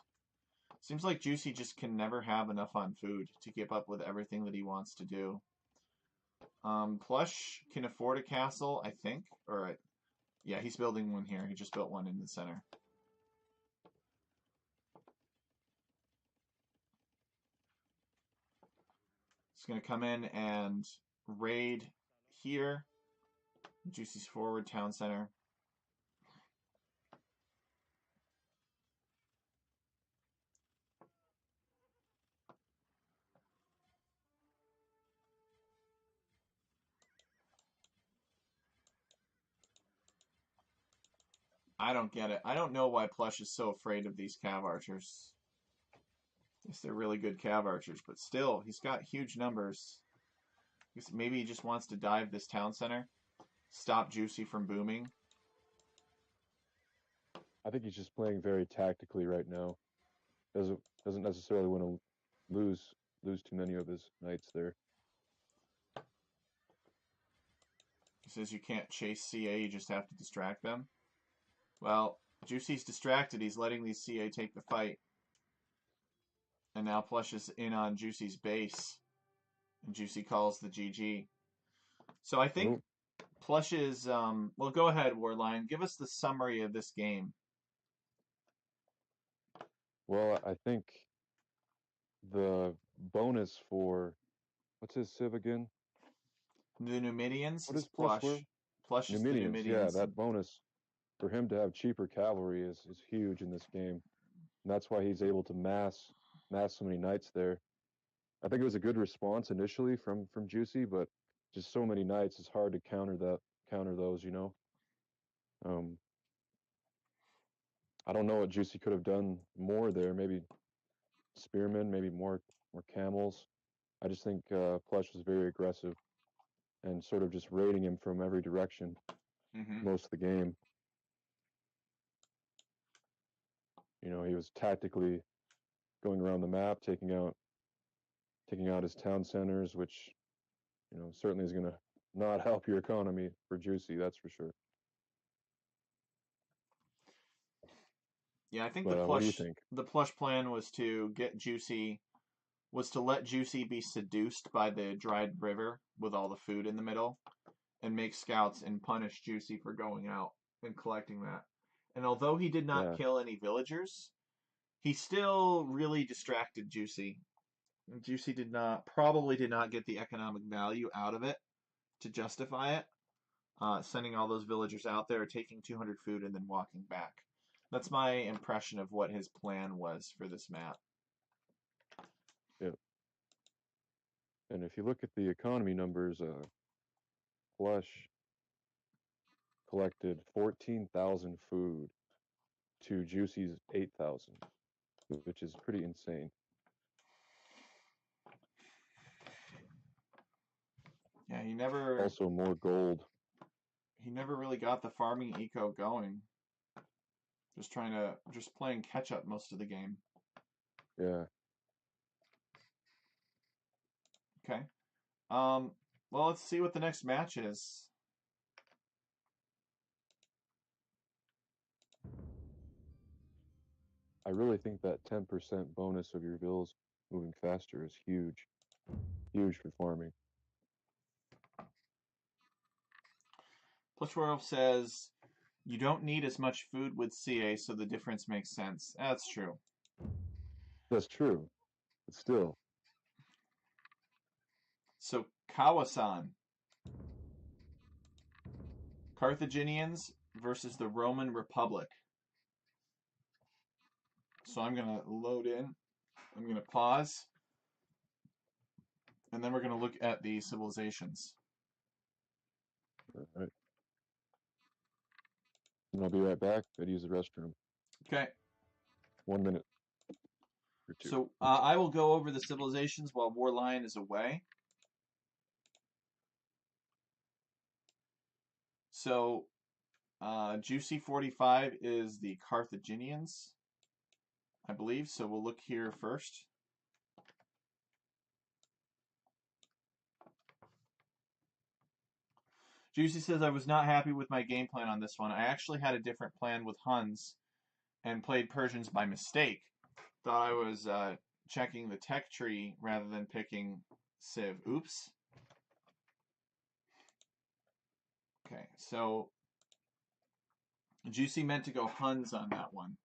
Seems like Juicy just can never have enough on food to keep up with everything that he wants to do. Plush can afford a castle, I think. Or, yeah, he's building one here. He just built one in the center. He's going to come in and raid here. Juicy's forward town center. I don't get it. I don't know why Plush is so afraid of these cav archers. Yes, they're really good cav archers, but still, he's got huge numbers. Maybe he just wants to dive this town center, stop Juicy from booming. I think he's just playing very tactically right now. Doesn't necessarily want to lose too many of his knights there. He says you can't chase CA, you just have to distract them. Well, Juicy's distracted. He's letting these CA take the fight. And now Plush is in on Juicy's base. And Juicy calls the GG. So I think Oh, Plush is, well, go ahead, Warline. Give us the summary of this game. well, I think the bonus for what's his civ again? The Numidians What is is Plush Were? plush. Plush is the Numidians, yeah, Numidians. that bonus for him to have cheaper cavalry is huge in this game. And that's why he's able to mass so many knights there. I think it was a good response initially from Juicy, but just so many knights, it's hard to counter those, you know. Um, I don't know what Juicy could have done more there. Maybe spearmen, maybe more camels. I just think Plush was very aggressive and sort of just raiding him from every direction Mm-hmm. most of the game. You know, he was tactically going around the map, taking out his town centers, which you know certainly is going to not help your economy for Juicy, that's for sure. Yeah, I think But what do you think? the plush plan was to get Juicy was to let Juicy be seduced by the dried river with all the food in the middle and make scouts and punish Juicy for going out and collecting that. And although he did not Yeah, kill any villagers, he still really distracted Juicy. Juicy probably did not get the economic value out of it to justify it. Sending all those villagers out there, taking 200 food, and then walking back. That's my impression of what his plan was for this map. yeah. And if you look at the economy numbers, Plush collected 14,000 food to Juicy's 8,000, which is pretty insane. Yeah, Also, more gold. he never really got the farming eco going. Just playing catch up most of the game. Yeah, Okay. Um. Well, let's see what the next match is. I really think that 10% bonus of your bills moving faster is huge, huge for farming. PlushWerewolf says you don't need as much food with CA, so the difference makes sense. That's true. That's true, but still, So Kawasan, Carthaginians versus the Roman Republic. So I'm gonna load in. I'm gonna pause, and then we're gonna look at the civilizations. all right. And I'll be right back. I'd use the restroom. Okay. 1 minute or two. So I will go over the civilizations while Warlion is away. So Juicy45 is the Carthaginians, I believe. So we'll look here first. Juicy says I was not happy with my game plan on this one. I actually had a different plan with Huns and played Persians by mistake. Thought I was checking the tech tree rather than picking Civ. Oops. Okay, so Juicy meant to go Huns on that one.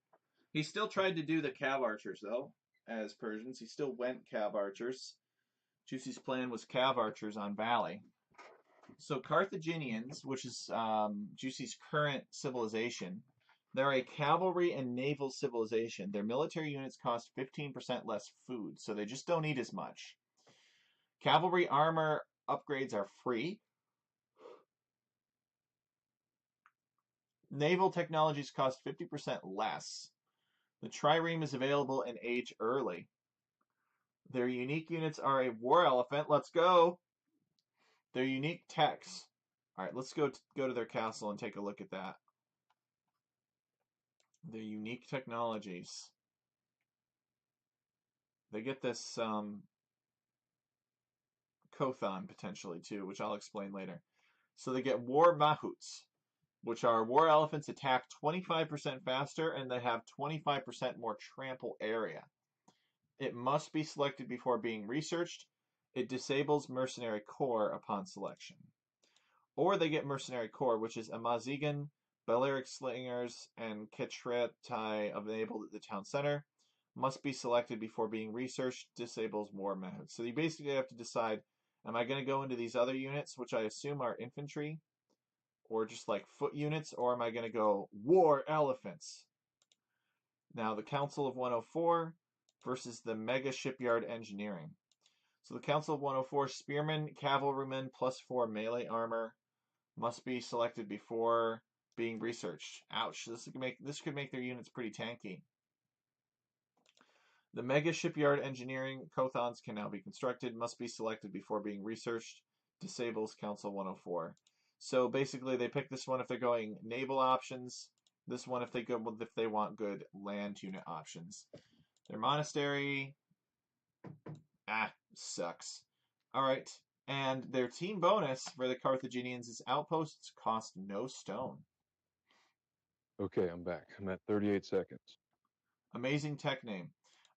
He still tried to do the Cav Archers, though, as Persians. He still went Cav Archers. Juicy's plan was Cav Archers on Valley. So Carthaginians, which is Juicy's current civilization, they're a cavalry and naval civilization. Their military units cost 15% less food, so they just don't eat as much. Cavalry armor upgrades are free. Naval technologies cost 50% less. The trireme is available and age early. Their unique units are a war elephant. Let's go. Their unique techs. All right, let's go to their castle and take a look at that. Their unique technologies. They get this Kothon potentially too, which I'll explain later. So they get war mahouts, which are war elephants attack 25% faster and they have 25% more trample area. It must be selected before being researched. It disables Mercenary Core upon selection. Or they get Mercenary Core, which is Amazigan, Balearic Slingers, and Ketretai enabled at the town center. Must be selected before being researched, disables War Method. So you basically have to decide Am I going to go into these other units, which I assume are infantry, or just like foot units, or am I going to go war elephants? Now, the Council of 104 versus the Mega Shipyard Engineering. So the Council of 104, Spearmen, Cavalrymen, +4 melee armor, must be selected before being researched. Ouch, this could make their units pretty tanky. The Mega Shipyard Engineering Kothons can now be constructed, must be selected before being researched. Disables Council 104. So basically, they pick this one if they're going naval options. This one if they want good land unit options. Their monastery, sucks. All right, and their team bonus for the Carthaginians is outposts cost no stone. Okay, I'm back. I'm at 38 seconds. Amazing tech name.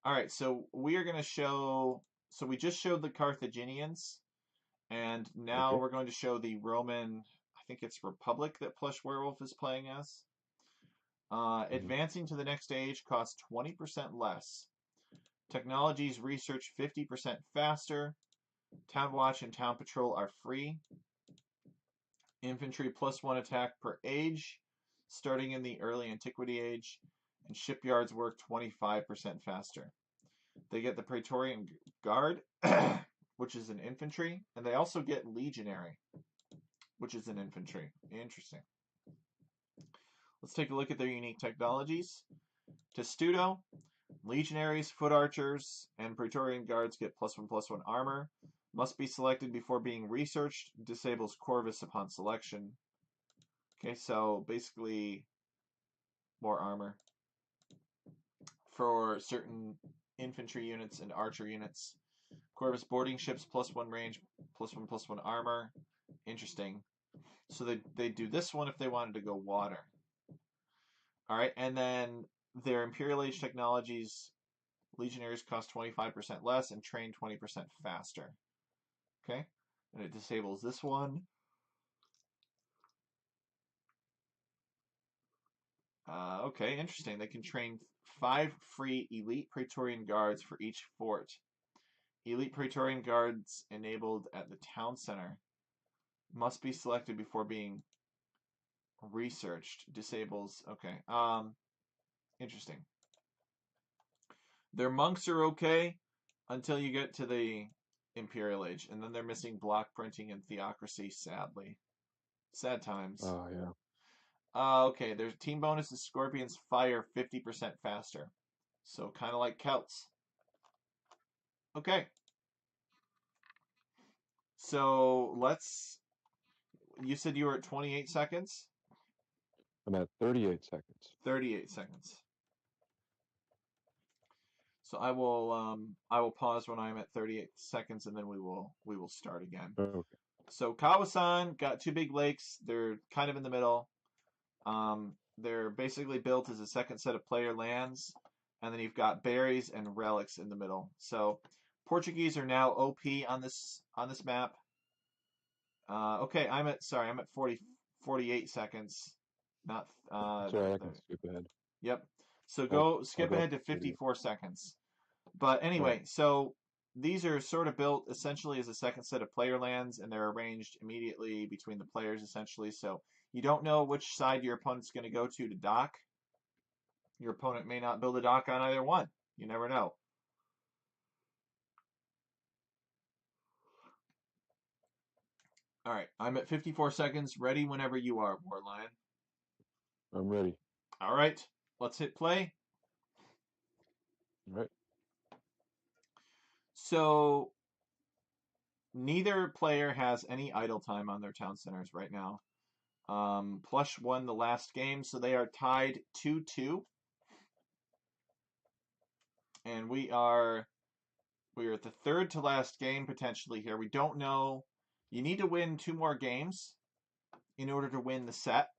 All right, so we are going to show. So we just showed the Carthaginians, and now Okay. we're going to show the Roman. I think it's Republic that PlushWerewolf is playing as. Mm-hmm. Advancing to the next stage costs 20% less. Technologies research 50% faster. Town Watch and Town Patrol are free. Infantry +1 attack per age, starting in the early antiquity age, and shipyards work 25% faster. They get the Praetorian Guard, which is an infantry, and they also get Legionary, which is an infantry. Interesting. Let's take a look at their unique technologies. Testudo, Legionaries, Foot Archers, and Praetorian Guards get +1/+1 armor. Must be selected before being researched. Disables Corvus upon selection. Okay, so basically more armor for certain infantry units and archer units. Corvus boarding ships +1 range, +1/+1 armor. Interesting. So they do this one if they wanted to go water. All right, and then their Imperial Age technologies, Legionnaires cost 25% less and train 20% faster. Okay, and it disables this one. Okay, interesting. They can train 5 free elite Praetorian Guards for each fort. Elite Praetorian Guards enabled at the town center must be selected before being researched. Disables. Okay. Interesting. Their monks are okay until you get to the Imperial Age, and then they're missing block printing and theocracy, sadly. Sad times. Oh, yeah. Okay, their team bonus is Scorpions fire 50% faster. So kind of like Celts. Okay. So let's. You said you were at 28 seconds? I'm at 38 seconds. 38 seconds. So I will pause when I'm at 38 seconds and then we will start again. Okay. So Kawasan got 2 big lakes. They're kind of in the middle. They're basically built as a second set of player lands, and then you've got berries and relics in the middle. So Portuguese are now OP on this map. Okay, I'm at 48 seconds. Not Sorry, I can skip ahead. Yep. So I'll go I'll skip go up ahead to to 38. 54 seconds. But All right. anyway, so these are sort of built essentially as a second set of player lands, and they're arranged immediately between the players, essentially. So you don't know which side your opponent's going to go to dock. Your opponent may not build a dock on either one. You never know. All right, I'm at 54 seconds. Ready whenever you are, Warlion. I'm ready. All right, let's hit play. All right. So neither player has any idle time on their town centers right now. Plush won the last game, so they are tied 2-2. And we are at the third to last game potentially here. We don't know. You need to win 2 more games in order to win the set.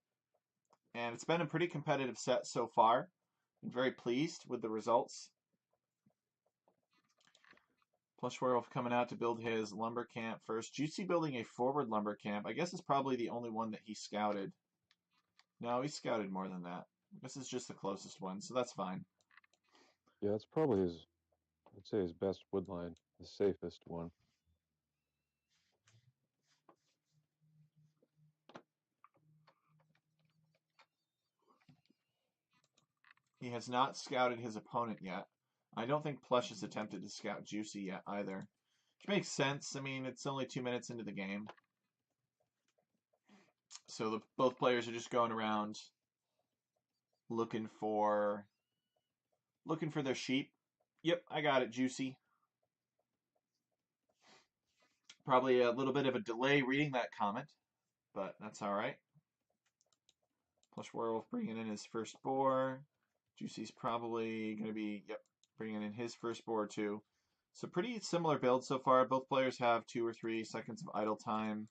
And it's been a pretty competitive set so far. I'm very pleased with the results. PlushWerewolf coming out to build his lumber camp first. Juicy building a forward lumber camp. I guess it's probably the only one that he scouted. No, he scouted more than that. This is just the closest one, so that's fine. Yeah, it's probably I'd say his best wood line, the safest one. He has not scouted his opponent yet. I don't think Plush has attempted to scout Juicy yet either. Which makes sense. I mean, it's only 2 minutes into the game. So both players are just going around looking for their sheep. Yep, I got it, Juicy. Probably a little bit of a delay reading that comment, but that's all right. PlushWerewolf bringing in his first boar. Juicy's probably going to be, yep, bringing in his first boar too. So pretty similar build so far. Both players have 2 or 3 seconds of idle time.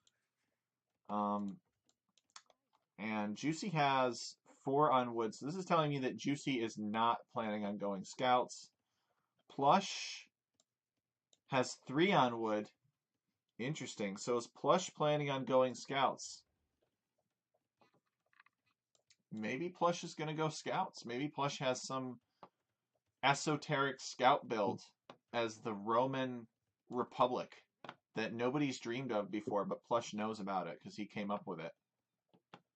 And Juicy has 4 on wood. So this is telling me that Juicy is not planning on going scouts. Plush has 3 on wood. Interesting. So is Plush planning on going scouts? Maybe Plush is going to go scouts. Maybe Plush has some esoteric scout build as the Roman Republic that nobody's dreamed of before, but Plush knows about it because he came up with it.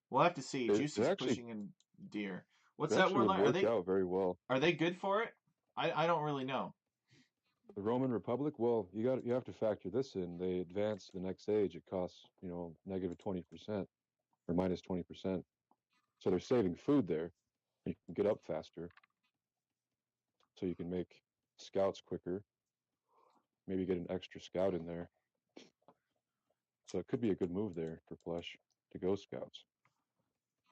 We'll have to see. It Juicy's actually pushing in deer. What's it that actually word would line? work out very well. Are they good for it? I don't really know. The Roman Republic, well, you have to factor this in. They advance to the next age. It costs, negative 20% or minus 20%. So they're saving food there. You can get up faster, so you can make scouts quicker. Maybe get an extra scout in there. So it could be a good move there for Plush to go scouts.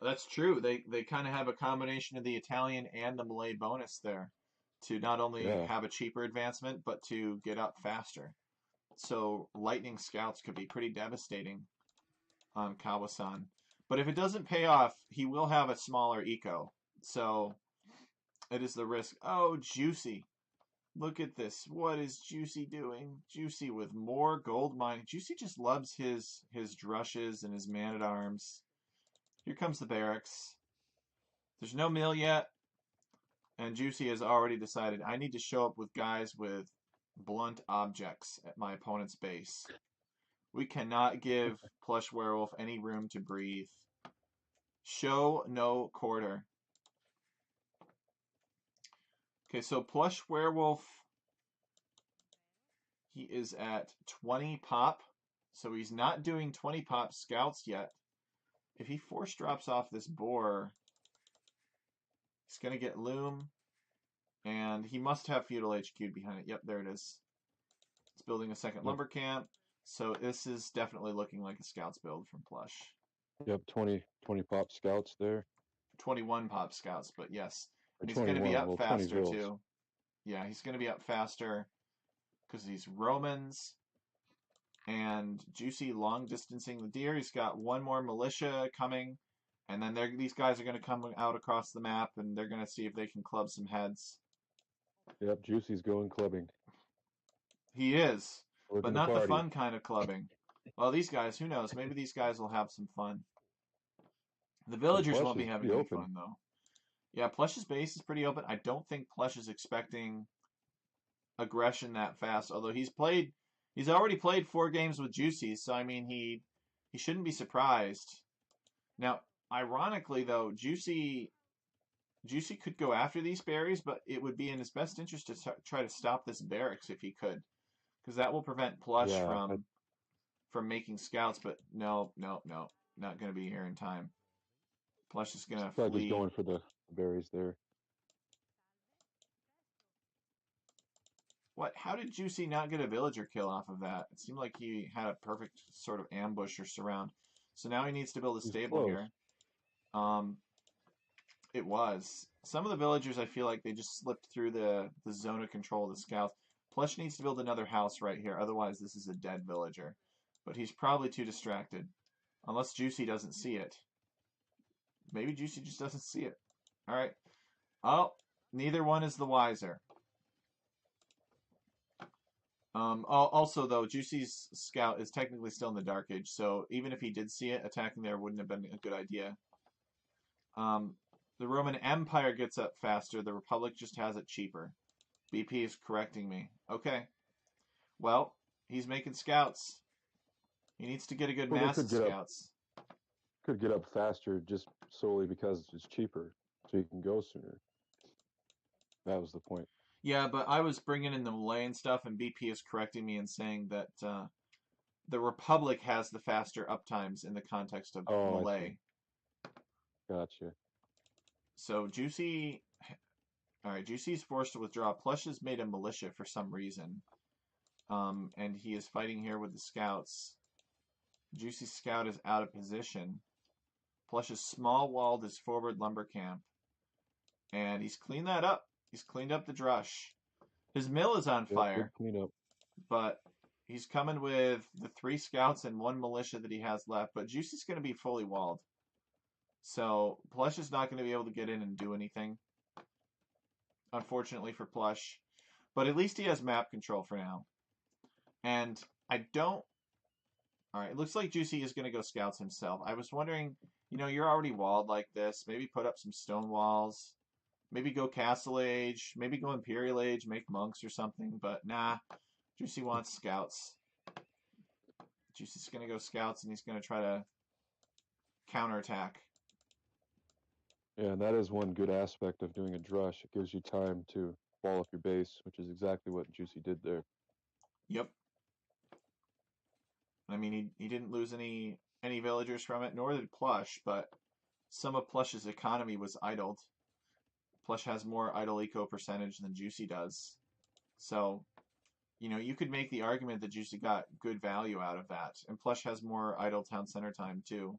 That's true. They kind of have a combination of the Italian and the Malay bonus there to not only Yeah, have a cheaper advancement, but to get up faster. So lightning scouts could be pretty devastating on Kawasan. But if it doesn't pay off, he will have a smaller eco. So it is the risk. Oh, Juicy. Look at this. What is Juicy doing? Juicy with more gold mining. Juicy just loves his drushes and his man-at-arms. Here comes the barracks. There's no mill yet, and Juicy has already decided I need to show up with guys with blunt objects at my opponent's base. We cannot give Plush Werewolf any room to breathe. Show no quarter. Okay, so Plush Werewolf, he is at 20 pop, so he's not doing 20 pop scouts yet. If he force drops off this boar, he's going to get loom, and he must have feudal HQ behind it. Yep, there it is. It's building a second yep, lumber camp, so this is definitely looking like a scouts build from Plush. yep. 20 pop scouts there, 21 pop scouts, but yes. or And he's going to be 21. up Well, 20 faster vills. too. Yeah, he's going to be up faster because he's Romans and Juicy long distancing the deer. He's got one more militia coming, and then these guys are going to come out across the map, and they're going to see if they can club some heads. Yep, Juicy's going clubbing. He is, but Looking to not the party. fun kind of clubbing. Well, these guys, who knows? Maybe these guys will have some fun. The And villagers Plush won't be is having pretty any open. fun, though. Yeah, Plush's base is pretty open. I don't think Plush is expecting aggression that fast, although he's already played 4 games with Juicy, so I mean he shouldn't be surprised. Now, ironically though, Juicy could go after these berries, but it would be in his best interest to try to stop this barracks if he could, because that will prevent Plush Yeah, from making scouts. But no, no, no, not going to be here in time. Plush is going he's to probably just flee. going for the berries there. What? How did Juicy not get a villager kill off of that? It seemed like he had a perfect sort of ambush or surround. So now he needs to build a He's stable close. here. Um, it was. Some of the villagers, I feel like they just slipped through the zone of control of the scouts. Plush needs to build another house right here. Otherwise, this is a dead villager. But he's probably too distracted. Unless Juicy doesn't see it. Maybe Juicy just doesn't see it. All right. Oh, neither one is the wiser. Also, though, Juicy's scout is technically still in the Dark Age, so even if he did see it, attacking there wouldn't have been a good idea. Um, the Roman Empire gets up faster. The Republic just has it cheaper. BP is correcting me. Okay. Well, he's making scouts. He needs to get a good Well, they mass of scouts. could get up faster just solely because it's cheaper, so you can go sooner. That was the point. Yeah, but I was bringing in the Malay and stuff, and BP is correcting me and saying that the Republic has the faster uptimes in the context of Oh, I see. Malay. Gotcha. So Juicy, all right, Juicy's forced to withdraw. Plush has made a militia for some reason, and he is fighting here with the scouts. Juicy's scout is out of position. Plush has small walled his forward lumber camp, and he's cleaned that up. He's cleaned up the drush. His mill is on Yep, good fire, cleanup. but he's coming with the 3 scouts and 1 militia that he has left. But Juicy's going to be fully walled. So Plush is not going to be able to get in and do anything, unfortunately for Plush. But at least he has map control for now. And I don't. All right, it looks like Juicy is going to go scouts himself. I was wondering, you're already walled like this. Maybe put up some stone walls. Maybe go Castle Age. Maybe go Imperial Age, make monks or something. But nah, Juicy wants scouts. Juicy's going to go scouts, and he's going to try to counterattack. Yeah, and that is one good aspect of doing a drush. It gives you time to wall up your base, which is exactly what Juicy did there. Yep. I mean, he didn't lose any villagers from it, nor did Plush, but some of Plush's economy was idled. Plush has more idle eco percentage than Juicy does. So, you could make the argument that Juicy got good value out of that. And Plush has more idle town center time too.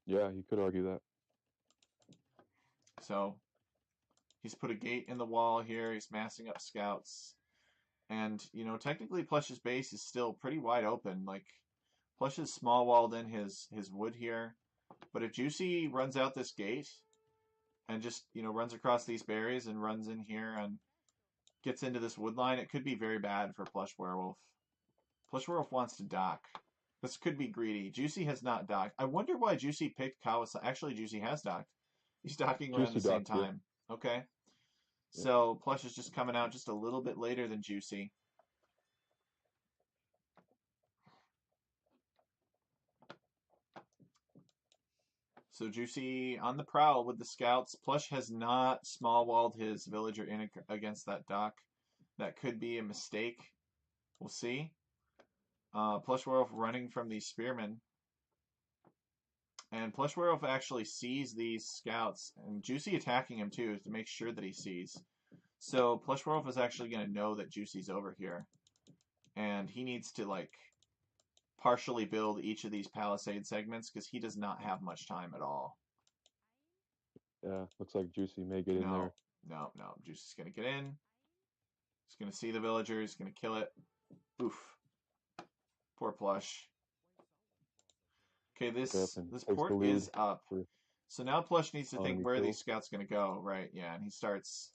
Yeah, you could argue that. So he's put a gate in the wall here. He's massing up scouts. And, technically Plush's base is still pretty wide open. Like, Plush is small walled in his wood here. But if Juicy runs out this gate and just, runs across these berries and runs in here and gets into this wood line, it could be very bad for Plush Werewolf. Plush Werewolf wants to dock. This could be greedy. Juicy has not docked. I wonder why Juicy picked Kawasaki. Actually, Juicy has docked. He's docking around the Juicy same docked here. time. Okay. Yeah. So Plush is just coming out just a little bit later than Juicy. So Juicy on the prowl with the scouts. Plush has not small walled his villager in against that dock. That could be a mistake. We'll see. Plush Werewolf running from these spearmen. And Plush Werewolf actually sees these scouts, and Juicy attacking him too to make sure that he sees. So Plush Werewolf is actually going to know that Juicy's over here. And he needs to, like, partially build each of these palisade segments because he does not have much time at all. Yeah, looks like Juicy may get in there. No, no, no. Juicy's going to get in. He's going to see the villager. He's going to kill it. Oof. Poor Plush. Okay, Yep, this and this takes the port lead is up. for So now Plush needs to think economy where are these kills. scouts going to go, right? Yeah, and he starts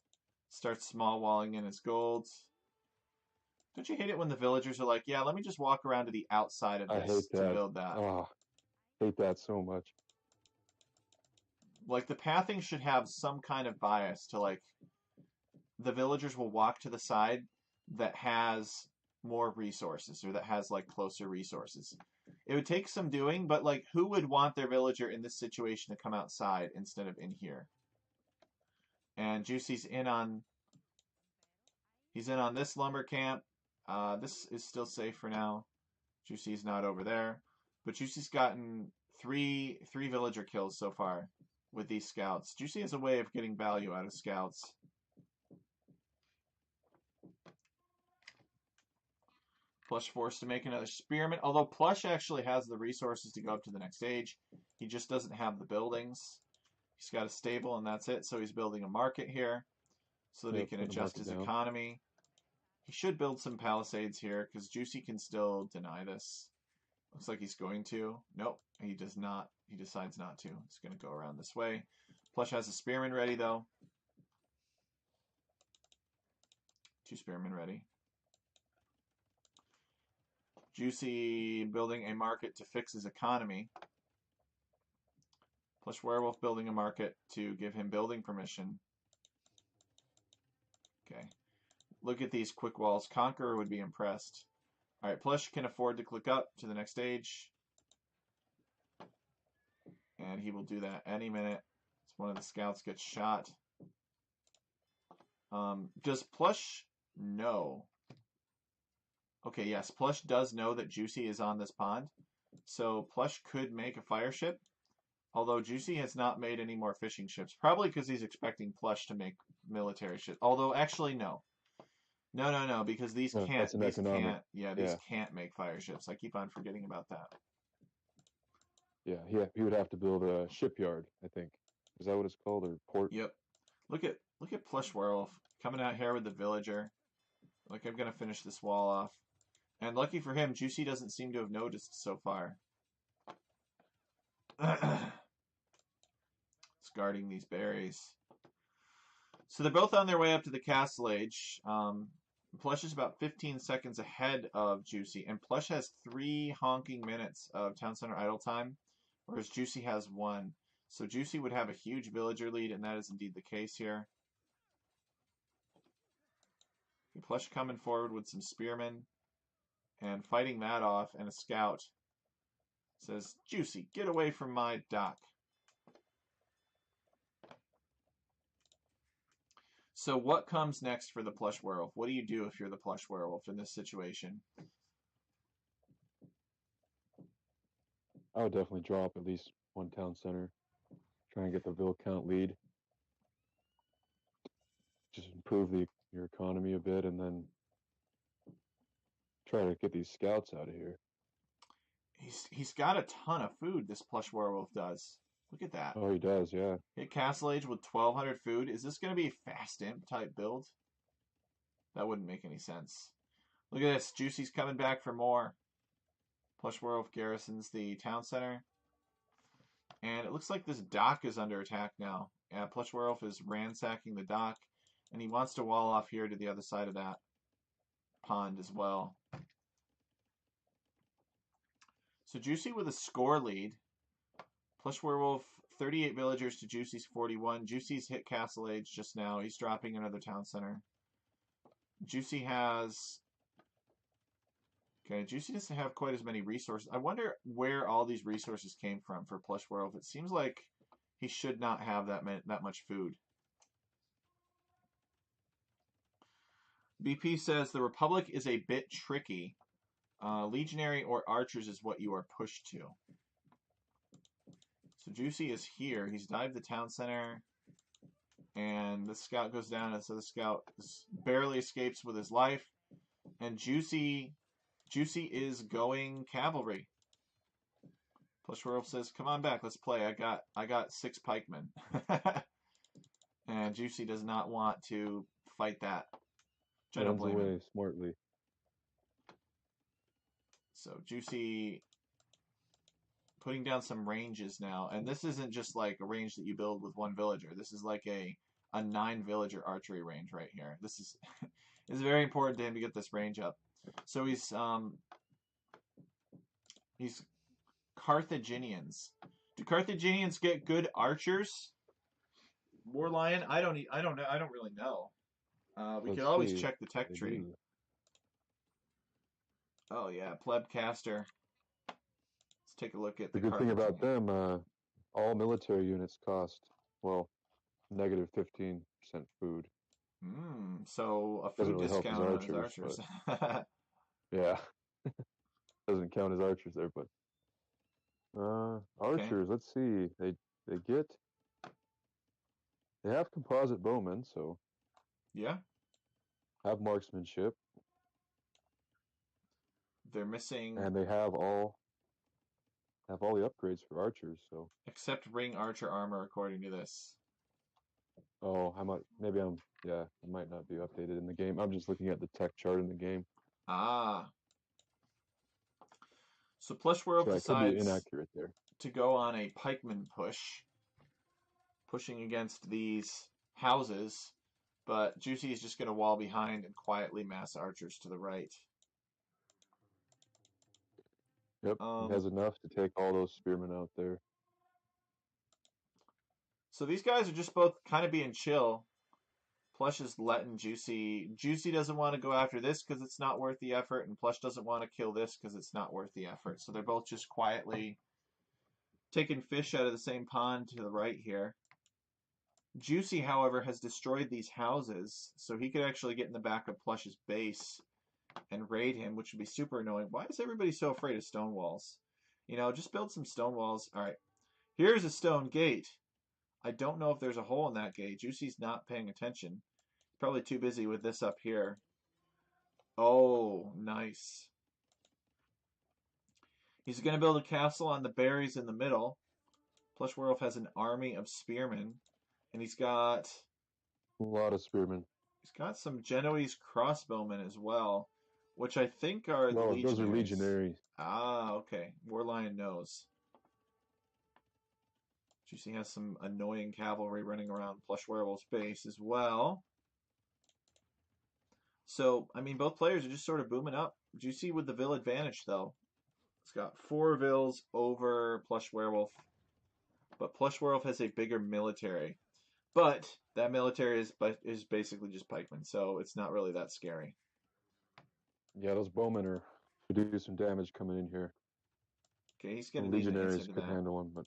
small walling in his gold. Don't you hate it when the villagers are like, yeah, let me just walk around to the outside of I hate this to that. build that? Ah, hate that so much. Like, the pathing should have some kind of bias to, like, the villagers will walk to the side that has more resources or that has, like, closer resources. It would take some doing, but, like, who would want their villager in this situation to come outside instead of in here? And Juicy's he's in on this lumber camp. This is still safe for now. Juicy's not over there, but Juicy's gotten three villager kills so far with these scouts. Juicy has a way of getting value out of scouts. Plush forced to make another spearman, although Plush actually has the resources to go up to the next stage. He just doesn't have the buildings. He's got a stable and that's it, so he's building a market here so that he Yep, can put a adjust market his down. economy. He should build some palisades here because Juicy can still deny this. Looks like he's going to. Nope, he does not. He decides not to. He's going to go around this way. Plush has a spearman ready, though. 2 spearmen ready. Juicy building a market to fix his economy. Plush Werewolf building a market to give him building permission. Okay. Look at these quick walls. Conqueror would be impressed. All right, Plush can afford to click up to the next stage. And he will do that any minute. One of the scouts gets shot. Does Plush know? Okay, yes, Plush does know that Juicy is on this pond. So Plush could make a fire ship, although Juicy has not made any more fishing ships. Probably because he's expecting Plush to make military ships. Although, actually, no. No, no, no, because No, that's an economic. these Yeah, can't make fire ships. I keep on forgetting about that. yeah. He would have to build a shipyard. I think. Is that what it's called, or port? Yep. Look at PlushWerewolf coming out here with the villager. Like, I'm gonna finish this wall off. And lucky for him, Juicy doesn't seem to have noticed so far. It's guarding these berries. So they're both on their way up to the Castle Age. Plush is about 15 seconds ahead of Juicy, and Plush has 3 honking minutes of Town Center idle time, whereas Juicy has 1. So Juicy would have a huge villager lead, and that is indeed the case here. Plush coming forward with some spearmen and fighting that off, and a scout says, Juicy, get away from my dock. So what comes next for the Plush Werewolf? What do you do if you're the Plush Werewolf in this situation? I would definitely drop at least one town center. Try and get the Ville count lead. Just improve your economy a bit, and then try to get these scouts out of here. He's got a ton of food, this Plush Werewolf does. Look at that. Oh, he does, yeah. Hit Castle Age with 1,200 food. Is this going to be a fast imp type build? That wouldn't make any sense. Look at this. Juicy's coming back for more. Plush Werewolf garrisons the town center. And it looks like this dock is under attack now. Yeah, Plush Werewolf is ransacking the dock. And he wants to wall off here to the other side of that pond as well. So Juicy with a score lead. Plush Werewolf, 38 villagers to Juicy's 41. Juicy's hit Castle Age just now. He's dropping another town center. Juicy has... Okay, Juicy doesn't have quite as many resources. I wonder where all these resources came from for Plush Werewolf. It seems like he should not have that much food. BP says the Republic is a bit tricky. Legionary or archers is what you are pushed to. So Juicy is here. He's dived the town center. And the scout goes down, and so the scout barely escapes with his life. And Juicy is going cavalry. Plush Werewolf says, "Come on back, let's play. I got 6 pikemen." And Juicy does not want to fight that. Which I don't Runs blame away him. smartly. So Juicy putting down some ranges now, and this isn't just like a range that you build with 1 villager. This is like a 9 villager archery range right here. This is it's very important to him to get this range up. So he's Carthaginians. Do Carthaginians get good archers? War Lion? I don't know. I don't really know. We could Let's always see. check the tech They tree. do. Oh yeah, Plebcaster. Let's take a look at The the good thing about Carthaginian. them, all military units cost, well, negative 15% food. So a Doesn't food really help his discount on his archers, archers. but yeah, doesn't count his archers there. But Okay. archers, let's see, they have composite bowmen, so Yeah. have marksmanship, They're missing and they have all the upgrades for archers. So except ring archer armor according to this. oh, yeah, I might not be updated in the game. I'm just looking at the tech chart in the game, Ah. So Plush World so I could be decides inaccurate there. to go on a pikeman push, pushing against these houses, but Juicy is just going to wall behind and quietly mass archers to the right. Yep, he has enough to take all those spearmen out there. So these guys are just both kind of being chill. Plush is letting Juicy. Juicy doesn't want to go after this because it's not worth the effort, and Plush doesn't want to kill this because it's not worth the effort. So they're both just quietly taking fish out of the same pond to the right here. Juicy, however, has destroyed these houses, so he could actually get in the back of Plush's base and raid him, which would be super annoying. Why is everybody so afraid of stone walls? Just build some stone walls. All right, here's a stone gate. I don't know if there's a hole in that gate. Juicy's not paying attention. Probably too busy with this up here. Oh, nice. He's going to build a castle on the berries in the middle. PlushWerewolf has an army of spearmen, and A lot of spearmen. he's got some Genoese crossbowmen as well, which I think are the No, those are legionaries. legionaries. Ah, okay. Warlion knows. Juicy has some annoying cavalry running around PlushWerewolf's base as well. So, I mean, both players are just sort of booming up. Juicy with the Vill advantage, though. It's got 4 Vills over PlushWerewolf, but PlushWerewolf has a bigger military. But that military is basically just pikemen, so it's not really that scary. Yeah, those bowmen are to do some damage coming in here. Okay, he's The going to need an answer legionaries to could that. handle them, but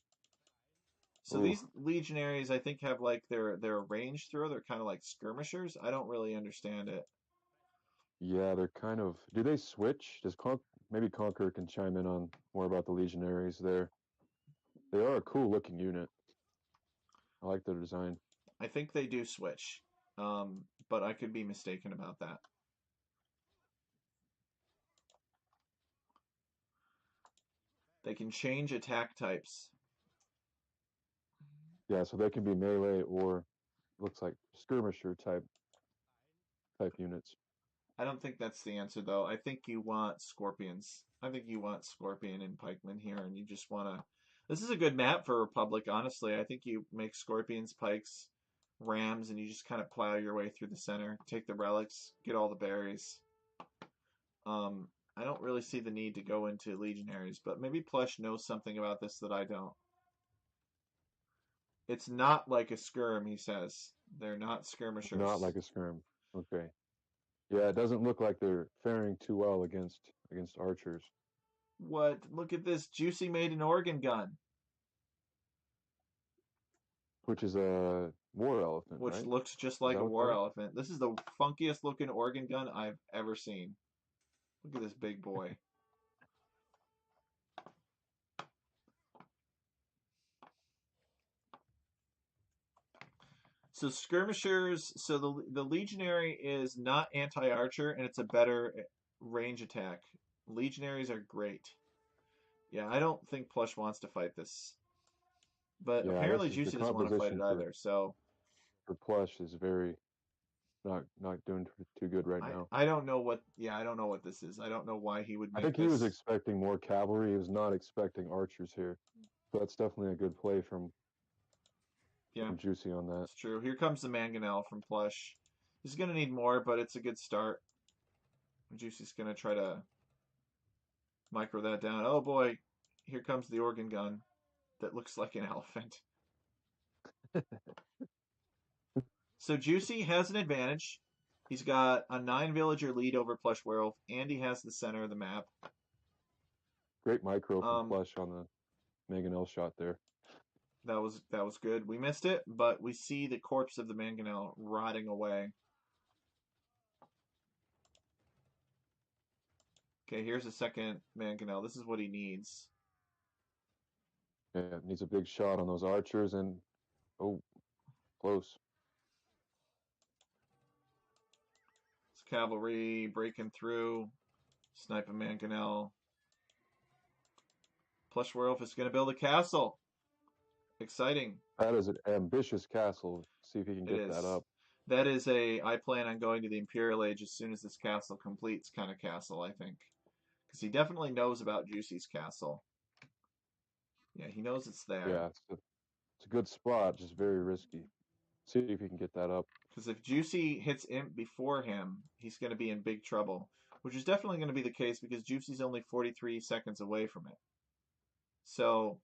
So oh, these legionaries, I think, have like their range throw. They're kind of like skirmishers. I don't really understand it. yeah, they're kind of. Do they switch? Maybe Conqueror can chime in on more about the legionaries there. They are a cool looking unit. I like their design. I think they do switch, but I could be mistaken about that. They can change attack types. Yeah, so they can be melee or looks like skirmisher type units. I don't think that's the answer though. I think you want scorpions. I think you want scorpion and pikemen here, and you just want to. This is a good map for Republic, honestly. I think you make scorpions, pikes, rams, and you just kind of plow your way through the center, take the relics, get all the berries. I don't really see the need to go into legionaries, but maybe Plush knows something about this that I don't. It's not like a skirm, he says. They're not Not skirmishers. like a skirm. Okay. Yeah, it doesn't look like they're faring too well against archers, What? Look at this. Juicy made an organ gun, which is a war elephant, which right? looks just Is like that a what that war is? elephant. This is the funkiest looking organ gun I've ever seen. Look at this big boy. So skirmishers, so the legionary is not anti-archer and it's a better range attack. Legionaries are great. Yeah, I don't think Plush wants to fight this. But Yeah, apparently this is the Juicy doesn't want to fight it composition either. So for plush is very not doing too good right I now. I don't know what I don't know what this is. I don't know why he would I make think he was this. expecting more cavalry. He was not expecting archers here. So that's definitely a good play Yeah, from Juicy on that. it's true. Here comes the mangonel from Plush. He's gonna need more, but it's a good start. Juicy's gonna try to micro that down. Oh boy, here comes the organ gun that looks like an elephant. So Juicy has an advantage. He's got a 9 villager lead over Plush Werewolf, and he has the center of the map. Great micro from Um, Plush on the Mangonel shot there. that was good. We missed it, but we see the corpse of the mangonel rotting away. Okay, here's a second mangonel. This is what he needs. Yeah, needs a big shot on those archers and oh, close. It's cavalry breaking through, snipe a mangonel. Plush Werewolf is going to build a castle. Exciting. That is an ambitious castle. See if he can It get that is. up. That is I plan on going to the Imperial Age as soon as this castle completes kind of castle, I think. Because he definitely knows about Juicy's castle. Yeah, he knows it's there. Yeah, it's a good spot, just very risky. See if he can get that up. Because if Juicy hits Imp before him, he's going to be in big trouble. Which is definitely going to be the case because Juicy's only 43 seconds away from it. So,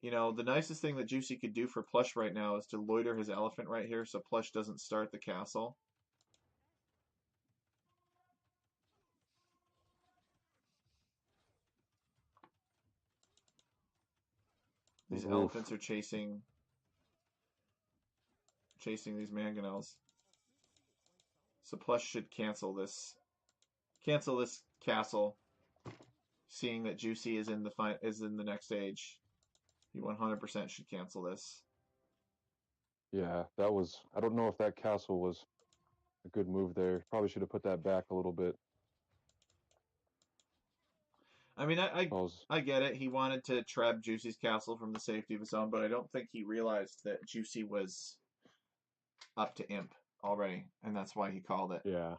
the nicest thing that Juicy could do for Plush right now is to loiter his elephant right here so Plush doesn't start the castle. These Oof. elephants are chasing. chasing these mangonels. So Plush should cancel this castle, seeing that Juicy is in the next stage. He 100% should cancel this. Yeah, that was. I don't know if that castle was a good move there. Probably should have put that back a little bit. I mean, I was, I get it. He wanted to trap Juicy's castle from the safety of his own, but I don't think he realized that Juicy was up to imp already, and that's why he called it. yeah.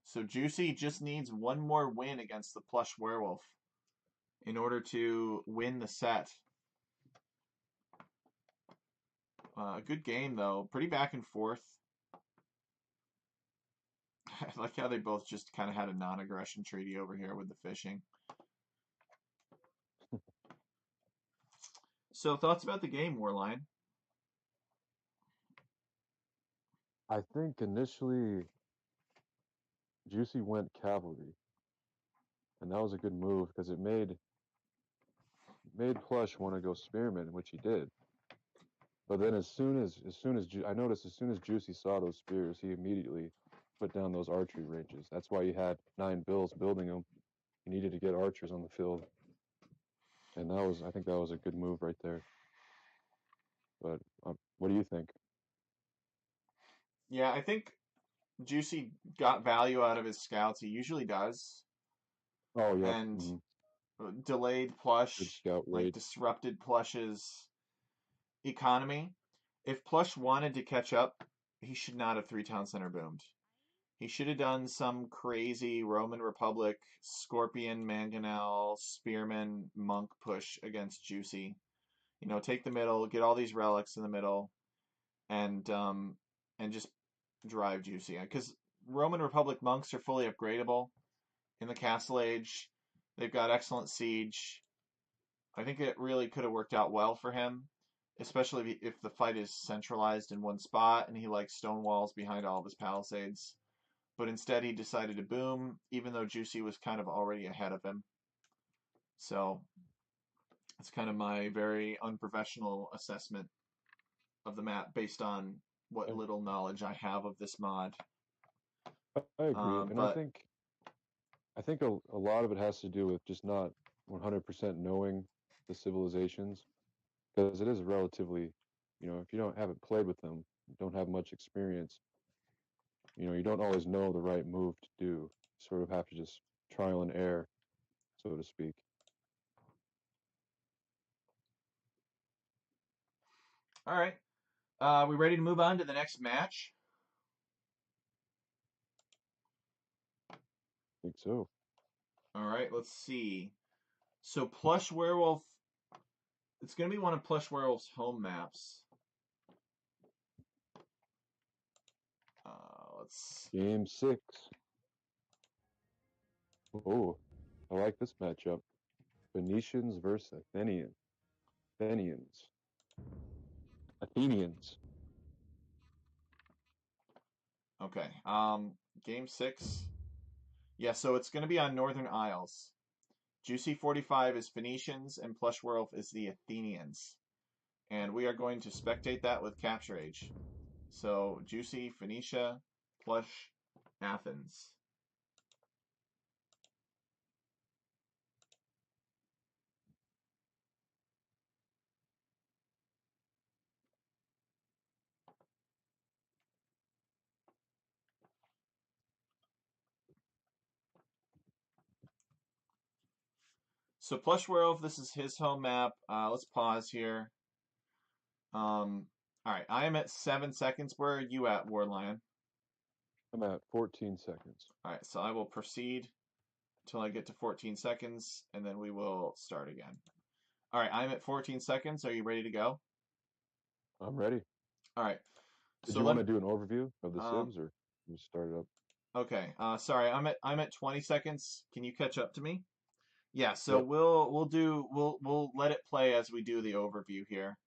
So Juicy just needs one more win against the Plush Werewolf in order to win the set. Good game though, pretty back and forth. I like how they both just kind of had a non-aggression treaty over here with the fishing. So thoughts about the game, Warline? I think initially Juicy went cavalry, and that was a good move because it made Plush want to go spearman, which he did. But then I noticed as soon as Juicy saw those spears, he immediately put down those archery ranges. That's why he had 9 bills building them. He needed to get archers on the field, and I think that was a good move right there. But what do you think? Yeah, I think Juicy got value out of his scouts. He usually does, Oh, yep, and delayed good Plush, scout like raid. disrupted Plush's economy. If Plush wanted to catch up, he should not have three town center boomed. He should have done some crazy Roman Republic Scorpion Mangonel Spearman Monk push against Juicy. You know, take the middle, get all these relics in the middle, and just drive Juicy. Because Roman Republic monks are fully upgradable in the Castle Age. They've got excellent siege. I think it really could have worked out well for him, especially if the fight is centralized in one spot and he likes stone walls behind all of his palisades. But instead, he decided to boom, even though Juicy was kind of already ahead of him. So it's kind of my very unprofessional assessment of the map based on what I, little knowledge I have of this mod. I agree, and But I think a lot of it has to do with just not 100% knowing the civilizations because it is relatively, if you don't haven't played with them, don't have much experience, you don't always know the right move to do. You sort of have to just trial and error, so to speak. all right, we ready to move on to the next match? I think so. All right, let's see. So Plush Werewolf, it's going to be one of Plush Werewolf's home maps. Let's. Game 6. Oh, I like this matchup. Phoenicians versus Athenians. Athenians. Okay. Game 6. Yeah, so it's going to be on Northern Isles. Juicy45 is Phoenicians and Plush Werewolf is the Athenians. And we are going to spectate that with Capture Age. So Juicy, Phoenicia, Plush, Athens. So Plush Werewolf, this is his home map. Let's pause here. All right, I am at 7 seconds. Where are you at, Warlion? I'm at 14 seconds. All right, so I will proceed until I get to 14 seconds, and then we will start again. All right, I'm at 14 seconds. Are you ready to go? I'm ready. All right. Did So you let want to do an overview of the um civs or just start it up? okay. Sorry, I'm at 20 seconds. Can you catch up to me? Yeah, so Yep. we'll let it play as we do the overview here.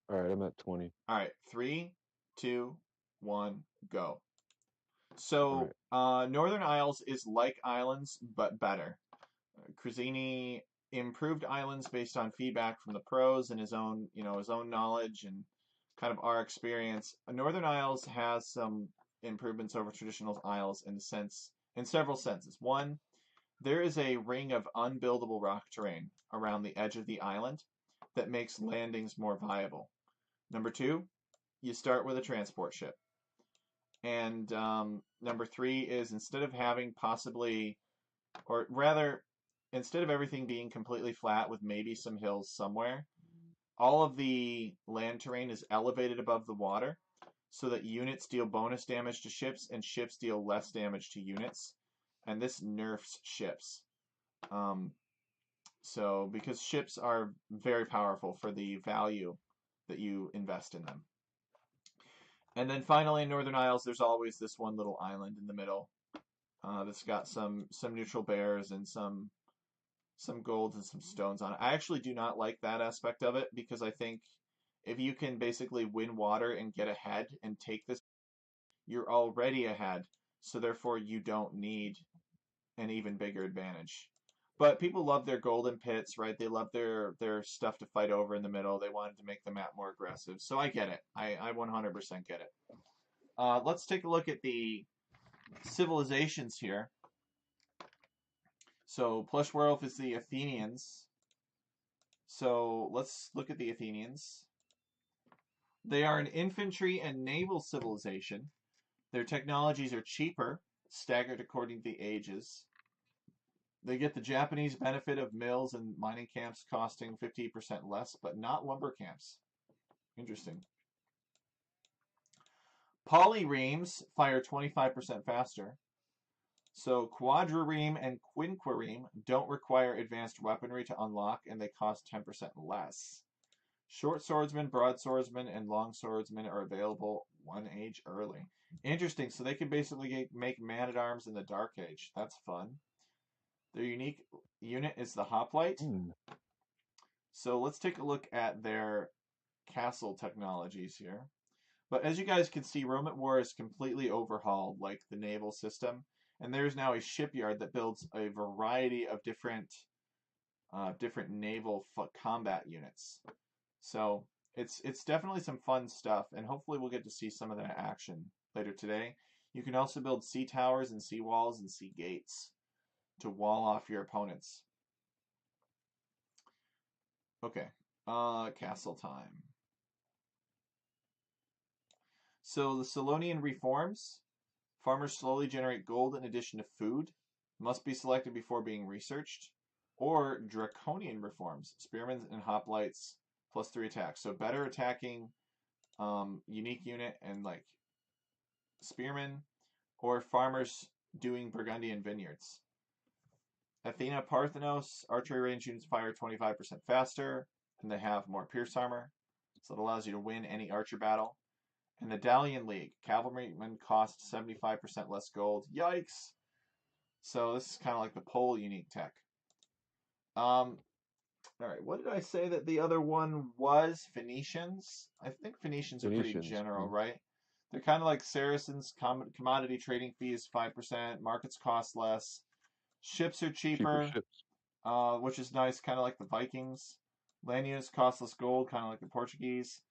All right, I'm at 20. All right, 3, 2, 1, go. All So right. Northern Isles is like Islands but better. Cruzzini improved islands based on feedback from the pros and his own, his own knowledge and kind of our experience. Northern Isles has some improvements over traditional isles in several senses. One, there is a ring of unbuildable rock terrain around the edge of the island that makes landings more viable. Number two, you start with a transport ship. And number three is instead of having possibly, or rather, instead of everything being completely flat with maybe some hills somewhere, all of the land terrain is elevated above the water so that units deal bonus damage to ships and ships deal less damage to units. And this nerfs ships. Um, so, because ships are very powerful for the value that you invest in them. And then finally, in Northern Isles, there's always this one little island in the middle that's got some neutral bears and some golds and some stones on it. I actually do not like that aspect of it because I think if you can basically win water and get ahead and take this, you're already ahead. So therefore, you don't need an even bigger advantage. But people love their golden pits, right? They love their stuff to fight over in the middle. They wanted to make the map more aggressive. So I get it. I 100% get it. Let's take a look at the civilizations here. So PlushWerewolf is the Athenians. So let's look at the Athenians. They are an infantry and naval civilization. Their technologies are cheaper, staggered according to the ages. They get the Japanese benefit of mills and mining camps costing 50% less, but not lumber camps. Interesting. Polyremes fire 25% faster. So quadrireme and quinquireme don't require advanced weaponry to unlock, and they cost 10% less. Short swordsmen, broadswordsmen, and long swordsmen are available one age early. Interesting. So they can basically make man-at-arms in the Dark Age. That's fun. Their unique unit is the Hoplite. So let's take a look at their castle technologies here. But as you guys can see, Rome at War is completely overhauled, like the naval system. And there's now a shipyard that builds a variety of different naval combat units. So it's definitely some fun stuff, and hopefully we'll get to see some of that action later today. You can also build sea towers and sea walls and sea gates to wall off your opponents. Okay, castle time. So the Solonian reforms. Farmers slowly generate gold in addition to food. Must be selected before being researched. Or Draconian reforms. Spearmen and hoplites +3 attack. So better attacking unique unit and like spearmen, or farmers doing Burgundian vineyards. Athena Parthenos, archery range units fire 25% faster, and they have more pierce armor, so it allows you to win any archer battle. And the Dalian League, cavalrymen cost 75% less gold. Yikes! So this is kind of like the pole unique tech. All right, what did I say that the other one was? Phoenicians? I think Phoenicians are pretty Phoenicians. general, right? They're kind of like Saracens. Commodity trading fees 5%. Markets cost less. Ships are Cheaper cheaper, ships. which is nice, kind of like the Vikings. Land units cost less gold, kind of like the Portuguese.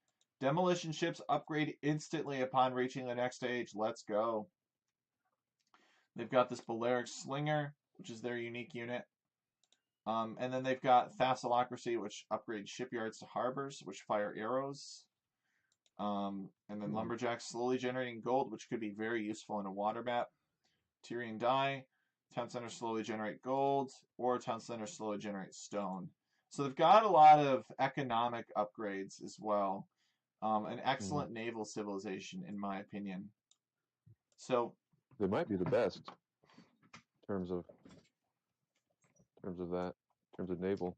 Demolition ships upgrade instantly upon reaching the next stage. Let's go. They've got this Balearic Slinger, which is their unique unit. And then they've got Thassalocracy, which upgrades shipyards to harbors, which fire arrows. And then Lumberjacks slowly generating gold, which could be very useful in a water map. Tyrian Die, town centers slowly generate gold, or town centers slowly generate stone. So they've got a lot of economic upgrades as well. An excellent naval civilization, in my opinion. So They might be the best in terms of naval.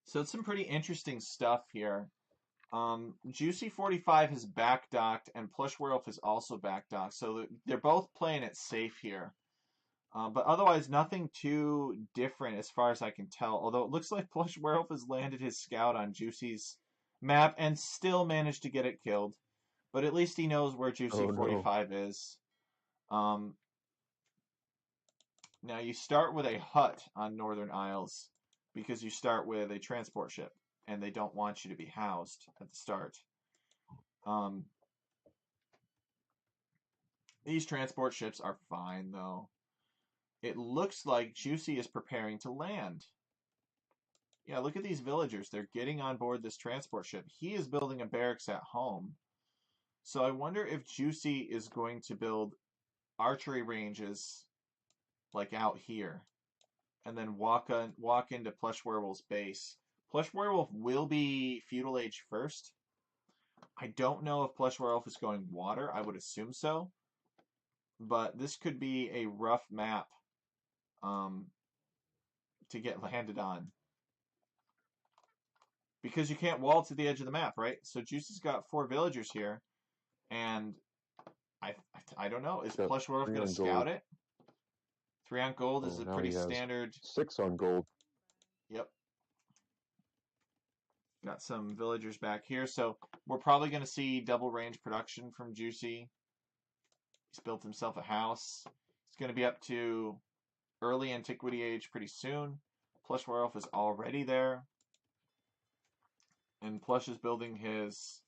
So it's some pretty interesting stuff here. Juicy45 has backdocked, and PlushWerewolf has also backdocked. So they're both playing it safe here. But otherwise, nothing too different as far as I can tell. Although it looks like PlushWerewolf has landed his scout on Juicy's map and still managed to get it killed. But at least he knows where Oh no. Juicy45 is. Now you start with a hut on Northern Isles. because you start with a transport ship, and they don't want you to be housed at the start. Um, these transport ships are fine, though. It looks like Juicy is preparing to land. Yeah, look at these villagers. They're getting on board this transport ship. He is building a barracks at home. So I wonder if Juicy is going to build archery ranges like out here, and then walk into PlushWerewolf's base. PlushWerewolf will be feudal age first. I don't know if PlushWerewolf is going water. I would assume so, but this could be a rough map um, to get landed on because you can't wall to the edge of the map, right? So Juicy's got 4 villagers here, and I don't know. Is Got PlushWerewolf 3 going to on scout gold. it? 3 on gold is Oh, a now pretty he has standard. 6 on gold. Yep. Got some villagers back here. So we're probably going to see double range production from Juicy. He's built himself a house. He's going to be up to early antiquity age pretty soon. PlushWerewolf is already there. And Plush is building his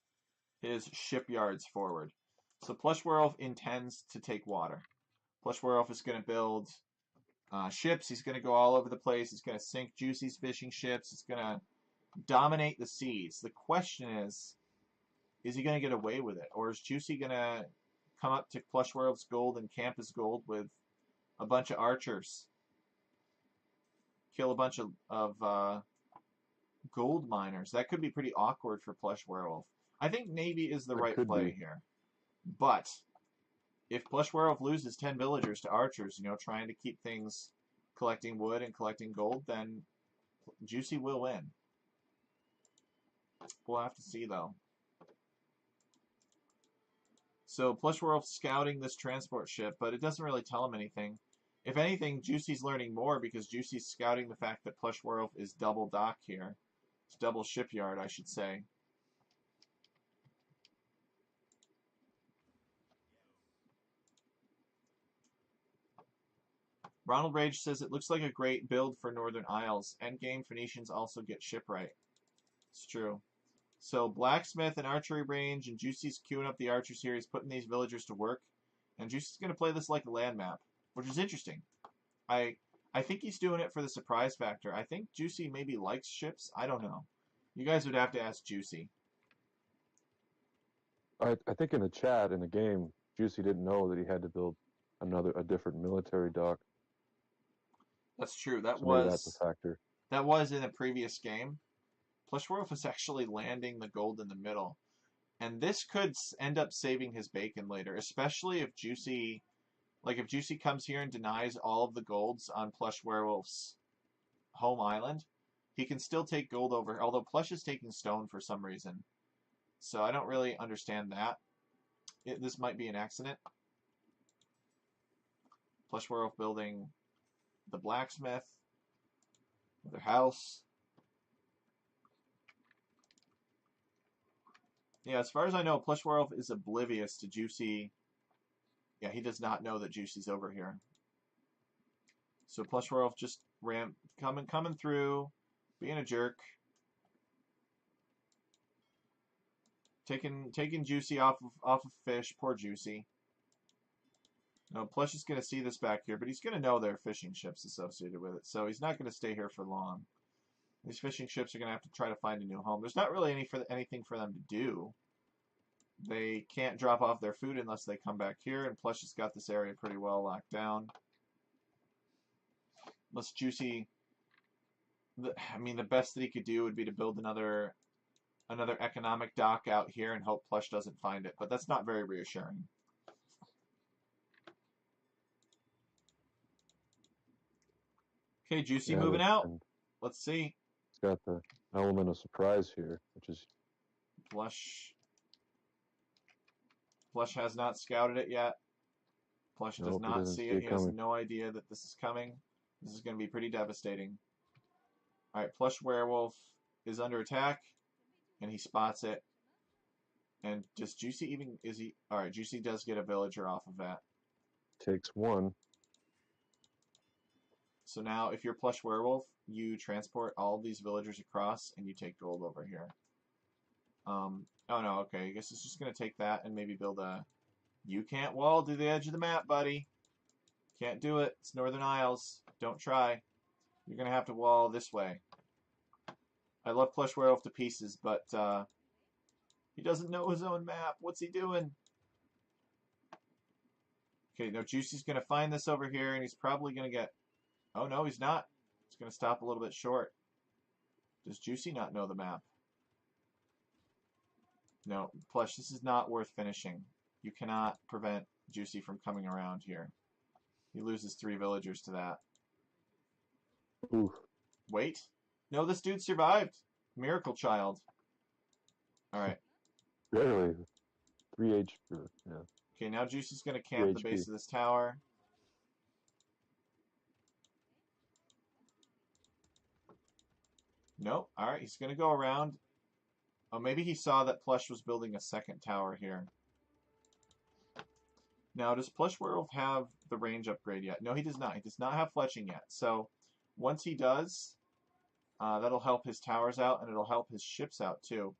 shipyards forward. So PlushWerewolf intends to take water. PlushWerewolf is going to build ships. He's going to go all over the place. He's going to sink Juicy's fishing ships. He's going to dominate the seas. The question is he going to get away with it? Or is Juicy going to come up to PlushWerewolf's gold and camp his gold with a bunch of archers? Kill a bunch of gold miners. That could be pretty awkward for PlushWerewolf. I think Navy is the It right could play be. here. But if PlushWerewolf loses 10 villagers to archers, trying to keep things collecting wood and collecting gold, then Juicy will win. We'll have to see, though. So PlushWerewolf's scouting this transport ship, but it doesn't really tell him anything. If anything, Juicy's learning more because Juicy's scouting the fact that PlushWerewolf is double dock here. It's double shipyard, I should say. Ronald Rage says it looks like a great build for Northern Isles. Endgame Phoenicians also get shipwright. It's true. So Blacksmith and Archery Range, and Juicy's queuing up the archers here. He's putting these villagers to work. And Juicy's going to play this like a land map, which is interesting. I I think he's doing it for the surprise factor. I think Juicy maybe likes ships. I don't know. You guys would have to ask Juicy. I think in the chat in the game, Juicy didn't know that he had to build a different military dock. That's true. So maybe that's a factor. That was in a previous game. PlushWerewolf is actually landing the gold in the middle. And this could end up saving his bacon later, especially if Juicy comes here and denies all of the golds on PlushWerewolf's home island, he can still take gold over, although Plush is taking stone for some reason. So I don't really understand that. This might be an accident. PlushWerewolf building the blacksmith, their house. Yeah, as far as I know, PlushWerewolf is oblivious to Juicy. Yeah, he does not know that Juicy's over here. So PlushWerewolf just coming through, being a jerk, taking Juicy off of fish. Poor Juicy. No, Plush is going to see this back here, but he's going to know there are fishing ships associated with it, so he's not going to stay here for long. These fishing ships are going to have to try to find a new home. There's not really anything for them to do. They can't drop off their food unless they come back here, and Plush has got this area pretty well locked down. Unless Juicy, the best that he could do would be to build another economic dock out here and hope Plush doesn't find it, but that's not very reassuring. Okay, Juicy Yeah, moving out. and Let's see. it's got the element of surprise here, which is Plush has not scouted it yet. Plush does nope, he not doesn't see see it. it He has coming. no idea that this is coming. This is going to be pretty devastating. All right, PlushWerewolf is under attack, and he spots it. And does Juicy even, is he, all right, Juicy does get a villager off of that. Takes one. So now if you're PlushWerewolf, you transport all of these villagers across and you take gold over here. Oh no, okay, I guess it's just gonna take that and maybe build a... You can't wall to the edge of the map, buddy. Can't do it. It's Northern Isles. Don't try. You're gonna have to wall this way. I love PlushWerewolf to pieces, but he doesn't know his own map. What's he doing? Okay, now Juicy's gonna find this over here, and he's probably gonna get... Oh no, he's not. He's gonna stop a little bit short. Does Juicy not know the map? No, Plush, this is not worth finishing. You cannot prevent Juicy from coming around here. He loses 3 villagers to that. Ooh. Wait. No, this dude survived. Miracle child. Alright. Barely. 3 HP. Yeah. Okay, now Juicy's going to camp 3 the base HP. of this tower. Nope. Alright, he's going to go around. Oh, maybe he saw that Plush was building a second tower here. Now, does PlushWerewolf have the range upgrade yet? No, he does not. He does not have fletching yet. So, once he does, that'll help his towers out, and it'll help his ships out, too.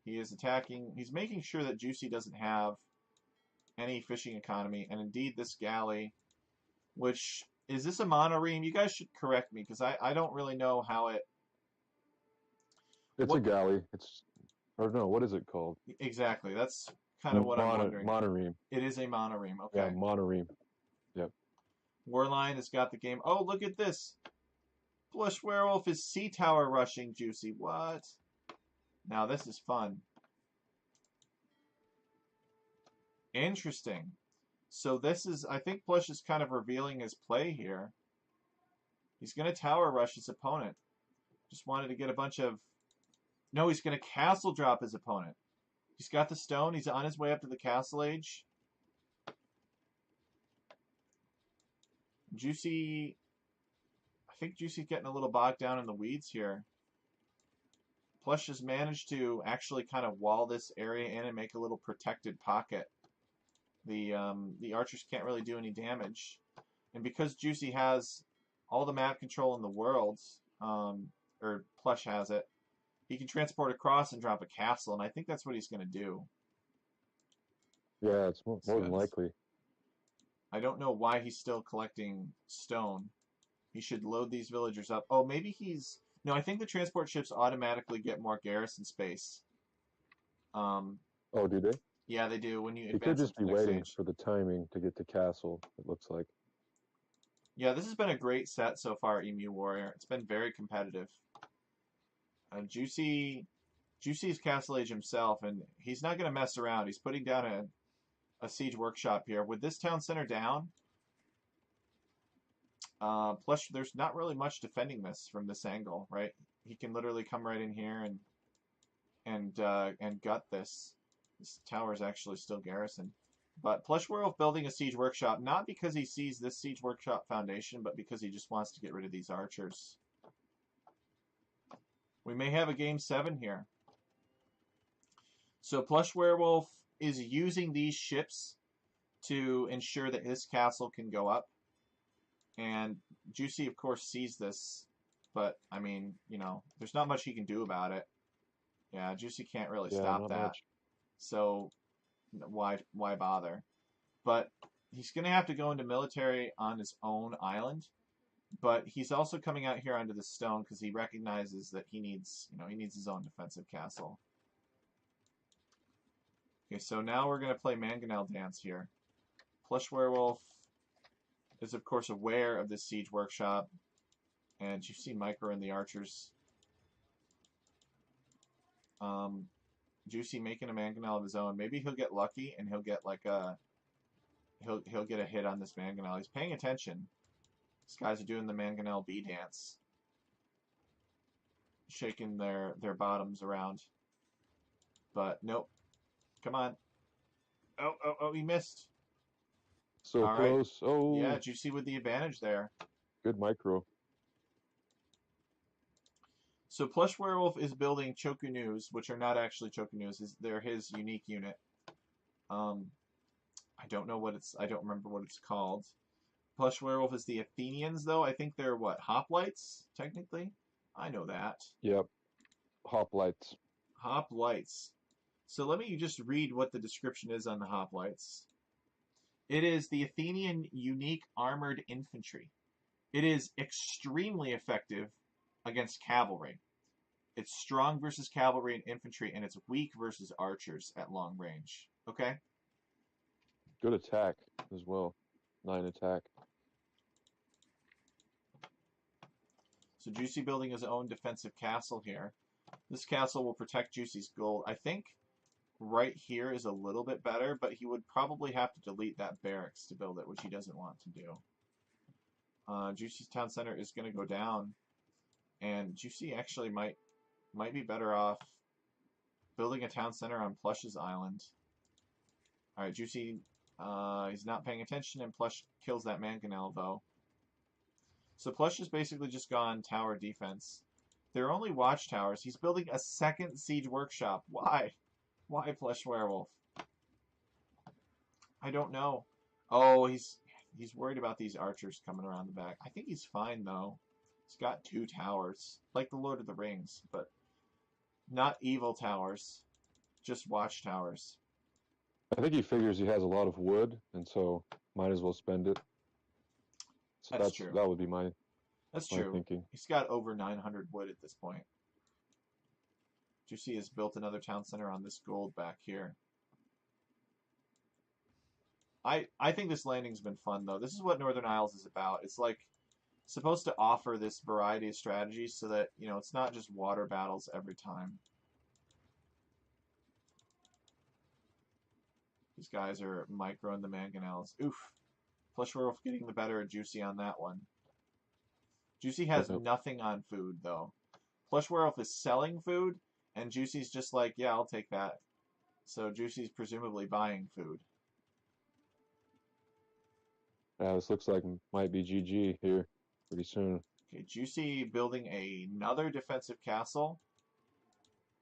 He is attacking... He's making sure that Juicy doesn't have any fishing economy. And indeed, this galley, which... Is this a monoreeme? You guys should correct me, because I don't really know how it... It's a galley. It's... Or no, what is it called? Exactly. That's kind of what I'm wondering. Monoreeme. It is a monoreeme. Okay. Yeah, monoreeme. Yep. Warline has got the game. Oh, look at this. PlushWerewolf is sea tower rushing Juicy. What? Now this is fun. Interesting. So this is, I think Plush is kind of revealing his play here. He's going to tower rush his opponent. Just wanted to get a bunch of... No, he's going to castle drop his opponent. He's got the stone. He's on his way up to the castle age. Juicy... I think Juicy's getting a little bogged down in the weeds here. Plush has managed to actually kind of wall this area in and make a little protected pocket. The archers can't really do any damage. And because Juicy has all the map control in the world, or Plush has it, he can transport across and drop a castle, and I think that's what he's going to do. Yeah, it's more than likely. I don't know why he's still collecting stone. He should load these villagers up. Oh, maybe he's... No, I think the transport ships automatically get more garrison space. Oh, do they? Yeah, they do. When you He advance could just up to be the next waiting stage. for the timing to get to castle, it looks like. Yeah, this has been a great set so far, Emu Warrior. It's been very competitive. Juicy's Castle Age himself, and he's not going to mess around. He's putting down a siege workshop here. With this town center down, plus there's not really much defending this from this angle, right? He can literally come right in here and gut this. This tower is actually still garrisoned. But PlushWerewolf building a siege workshop, not because he sees this siege workshop foundation, but because he just wants to get rid of these archers. We may have a game 7 here. So PlushWerewolf is using these ships to ensure that his castle can go up. And Juicy, of course, sees this. But, I mean, you know, there's not much he can do about it. Yeah, Juicy can't really stop that. Much. So why bother? But he's going to have to go into military on his own island. But he's also coming out here onto the stone because he recognizes that he needs his own defensive castle. Okay, so now we're going to play Mangonel Dance here. PlushWerewolf is, of course, aware of this siege workshop. And you see Micro and the archers. Juicy making a Mangonel of his own. Maybe he'll get lucky and he'll get like a... He'll get a hit on this Mangonel. He's paying attention. These guys are doing the Mangonel bee dance. Shaking their bottoms around. But nope. Come on. Oh, he missed. So all close. Right. Oh. Yeah, Juicy with the advantage there. Good micro. So PlushWerewolf is building Chokunus, which are not actually Chokunus. They're his unique unit. I don't know what it's... I don't remember what it's called. Plush Werewolf is the Athenians, though. I think they're what? Hoplites, technically? I know that. Yep, hoplites. Hoplites. So let me just read what the description is on the hoplites. It is the Athenian unique armored infantry. It is extremely effective against cavalry. It's strong versus cavalry and infantry, and it's weak versus archers at long range. Okay? Good attack as well. 9 attack. So Juicy building his own defensive castle here. This castle will protect Juicy's gold. I think right here is a little bit better, but he would probably have to delete that barracks to build it, which he doesn't want to do. Juicy's town center is going to go down, and Juicy actually might be better off building a town center on Plush's island. All right, Juicy, he's not paying attention, and Plush kills that mangonel, though. So Plush has basically just gone tower defense. There are only watchtowers. He's building a second siege workshop. Why? Why Plush Werewolf? I don't know. Oh, he's worried about these archers coming around the back. I think he's fine, though. He's got 2 towers, like the Lord of the Rings, but not evil towers, just watchtowers. I think he figures he has a lot of wood, and so might as well spend it. So That's true. that would be my That's my true. thinking. He's got over 900 wood at this point. Juicy has built another town center on this gold back here. I think this landing's been fun, though. This is what Northern Isles is about. It's like supposed to offer this variety of strategies so that, it's not just water battles every time. These guys are microing the mangonels. Oof. Plush Werewolf getting the better of Juicy on that one. Juicy has Yep. nothing on food, though. Plush Werewolf is selling food, and Juicy's just like, yeah, I'll take that. So Juicy's presumably buying food. This looks like might be GG here pretty soon. Okay, Juicy building another defensive castle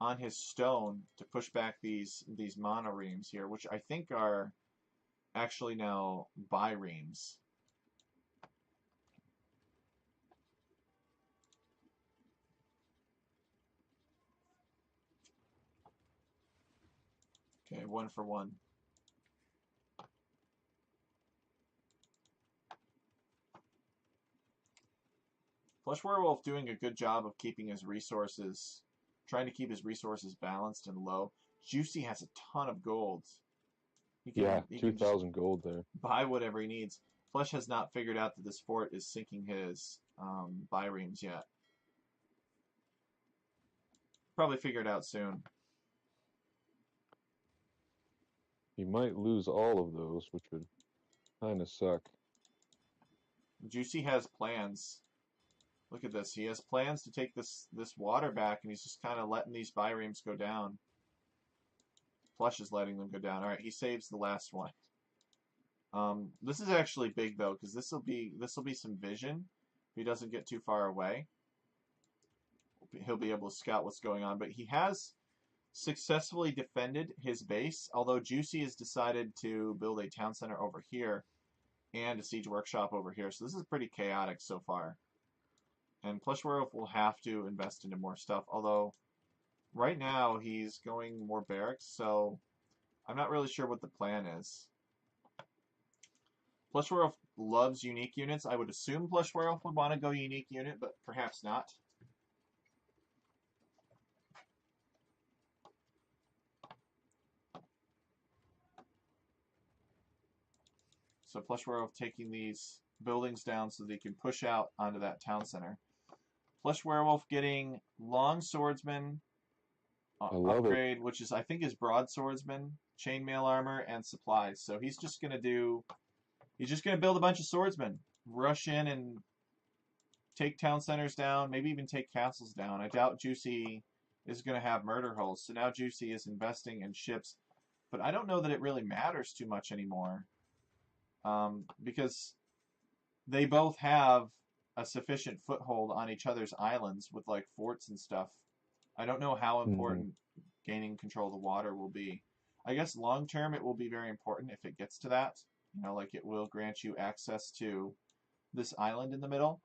on his stone to push back these monoremes here, which I think are actually now biremes. Okay, 1 for 1. Plush Werewolf doing a good job of keeping his resources, trying to keep his resources balanced and low. Juicy has a ton of gold. Yeah, He can just 2,000 gold there. buy whatever he needs. Plush has not figured out that this fort is sinking his biremes yet. Probably figure it out soon. He might lose all of those, which would kind of suck. Juicy has plans. Look at this. He has plans to take this water back, and he's just kind of letting these biremes go down. Plush is letting them go down. All right, he saves the last one. This is actually big though, because this will be some vision. If he doesn't get too far away, he'll be able to scout what's going on. But he has successfully defended his base, although Juicy has decided to build a town center over here and a siege workshop over here. So this is pretty chaotic so far. And Plush Werewolf will have to invest into more stuff, although right now he's going more barracks, so I'm not really sure what the plan is. Plush Werewolf loves unique units. I would assume Plush Werewolf would want to go unique unit, but perhaps not. So Plush Werewolf taking these buildings down so they can push out onto that town center. Plush Werewolf getting Long Swordsman I love it. upgrade, which is I think is Broadswordsman, chainmail armor, and supplies. So he's just gonna build a bunch of swordsmen, rush in and take town centers down, maybe even take castles down. I doubt Juicy is gonna have murder holes. So now Juicy is investing in ships, but I don't know that it really matters too much anymore, because they both have a sufficient foothold on each other's islands with like forts and stuff. I don't know how Hmm. important gaining control of the water will be. I guess long term it will be very important if it gets to that. Like it will grant you access to this island in the middle.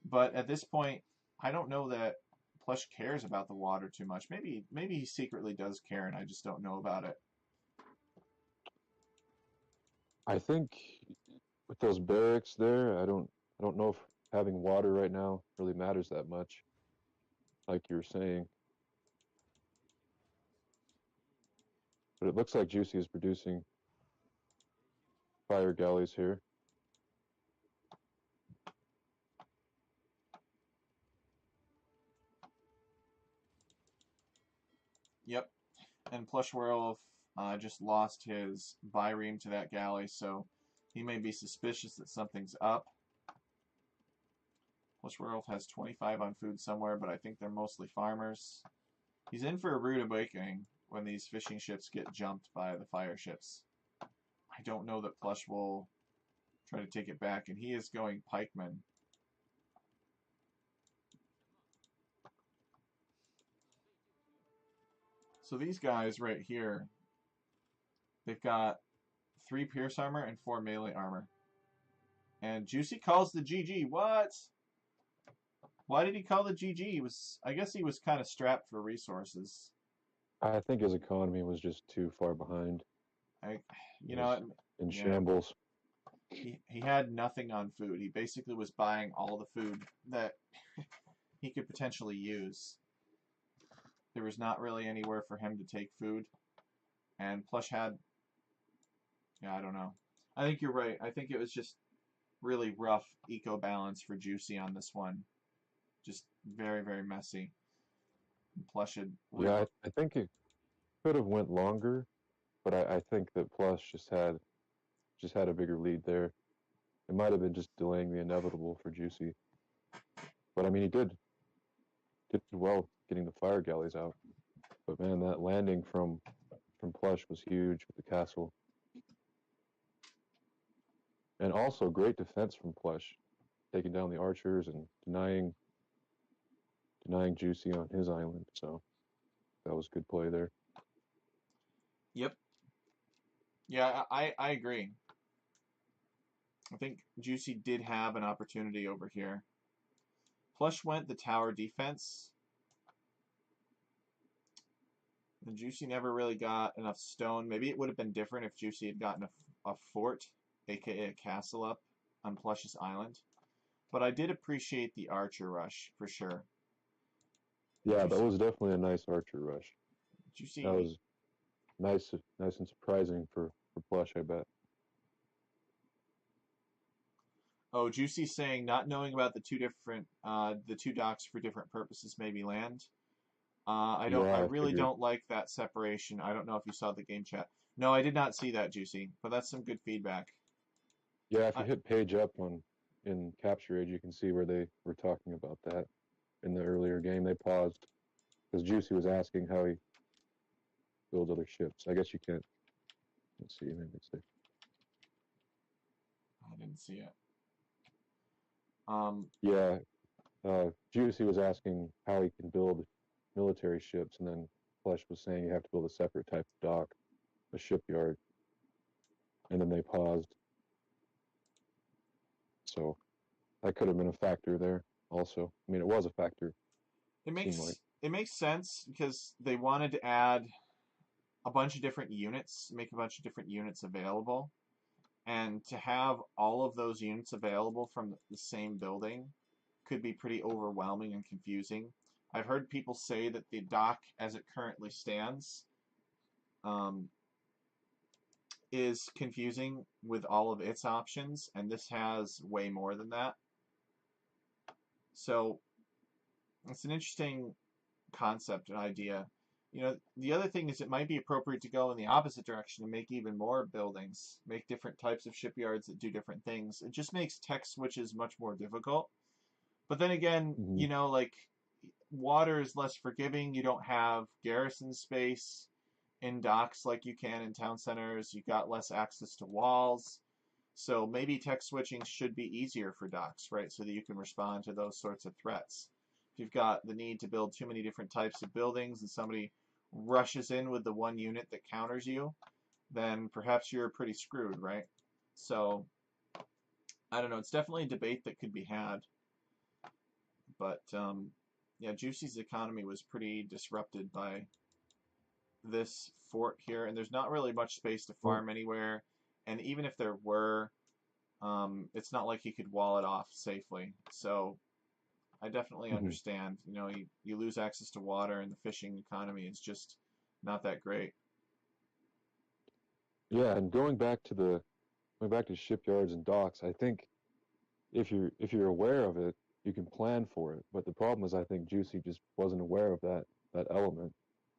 But at this point, I don't know that Plush cares about the water too much. Maybe he secretly does care, and I just don't know about it. I think with those barracks there, I don't know if having water right now really matters that much, like you were saying. But it looks like Juicy is producing fire galleys here. Yep. And PlushWerewolf just lost his Vireme to that galley, so he may be suspicious that something's up. PlushWerewolf has 25 on food somewhere, but I think they're mostly farmers. He's in for a rude awakening when these fishing ships get jumped by the fire ships. I don't know that Plush will try to take it back, and he is going pikeman. So these guys right here, they've got 3 pierce armor and 4 melee armor. And Juicy calls the GG. What? Why did he call the GG? I guess he was kind of strapped for resources. I think his economy was just too far behind. I, It you was know, in yeah, shambles. he had nothing on food. He basically was buying all the food that he could potentially use. There was not really anywhere for him to take food, and Plush had, yeah, I don't know. I think you're right. I think it was just really rough eco balance for Juicy on this one. Just very, very messy. Plush had Yeah, really. I think it could have went longer, but I think that Plush just had a bigger lead there. It might have been just delaying the inevitable for Juicy. But I mean, he did well getting the fire galleys out. But man, that landing from Plush was huge with the castle, and also great defense from Plush, taking down the archers and denying Juicy on his island. So that was good play there. Yep. Yeah, I agree. I think Juicy did have an opportunity over here. Plush went the tower defense. The Juicy never really got enough stone. Maybe it would have been different if Juicy had gotten a fort, aka a castle, up on Plush's island. But I did appreciate the archer rush for sure. Yeah, that Juicy, was definitely a nice archer rush. That Juicy. was nice and surprising for Plush, I bet. Oh, Juicy saying not knowing about the two docks for different purposes maybe land. I Yeah, I really figured. don't like that separation. I don't know if you saw the game chat. No, I did not see that, Juicy, but that's some good feedback. Yeah, if you I, hit page up on in Capture Age, you can see where they were talking about that in the earlier game. They paused because Juicy was asking how he builds other ships. I guess you can't. Let's see. Maybe it's there. I didn't see it. Um, Yeah, Juicy was asking how he can build military ships, and then Flesh was saying you have to build a separate type of dock, a shipyard, and then they paused. So that could have been a factor there also. I mean, it was a factor, seemed like. it makes sense because they wanted to add a bunch of different units, make a bunch of different units available, and to have all of those units available from the same building could be pretty overwhelming and confusing. I've heard people say that the dock, as it currently stands, um, is confusing with all of its options, and this has way more than that. So it's an interesting concept and idea. The other thing is it might be appropriate to go in the opposite direction and make even more buildings, make different types of shipyards that do different things. It just makes tech switches much more difficult. But then again, Hmm. like water is less forgiving. You don't have garrison space in docks like you can in town centers. You got less access to walls. So maybe tech switching should be easier for docks, right? So that you can respond to those sorts of threats. If you've got the need to build too many different types of buildings and somebody rushes in with the one unit that counters you, then perhaps you're pretty screwed, right? So I don't know. It's definitely a debate that could be had, but yeah, Juicy's economy was pretty disrupted by this fort here, and there's not really much space to Well, farm anywhere. And even if there were, it's not like he could wall it off safely. So I definitely mhm. understand. You know, you lose access to water, and the fishing economy is just not that great. Yeah, and going back to shipyards and docks, I think if you're aware of it, you can plan for it. But the problem is, I think Juicy just wasn't aware of that element.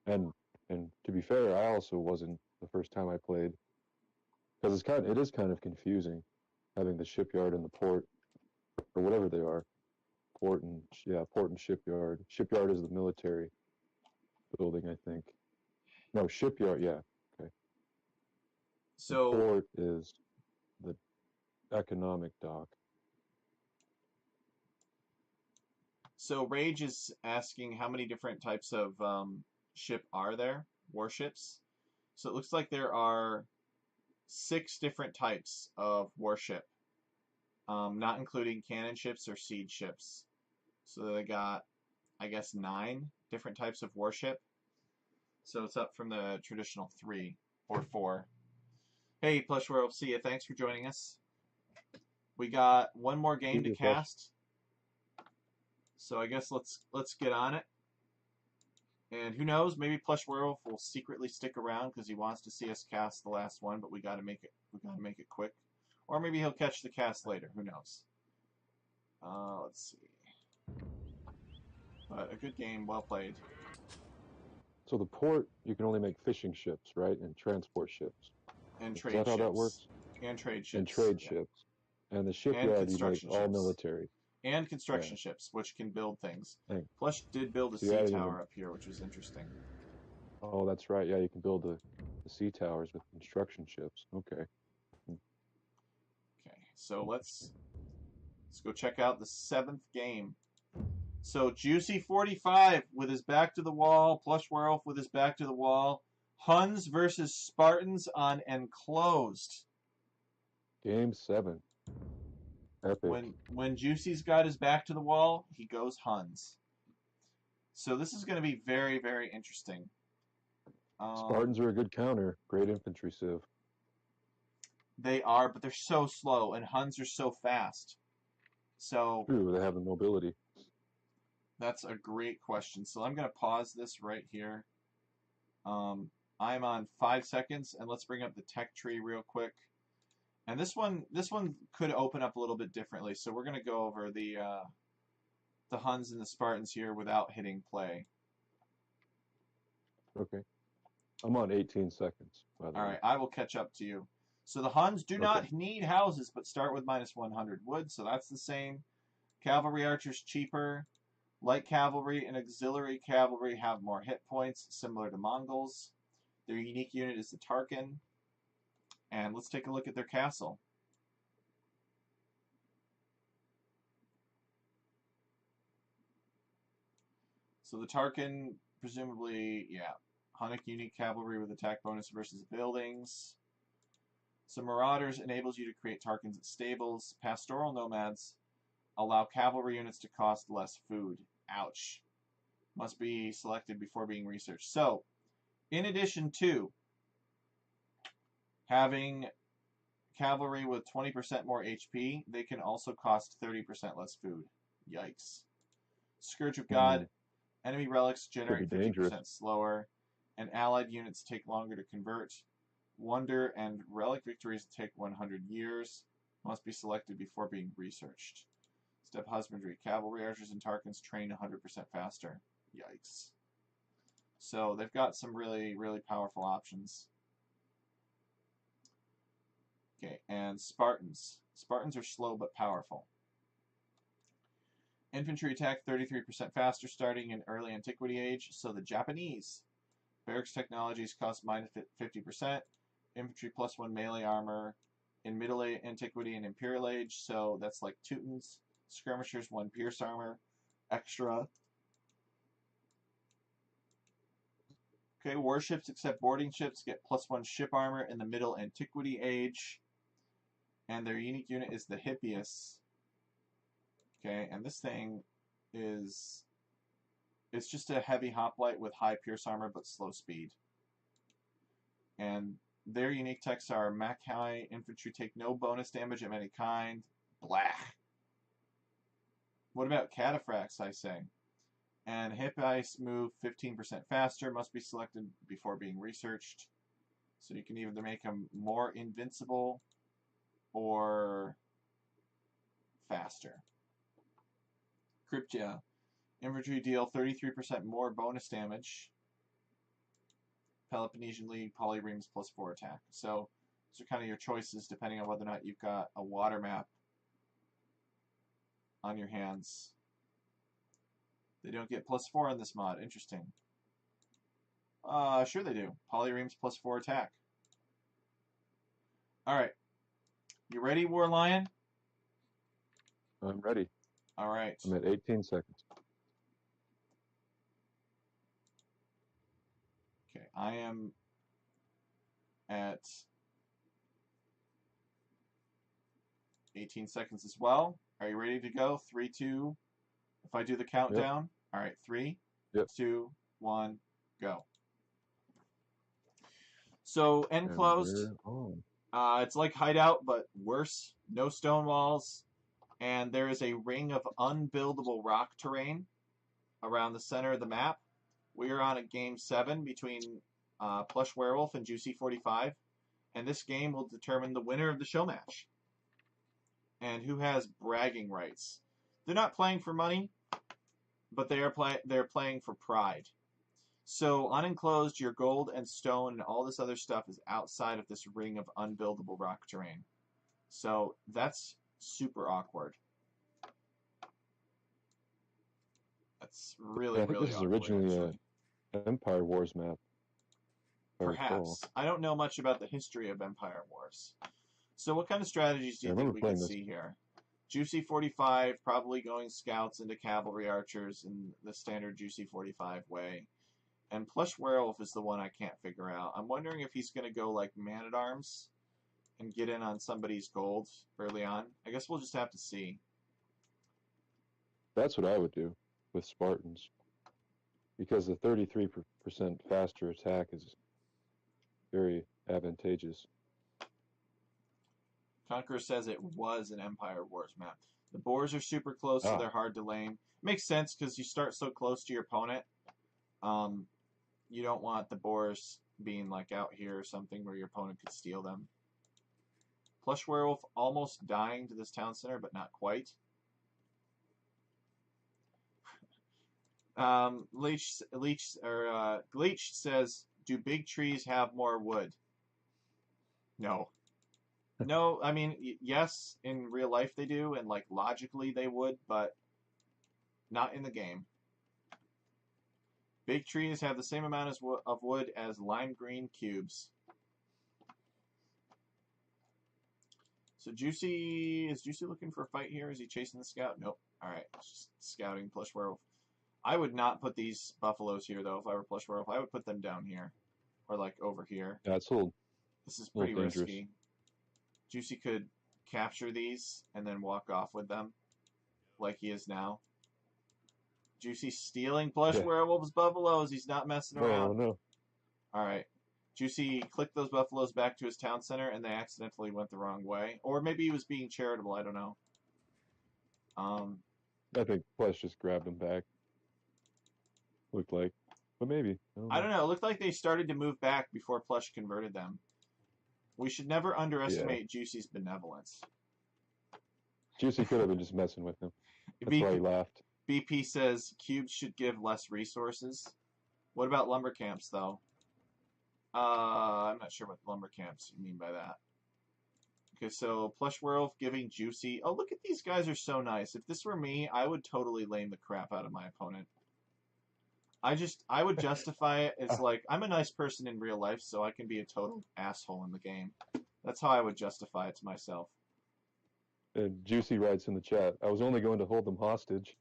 And and to be fair, I also wasn't the first time I played because it is kind of confusing having the shipyard and the port or whatever they are. Port and shipyard. Shipyard is the military building, I think. No, shipyard, yeah. Okay. And So port is the economic dock. so Rage is asking how many different types of ship are there? Warships. So it looks like there are six different types of warship, not including cannon ships or siege ships. So they got, I guess, nine different types of warship. So it's up from the traditional three or four. Hey, PlushWerewolf, see ya. Thanks for joining us. We got one more See game to your plush. cast, so I guess let's get on it. And who knows? Maybe PlushWerewolf will secretly stick around because he wants to see us cast the last one, but we gotta make it quick. Or maybe he'll catch the cast later. Who knows? Let's see. But a good game, well played, So the port, you can only make fishing ships, right? And transport ships. and Is trade that how that ships, works? and trade And ships. trade Yeah, ships. And the and shipyard, you make construction all ships, military. and Yeah. construction ships, which can build things. Dang. Plush did build a So you sea added in the, tower up here, which was interesting. oh, that's right. Yeah, you can build the sea towers with construction ships. Okay. Hmm, Okay, so let's interesting. let's go check out the seventh game. So Juicy45 with his back to the wall, PlushWerewolf with his back to the wall. Huns versus Spartans on enclosed. Game 7. Epic. When Juicy's got his back to the wall, he goes Huns. So this is going to be very very interesting. Um, Spartans are a good counter. Great infantry civ. they are, but they're so slow, and Huns are so fast. So True, they have the mobility. that's a great question. So I'm going to pause this right here. Um, I'm on 5 seconds, and let's bring up the tech tree real quick. And this one could open up a little bit differently. So we're going to go over the Huns and the Spartans here without hitting play. Okay. I'm on 18 seconds, by the All way. right, I will catch up to you. So the Huns do Okay. not need houses, but start with minus 100 wood, so that's the same. Cavalry archers cheaper. Light cavalry and auxiliary cavalry have more hit points, similar to Mongols. Their unique unit is the Tarkin. And let's take a look at their castle. So the Tarkin, presumably, yeah, Hunnic unique cavalry with attack bonus versus buildings. So Marauders enables you to create Tarkins at stables. Pastoral Nomads allow cavalry units to cost less food. Ouch. Must be selected before being researched. So, in addition to having cavalry with 20% more HP, they can also cost 30% less food. Yikes. Scourge of God, Mm, enemy relics could be generate dangerous. 50% slower, and allied units take longer to convert. Wonder and relic victories take 100 years. Must be selected before being researched. Step husbandry. Cavalry archers and Tarkins train 100% faster. Yikes. So they've got some really, really powerful options. Okay, and Spartans. Spartans are slow but powerful. Infantry attack 33% faster starting in early antiquity age. So the Japanese. Barracks technologies cost minus 50%. Infantry plus one melee armor in middle antiquity and imperial age. So that's like Teutons. Skirmishers one pierce armor extra. Okay, warships except boarding ships get plus one ship armor in the middle antiquity age. and their unique unit is the Hippias. Okay, and this thing is it's just a heavy hoplite with high pierce armor but slow speed. And their unique techs are Mackay infantry take no bonus damage of any kind. Blah. What about Cataphracts, I say? And Hip Ice move 15% faster, must be selected before being researched. So you can either make them more invincible or faster. Cryptia. Infantry deal 33% more bonus damage. Peloponnesian League, Polyremes plus 4 attack. So those are kind of your choices depending on whether or not you've got a water map on your hands. They don't get plus 4 on this mod. Interesting. Sure they do. Polyremes plus 4 attack. Alright. You ready, War Lion? I'm ready. Alright. I'm at 18 seconds. Okay, I am at 18 seconds as well. Are you ready to go? 3, 2. If I do the countdown. All right, 3, Yep. 2, 1, go. So enclosed. It's like Hideout, but worse. No stone walls, and there is a ring of unbuildable rock terrain around the center of the map. We are on a game 7 between PlushWerewolf and Juicy45, and this game will determine the winner of the show match and who has bragging rights. They're not playing for money, but they're playing for pride. So unenclosed, your gold and stone and all this other stuff is outside of this ring of unbuildable rock terrain. So that's super awkward. That's really, I think really this is awkward, originally actually. an Empire Wars map. Perhaps. I don't know much about the history of Empire Wars. So what kind of strategies do Yeah, you I think remember we playing could this. see here? Juicy45 probably going scouts into cavalry archers in the standard Juicy45 way. And PlushWerewolf is the one I can't figure out. I'm wondering if he's going to go like Man-at-Arms and get in on somebody's gold early on. I guess we'll just have to see. That's what I would do with Spartans. Because the 33% faster attack is very advantageous. Conqueror says it was an Empire Wars map. The boars are super close, so they're hard to lane. Makes sense because you start so close to your opponent. You don't want the boars being like out here or something where your opponent could steal them. PlushWerewolf almost dying to this town center, but not quite. Gleach says, "Do big trees have more wood?" No. No, I mean, yes, in real life they do, and like logically they would, but not in the game. Big trees have the same amount of wood as lime green cubes. So is Juicy looking for a fight here? Is he chasing the scout? Nope. All right, just scouting PlushWerewolf. I would not put these buffaloes here though. If I were PlushWerewolf, I would put them down here or like over here. Yeah, it's a little, This is a little pretty dangerous. risky. Juicy could capture these and then walk off with them, like he is now. Juicy stealing PlushWerewolf's buffaloes. He's not messing around. Oh no. All right. Juicy clicked those buffaloes back to his town center, and they accidentally went the wrong way. Or maybe he was being charitable. I don't know. I think Plush just grabbed him back. Looked like. But maybe. I don't know. It looked like they started to move back before Plush converted them. We should never underestimate Juicy's benevolence. Juicy could have been just messing with him. That's BP, why he laughed. BP says cubes should give less resources. What about lumber camps, though? I'm not sure what lumber camps you mean by that. Okay, so PlushWerewolf giving Juicy. Oh, look at these guys are so nice. If this were me, I would totally lame the crap out of my opponent. I would justify it as like, I'm a nice person in real life, so I can be a total asshole in the game. That's how I would justify it to myself. And Juicy writes in the chat, I was only going to hold them hostage.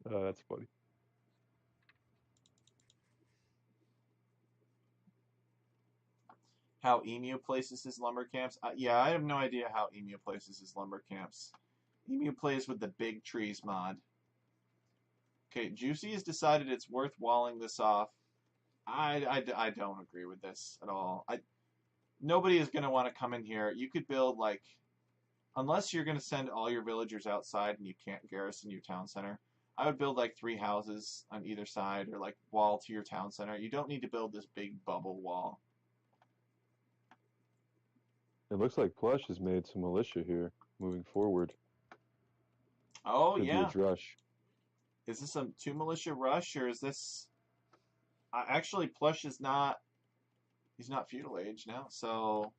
That's funny. How Emu places his lumber camps? Yeah, I have no idea how Emu places his lumber camps. Emu plays with the big trees mod. Okay, Juicy has decided it's worth walling this off. I don't agree with this at all. Nobody is going to want to come in here. You could build, like, unless you're going to send all your villagers outside and you can't garrison your town center, I would build like 3 houses on either side or like wall to your town center. You don't need to build this big bubble wall. It looks like Plush has made some militia here moving forward. Oh, Could be a yeah. drush. Is this a 2 militia rush or is this. Actually, Plush is not. He's not feudal age now, so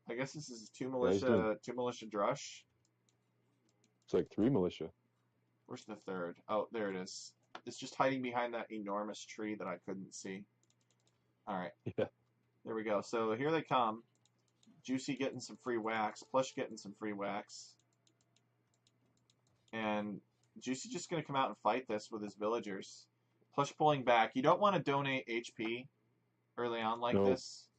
I guess this is Yeah, he's doing. 2 militia drush. It's like 3 militia. Where's the third? Oh, there it is. It's just hiding behind that enormous tree that I couldn't see. All right, Yeah. there we go. So here they come. Juicy getting some free wax. Plush getting some free wax. And Juicy just going to come out and fight this with his villagers. Plush pulling back. You don't want to donate HP early on like No. this.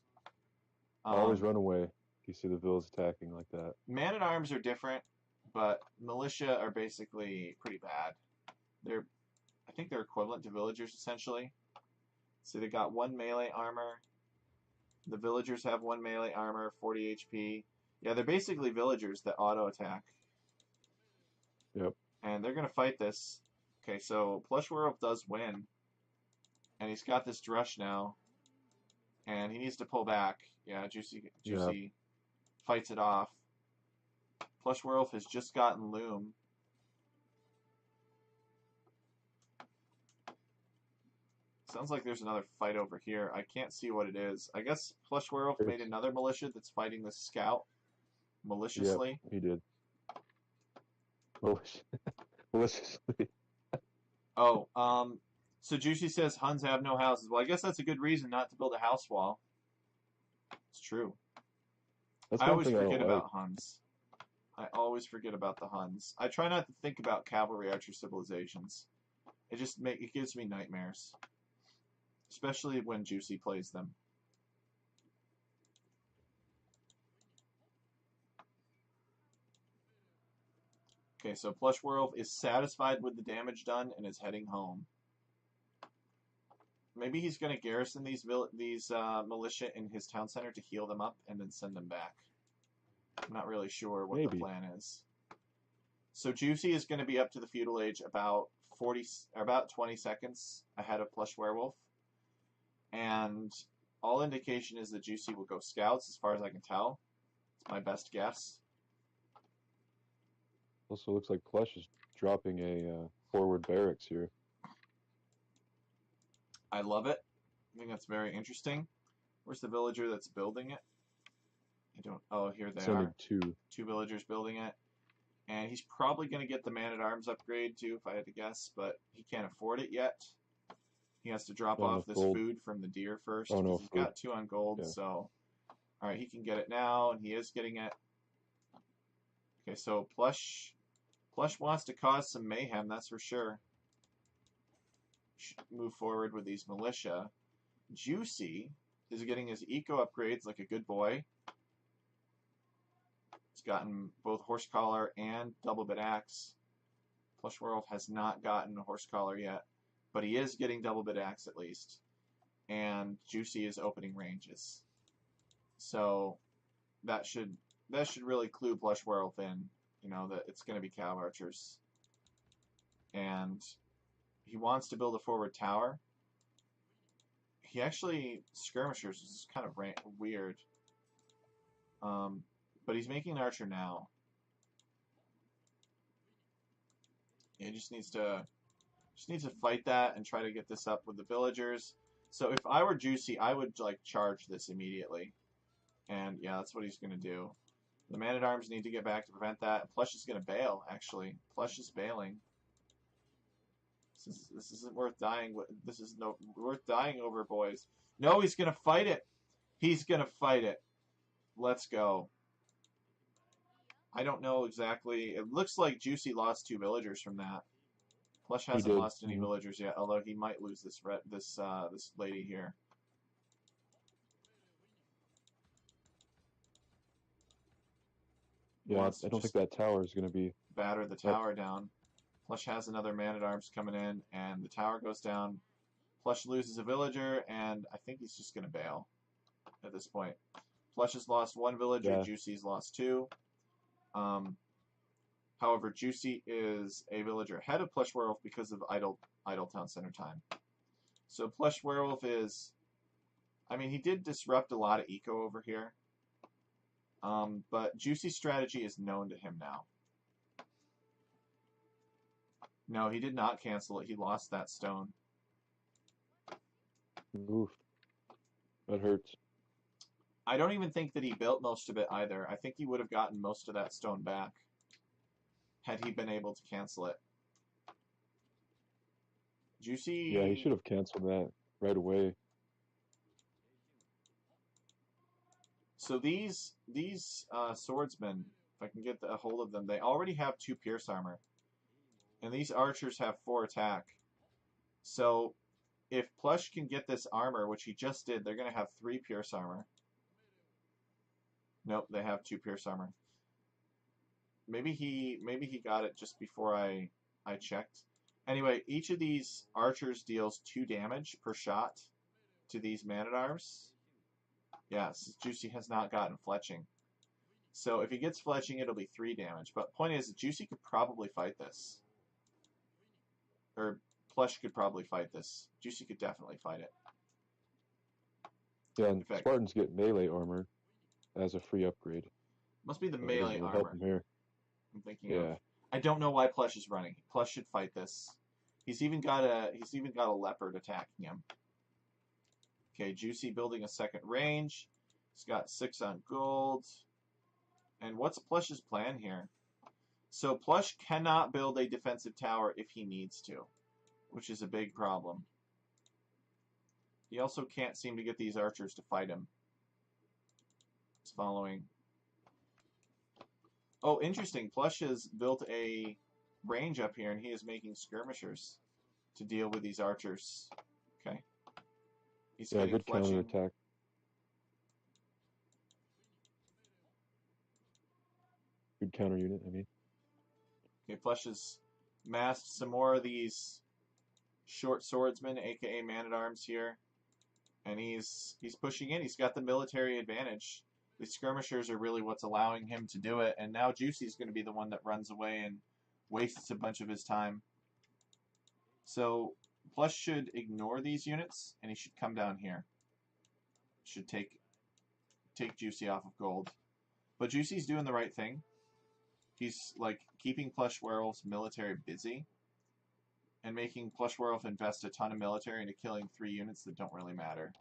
Always run away. You see the villas attacking like that. Man-at-Arms are different, but militia are basically pretty bad. I think they're equivalent to villagers, essentially. So they got 1 melee armor. The villagers have 1 melee armor, 40 HP. Yeah, they're basically villagers that auto-attack. Yep. And they're going to fight this. Okay, so PlushWerewolf does win. And he's got this drush now. And he needs to pull back. Yeah, Juicy fights it off. PlushWerewolf has just gotten Loom. Sounds like there's another fight over here. I can't see what it is. I guess PlushWerewolf made another militia that's fighting the scout maliciously. Yep, he did. Maliciously. Oh, so Juicy says Huns have no houses. Well, I guess that's a good reason not to build a house wall. It's true. I always forget about Huns. I always forget about the Huns. I try not to think about cavalry archer civilizations. It gives me nightmares. Especially when Juicy plays them. Okay, so PlushWerewolf is satisfied with the damage done and is heading home. Maybe he's going to garrison these militia in his town center to heal them up and then send them back. I'm not really sure what the plan is. So Juicy is going to be up to the feudal age about 20 seconds ahead of PlushWerewolf. And all indication is that Juicy will go scouts, as far as I can tell. It's my best guess. Also looks like Plush is dropping a forward barracks here. I love it. I think that's very interesting. Where's the villager that's building it? Oh, here they are. 2 villagers building it. And he's probably going to get the man-at-arms upgrade, too, if I had to guess, but he can't afford it yet. He has to drop off this food from the deer first. Oh, no, he's got 2 on gold, so... Alright, he can get it now, and he is getting it. Okay, so Plush wants to cause some mayhem, that's for sure. Should move forward with these militia. Juicy is getting his eco upgrades like a good boy. He's gotten both horse collar and double bit axe. PlushWerewolf has not gotten a horse collar yet, but he is getting double bit axe at least. And Juicy is opening ranges. So that should really clue PlushWerewolf in, that it's going to be cow archers. And he wants to build a forward tower. He actually skirmishers, which is kind of weird. But he's making an archer now. He just needs to fight that and try to get this up with the villagers. So if I were Juicy, I would charge this immediately. And yeah, that's what he's gonna do. The man-at-arms need to get back to prevent that. And Plush is gonna bail, actually. Plush is bailing. This isn't worth dying. This is worth dying over, boys. No, he's gonna fight it. He's gonna fight it. Let's go. I don't know exactly. It looks like Juicy lost 2 villagers from that. Plush hasn't lost any villagers yet, although he might lose this lady here. Yeah, wants I to don't think just that tower is going to be batter the up. tower down. Plush has another man-at-arms coming in, and the tower goes down. Plush loses a villager, and I think he's just going to bail at this point. Plush has lost one villager. Yeah, Juicy's lost two. Um, However, Juicy is a villager ahead of PlushWerewolf because of idle town center time. So PlushWerewolf is, I mean, he did disrupt a lot of eco over here, but Juicy's strategy is known to him now. No, he did not cancel it. He lost that stone. oof, that hurts. I don't even think that he built most of it either. I think he would have gotten most of that stone back had he been able to cancel it. Yeah, he Juicy. should have canceled that right away. So these swordsmen, if I can get a hold of them, they already have 2 pierce armor, and these archers have 4 attack. So if Plush can get this armor, which he just did, they're going to have 3 pierce armor. Nope, they have 2 pierce armor. Maybe he got it just before I checked. Anyway, each of these archers deals 2 damage per shot to these man-at-arms. Yes, Juicy has not gotten fletching. So if he gets fletching, it'll be 3 damage. But point is, Juicy could probably fight this. Or Plush could probably fight this. Juicy could definitely fight it. Yeah, In and fact, Spartans get melee armor as a free upgrade, must be the so melee it'll help armor him here. I'm thinking of. Yeah, I don't know why Plush is running. Plush should fight this. He's even got a leopard attacking him. Okay, Juicy building a second range. He's got 6 on gold. And what's Plush's plan here? So Plush cannot build a defensive tower if he needs to, which is a big problem. He also can't seem to get these archers to fight him. It's following. Oh, interesting. Plush has built a range up here, and he is making skirmishers to deal with these archers. Okay. He's yeah, getting good counter fletching. attack. Good counter unit, I mean. Okay, Plush has massed some more of these short swordsmen, aka man-at-arms here. And he's pushing in. He's got the military advantage. The skirmishers are really what's allowing him to do it. And now Juicy's going to be the one that runs away and wastes a bunch of his time. So Plush should ignore these units, and he should come down here. Should take Juicy off of gold. But Juicy's doing the right thing. He's like keeping PlushWerewolf's military busy and making PlushWerewolf invest a ton of military into killing 3 units that don't really matter.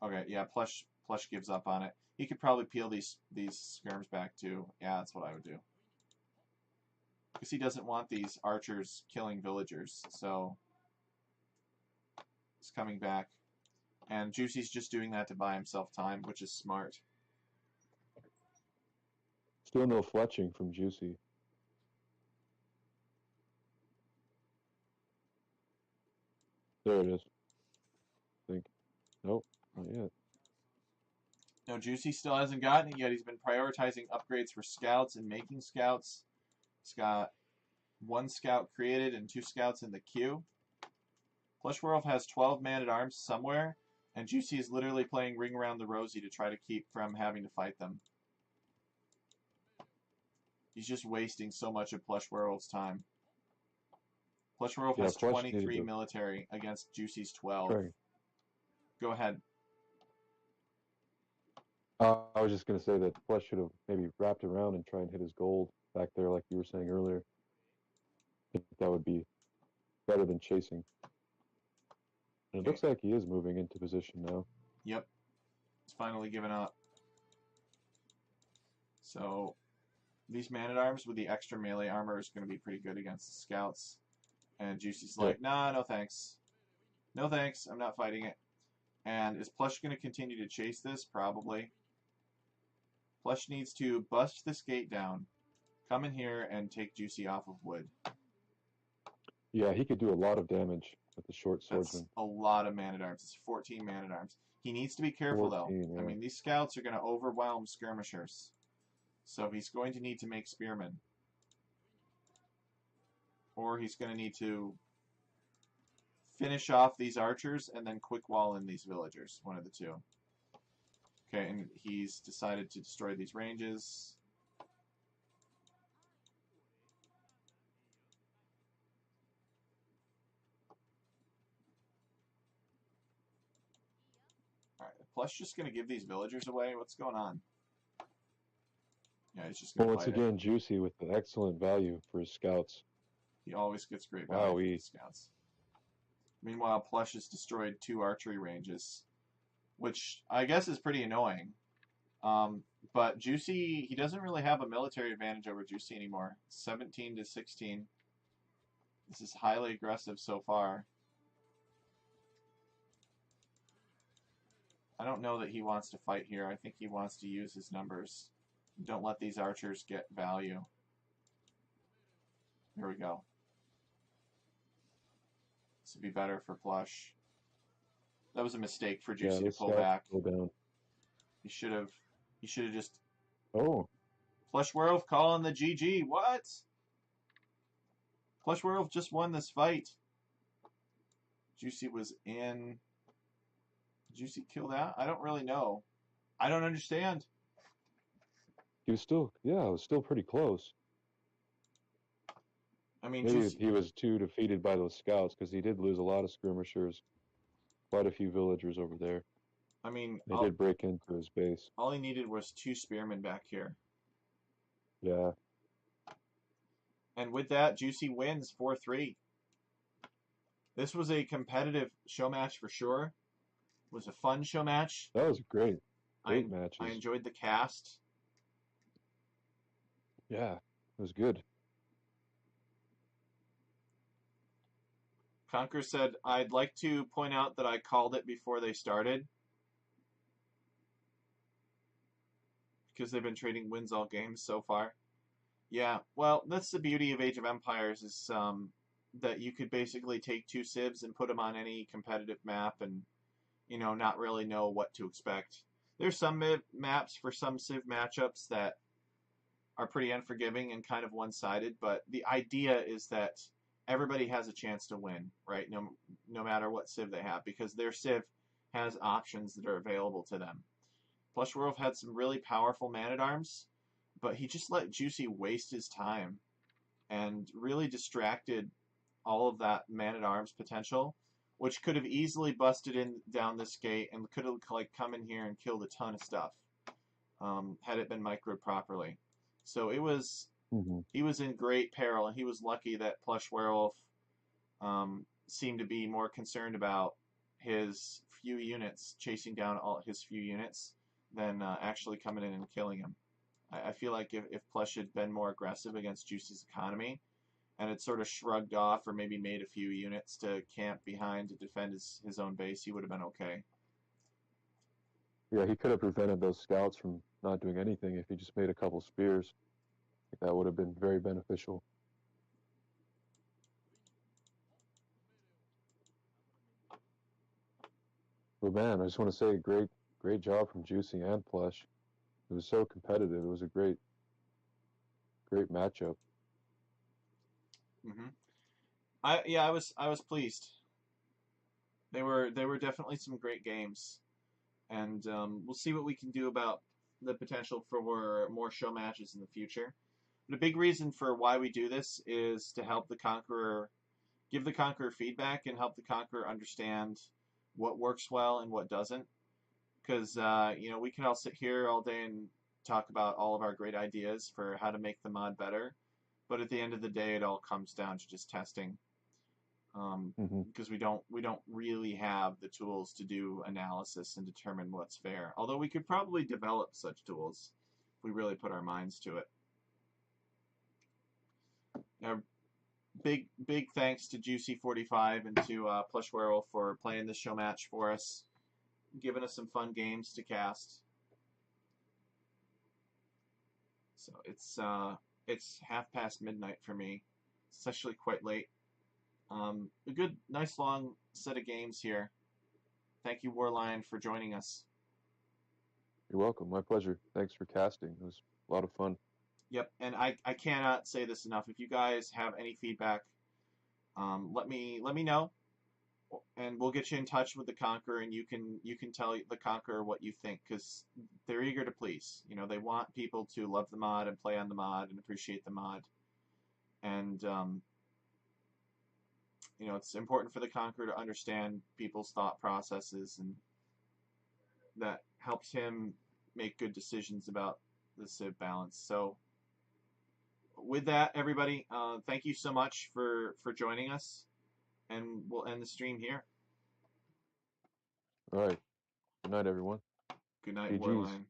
Okay, yeah, Plush gives up on it. He could probably peel these skirms back too. Yeah, that's what I would do. Because he doesn't want these archers killing villagers, so he's coming back. And Juicy's just doing that to buy himself time, which is smart. Still no fletching from Juicy. There it is. I think. Nope, not yet. No, Juicy still hasn't gotten it yet. He's been prioritizing upgrades for scouts and making scouts. He's got 1 scout created and 2 scouts in the queue. PlushWerewolf has 12 man-at-arms somewhere, and Juicy is literally playing Ring Around the Rosie to try to keep from having to fight them. He's just wasting so much of PlushWerewolf's time. PlushWerewolf Yeah, has Plush needed 23 to military against Juicy's 12. try. Go ahead. I was just going to say that Plush should have maybe wrapped around and try and hit his gold back there, like you were saying earlier. I think that would be better than chasing. And it Okay. looks like he is moving into position now. Yep. He's finally given up. So these man-at-arms with the extra melee armor is going to be pretty good against the scouts. And Juicy's Yep. like, nah, no thanks. No thanks, I'm not fighting it. And is Plush going to continue to chase this? Probably. Plush needs to bust this gate down, come in here, and take Juicy off of wood. Yeah, he could do a lot of damage with the short That's swordsman. a lot of man-at-arms. It's 14 man-at-arms. He needs to be careful, though. 14, I yeah. mean, these scouts are going to overwhelm skirmishers. So he's going to need to make spearmen. Or he's going to need to finish off these archers and then quick wall in these villagers. One of the two. Okay, and he's decided to destroy these ranges. Alright, Plush just going to give these villagers away? What's going on? Yeah, he's just going Well, to once fight it. again, Juicy with the excellent value for his scouts. He always gets great value Wow, from the scouts. Meanwhile, Plush has destroyed 2 archery ranges, which I guess is pretty annoying. But Juicy, he doesn't really have a military advantage over Juicy anymore. 17 to 16. This is highly aggressive so far. I don't know that he wants to fight here. I think he wants to use his numbers. Don't let these archers get value. Here we go. This would be better for Plush. That was a mistake for yeah, Juicy to those pull scouts back. go down. He should have just Oh, PlushWerewolf calling the GG. What? PlushWerewolf just won this fight. Juicy was in. Juicy killed out? I don't really know. I don't understand. he was still, yeah, it was still pretty close. I mean, Maybe Juicy. he was too defeated by those scouts because he did lose a lot of skirmishers, quite a few villagers over there. I mean, They did break into his base. all he needed was 2 spearmen back here. Yeah, And with that, Juicy wins 4-3. This was a competitive show match for sure. It was a fun show match. that was great, great I matches. enjoyed the cast. Yeah, it was good. Conquer said, I'd like to point out that I called it before they started because they've been trading wins all games so far. Yeah, well, that's the beauty of Age of Empires is that you could basically take 2 civs and put them on any competitive map and, not really know what to expect. There's some maps for some civ matchups that are pretty unforgiving and kind of one-sided, but the idea is that everybody has a chance to win, right? No matter what civ they have, because their civ has options that are available to them. PlushWerewolf had some really powerful man-at-arms, but he just let Juicy waste his time and really distracted all of that man-at-arms potential, which could have easily busted in down this gate and could have come in here and killed a ton of stuff had it been microed properly. So Hmm. he was in great peril, and he was lucky that PlushWerewolf seemed to be more concerned about his few units, chasing down all his few units, than actually coming in and killing him. I feel like if Plush had been more aggressive against Juicy's economy and had sort of shrugged off or maybe made a few units to camp behind to defend his own base, he would have been okay. Yeah, he could have prevented those scouts from not doing anything if he just made a couple spears. That would have been very beneficial. But man, I just want to say great job from Juicy and Plush. It was so competitive. It was a great matchup. Hmm. I was pleased. They were definitely some great games, and we'll see what we can do about the potential for more show matches in the future. But a big reason for why we do this is to help the Conqueror, give the Conqueror feedback and help the Conqueror understand what works well and what doesn't. Because we can all sit here all day and talk about all of our great ideas for how to make the mod better, but at the end of the day, it all comes down to just testing. Hmm. Because we don't really have the tools to do analysis and determine what's fair. Although we could probably develop such tools if we really put our minds to it. Now, big thanks to Juicy45 and to PlushWerewolf for playing this show match for us, giving us some fun games to cast. So it's midnight for me. It's actually quite late. A good, nice long set of games here. Thank you, Warlion, for joining us. You're welcome. My pleasure. Thanks for casting. It was A lot of fun. Yep, and I cannot say this enough. If you guys have any feedback, let me know, and we'll get you in touch with the Conqueror, and you can tell the Conqueror what you think because they're eager to please. They want people to love the mod and play on the mod and appreciate the mod, and it's important for the Conqueror to understand people's thought processes, and that helps him make good decisions about the civ balance. So with that, everybody, thank you so much for joining us, and we'll end the stream here. All right. Good night, everyone. Good night, GG's. Warline.